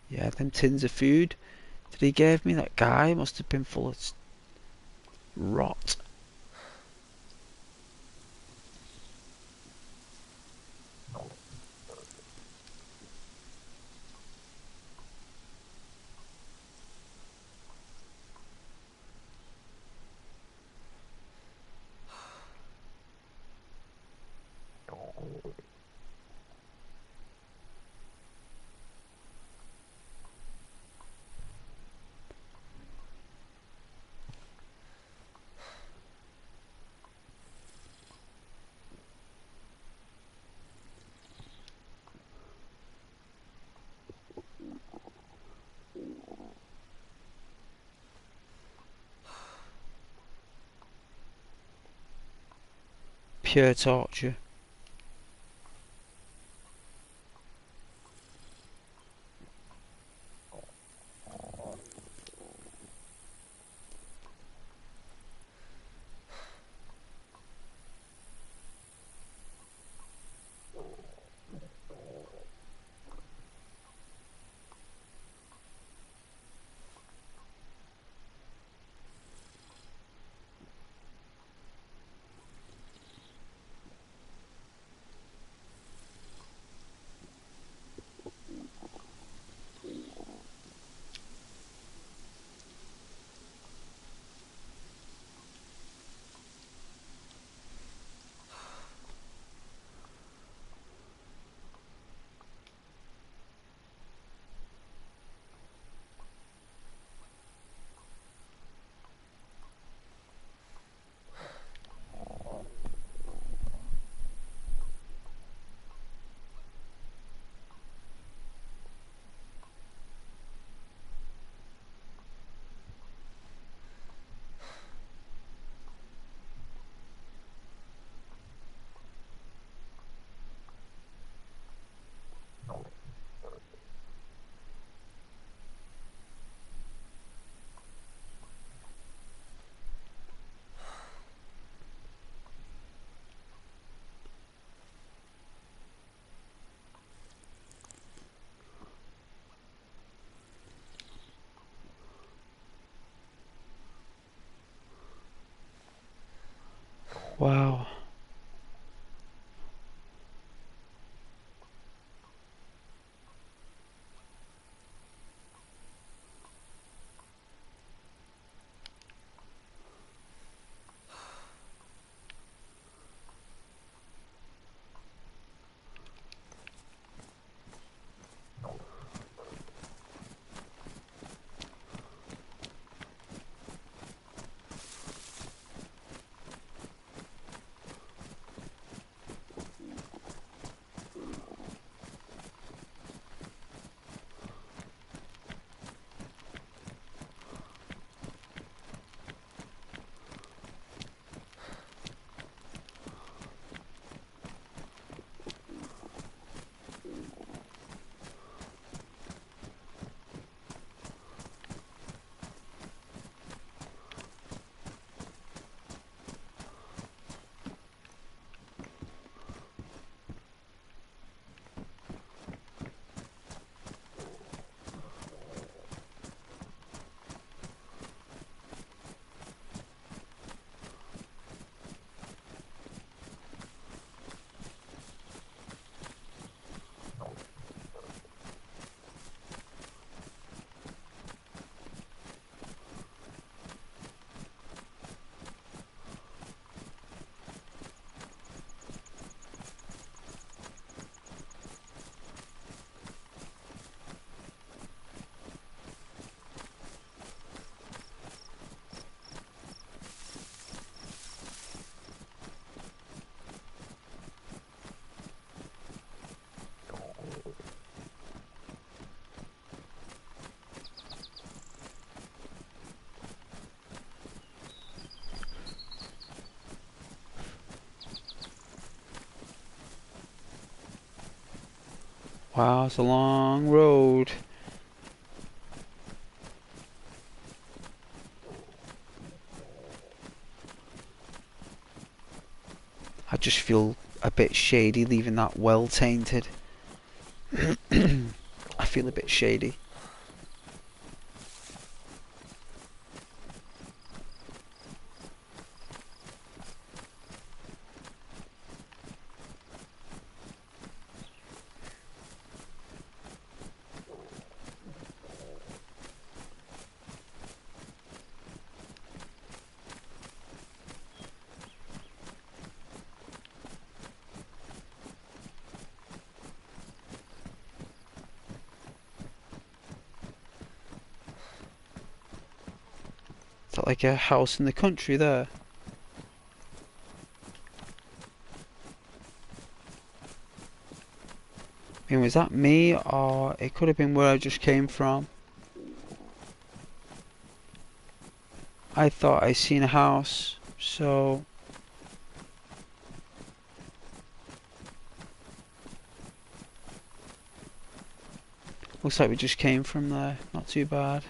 yeah, them tins of food that he gave me, that guy, must have been full of rot. Pure torture. Wow. Wow, it's a long road. I just feel a bit shady leaving that well tainted. I feel a bit shady. Is that like a house in the country there? I mean, was that me, or it could have been where I just came from? I thought I seen a house, so Looks like we just came from there. Not too bad.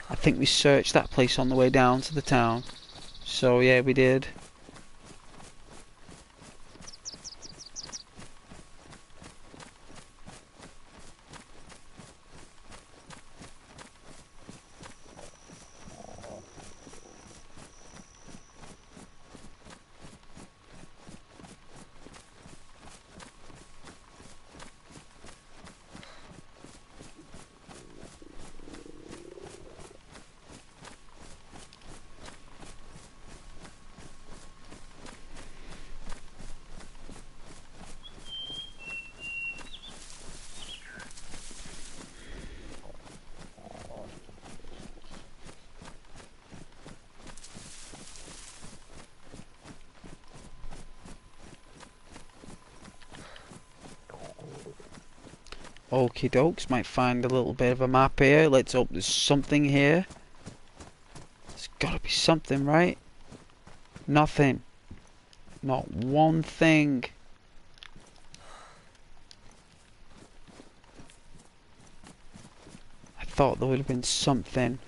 I think we searched that place on the way down to the town. So yeah, we did. Okie dokes, might find a little bit of a map here. Let's hope there's something here. There's gotta be something, right? Nothing. Not one thing. I thought there would have been something.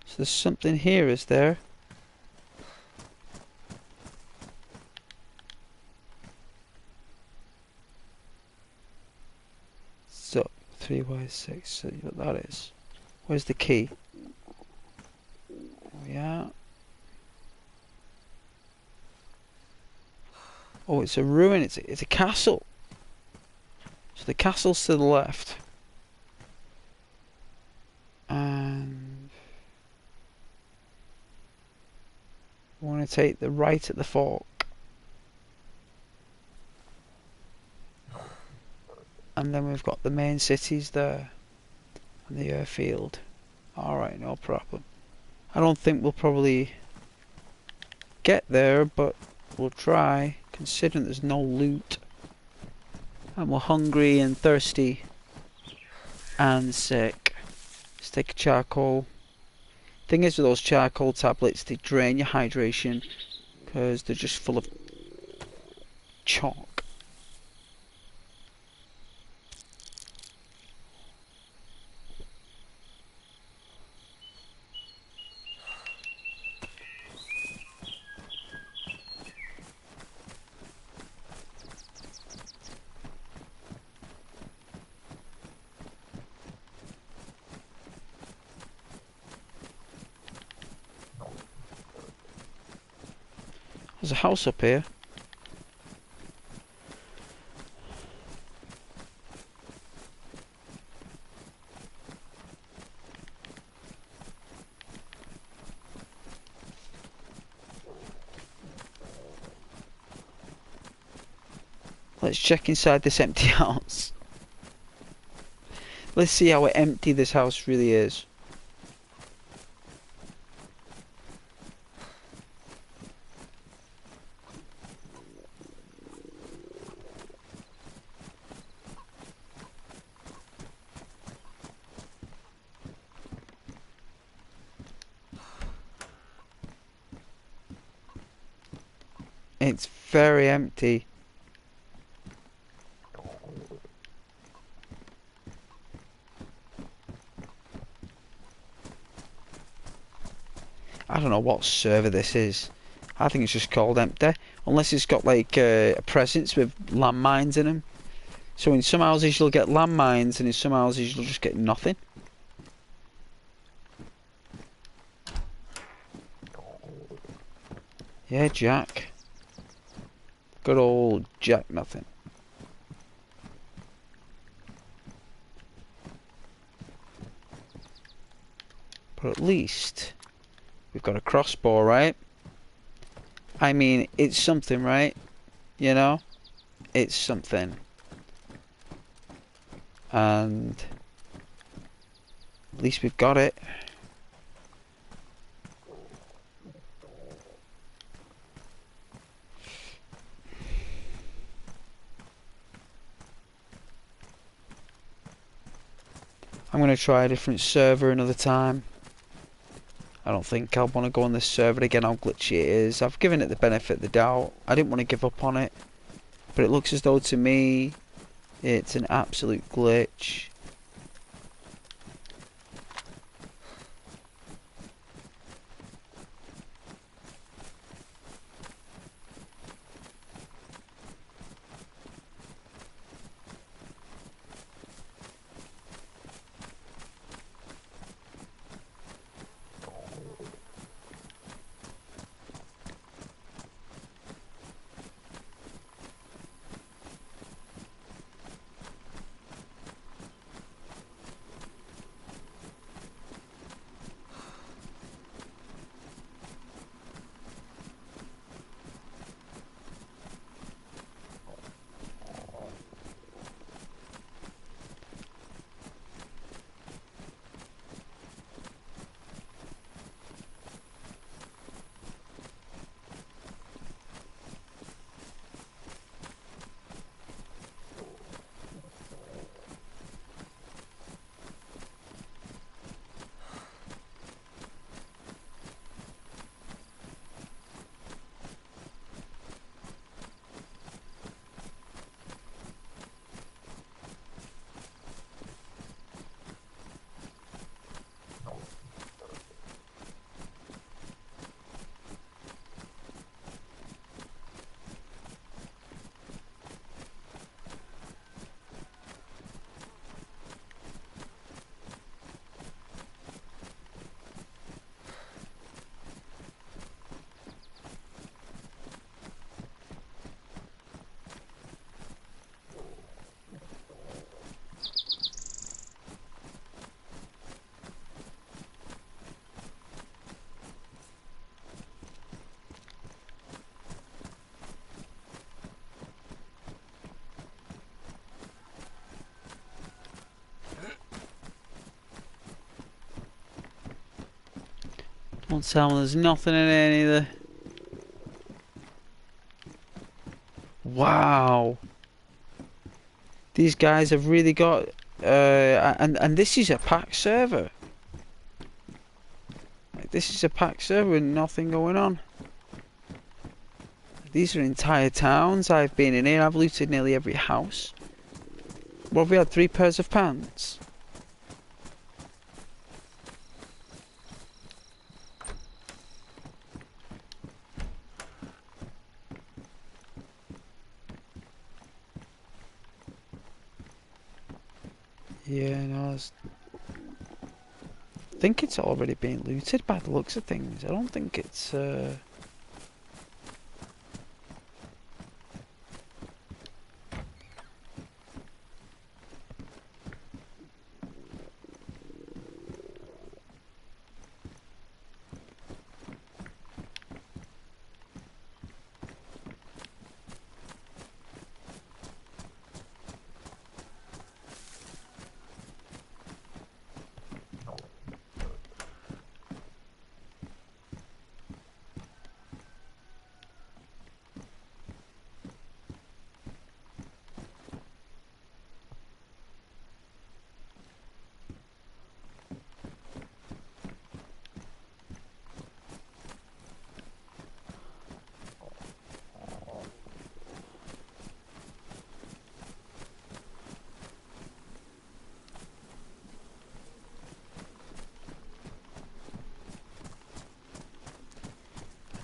So there's something here, is there? So 3Y6, so what that is. Where's the key? There we are. Oh, it's a ruin, it's a castle. So the castle's to the left. And we want to take the right at the fork. And then we've got the main cities there. And the airfield. Alright, no problem. I don't think we'll probably get there, but we'll try, considering there's no loot. And we're hungry and thirsty. And sick. Let's take a charcoal. Thing is with those charcoal tablets, they drain your hydration because they're just full of chalk. There's a house up here. Let's check inside this empty house. Let's see how empty this house really is. It's very empty. I don't know what server this is. I think it's just called empty. Unless it's got like a presence with landmines in them. So in some houses you'll get landmines and in some houses you'll just get nothing. Yeah, Jack. Good old Jack nothing. But at least we've got a crossbow, right? I mean, it's something, right? You know? It's something. And at least we've got it. I'm going to try a different server another time. I don't think I'll want to go on this server again, how glitchy it is. I've given it the benefit of the doubt. I didn't want to give up on it. But it looks as though to me it's an absolute glitch. Don't tell me there's nothing in it either. Wow. These guys have really got and this is a packed server. Like, this is a packed server with nothing going on. These are entire towns. I've been in here, I've looted nearly every house. What have we had, 3 pairs of pants? Yeah, no, I think it's already been looted by the looks of things. I don't think it's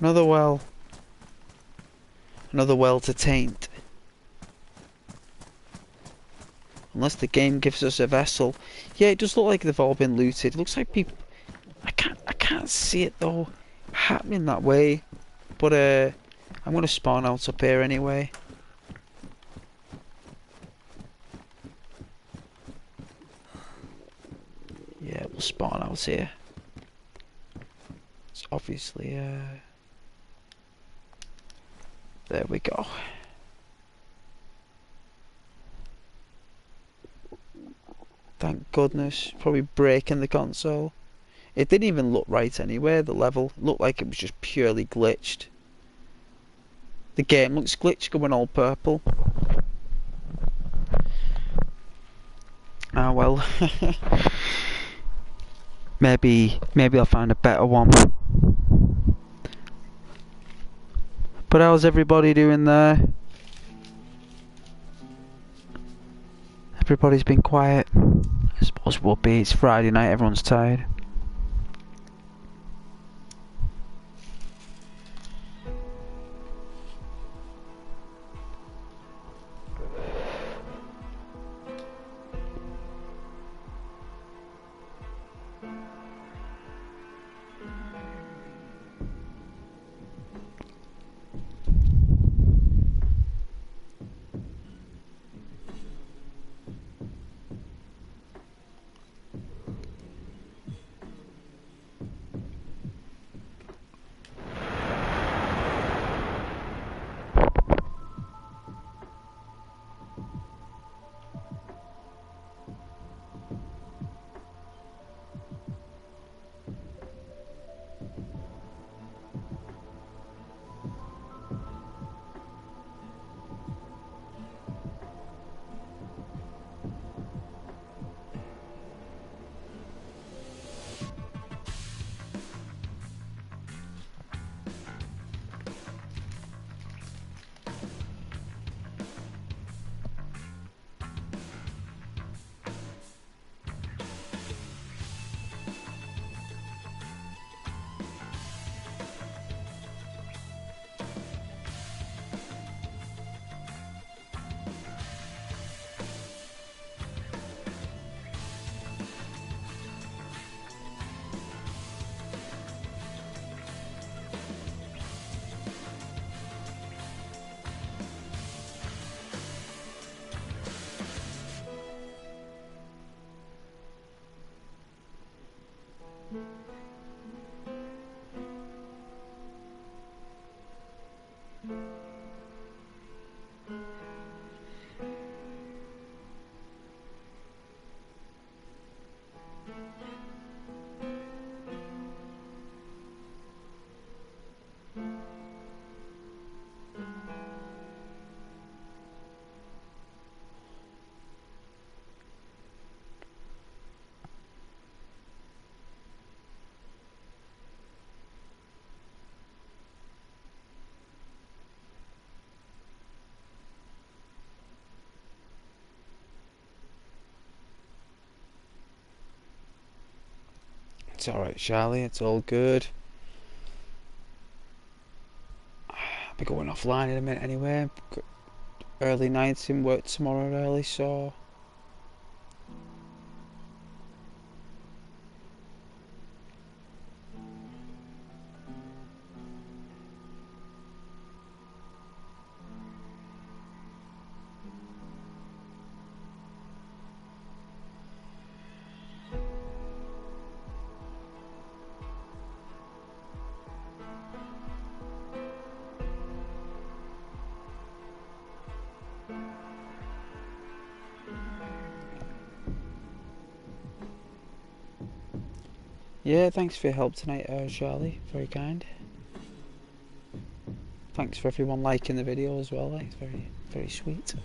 another well. Another well to taint. Unless the game gives us a vessel. Yeah, it does look like they've all been looted. It looks like people... I can't see it though happening that way. But I'm gonna spawn out up here anyway. Yeah, we'll spawn out here. obviously, there we go. Thank goodness. Probably breaking the console. It didn't even look right anyway, the level. It looked like it was just purely glitched. The game looks glitched, going all purple. Ah well. maybe I'll find a better one. But how's everybody doing there? Everybody's been quiet. I suppose we'll be. It's Friday night, everyone's tired. It's alright, Charlie, it's all good. I'll be going offline in a minute anyway. Early nights in work tomorrow early, so... Yeah, thanks for your help tonight, Charlie. Very kind. Thanks for everyone liking the video as well. It's very, very sweet.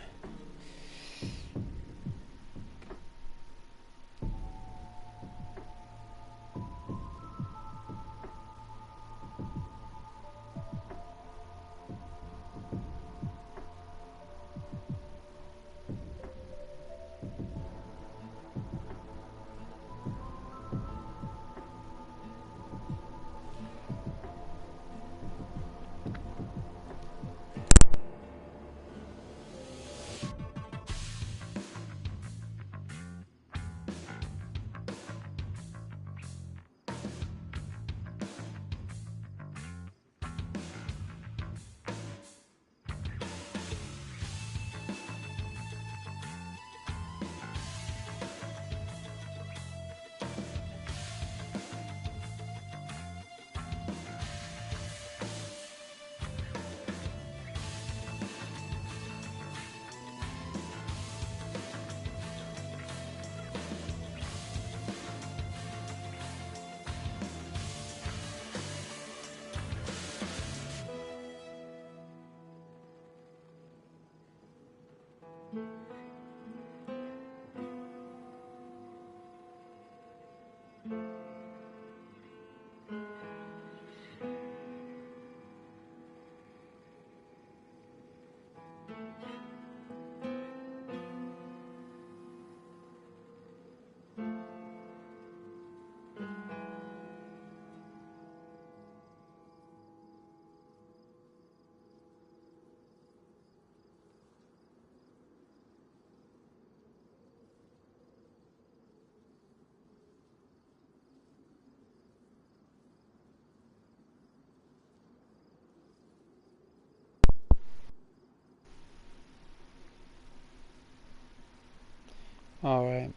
Alright.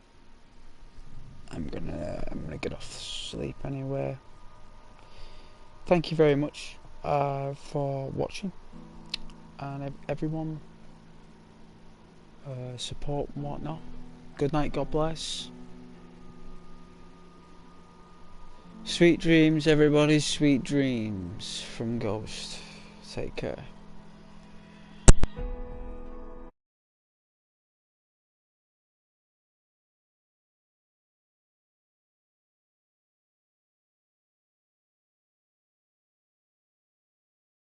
I'm gonna get off sleep anyway. Thank you very much for watching, and everyone, support and whatnot. Good night, God bless. Sweet dreams, everybody, sweet dreams from Ghost. Take care.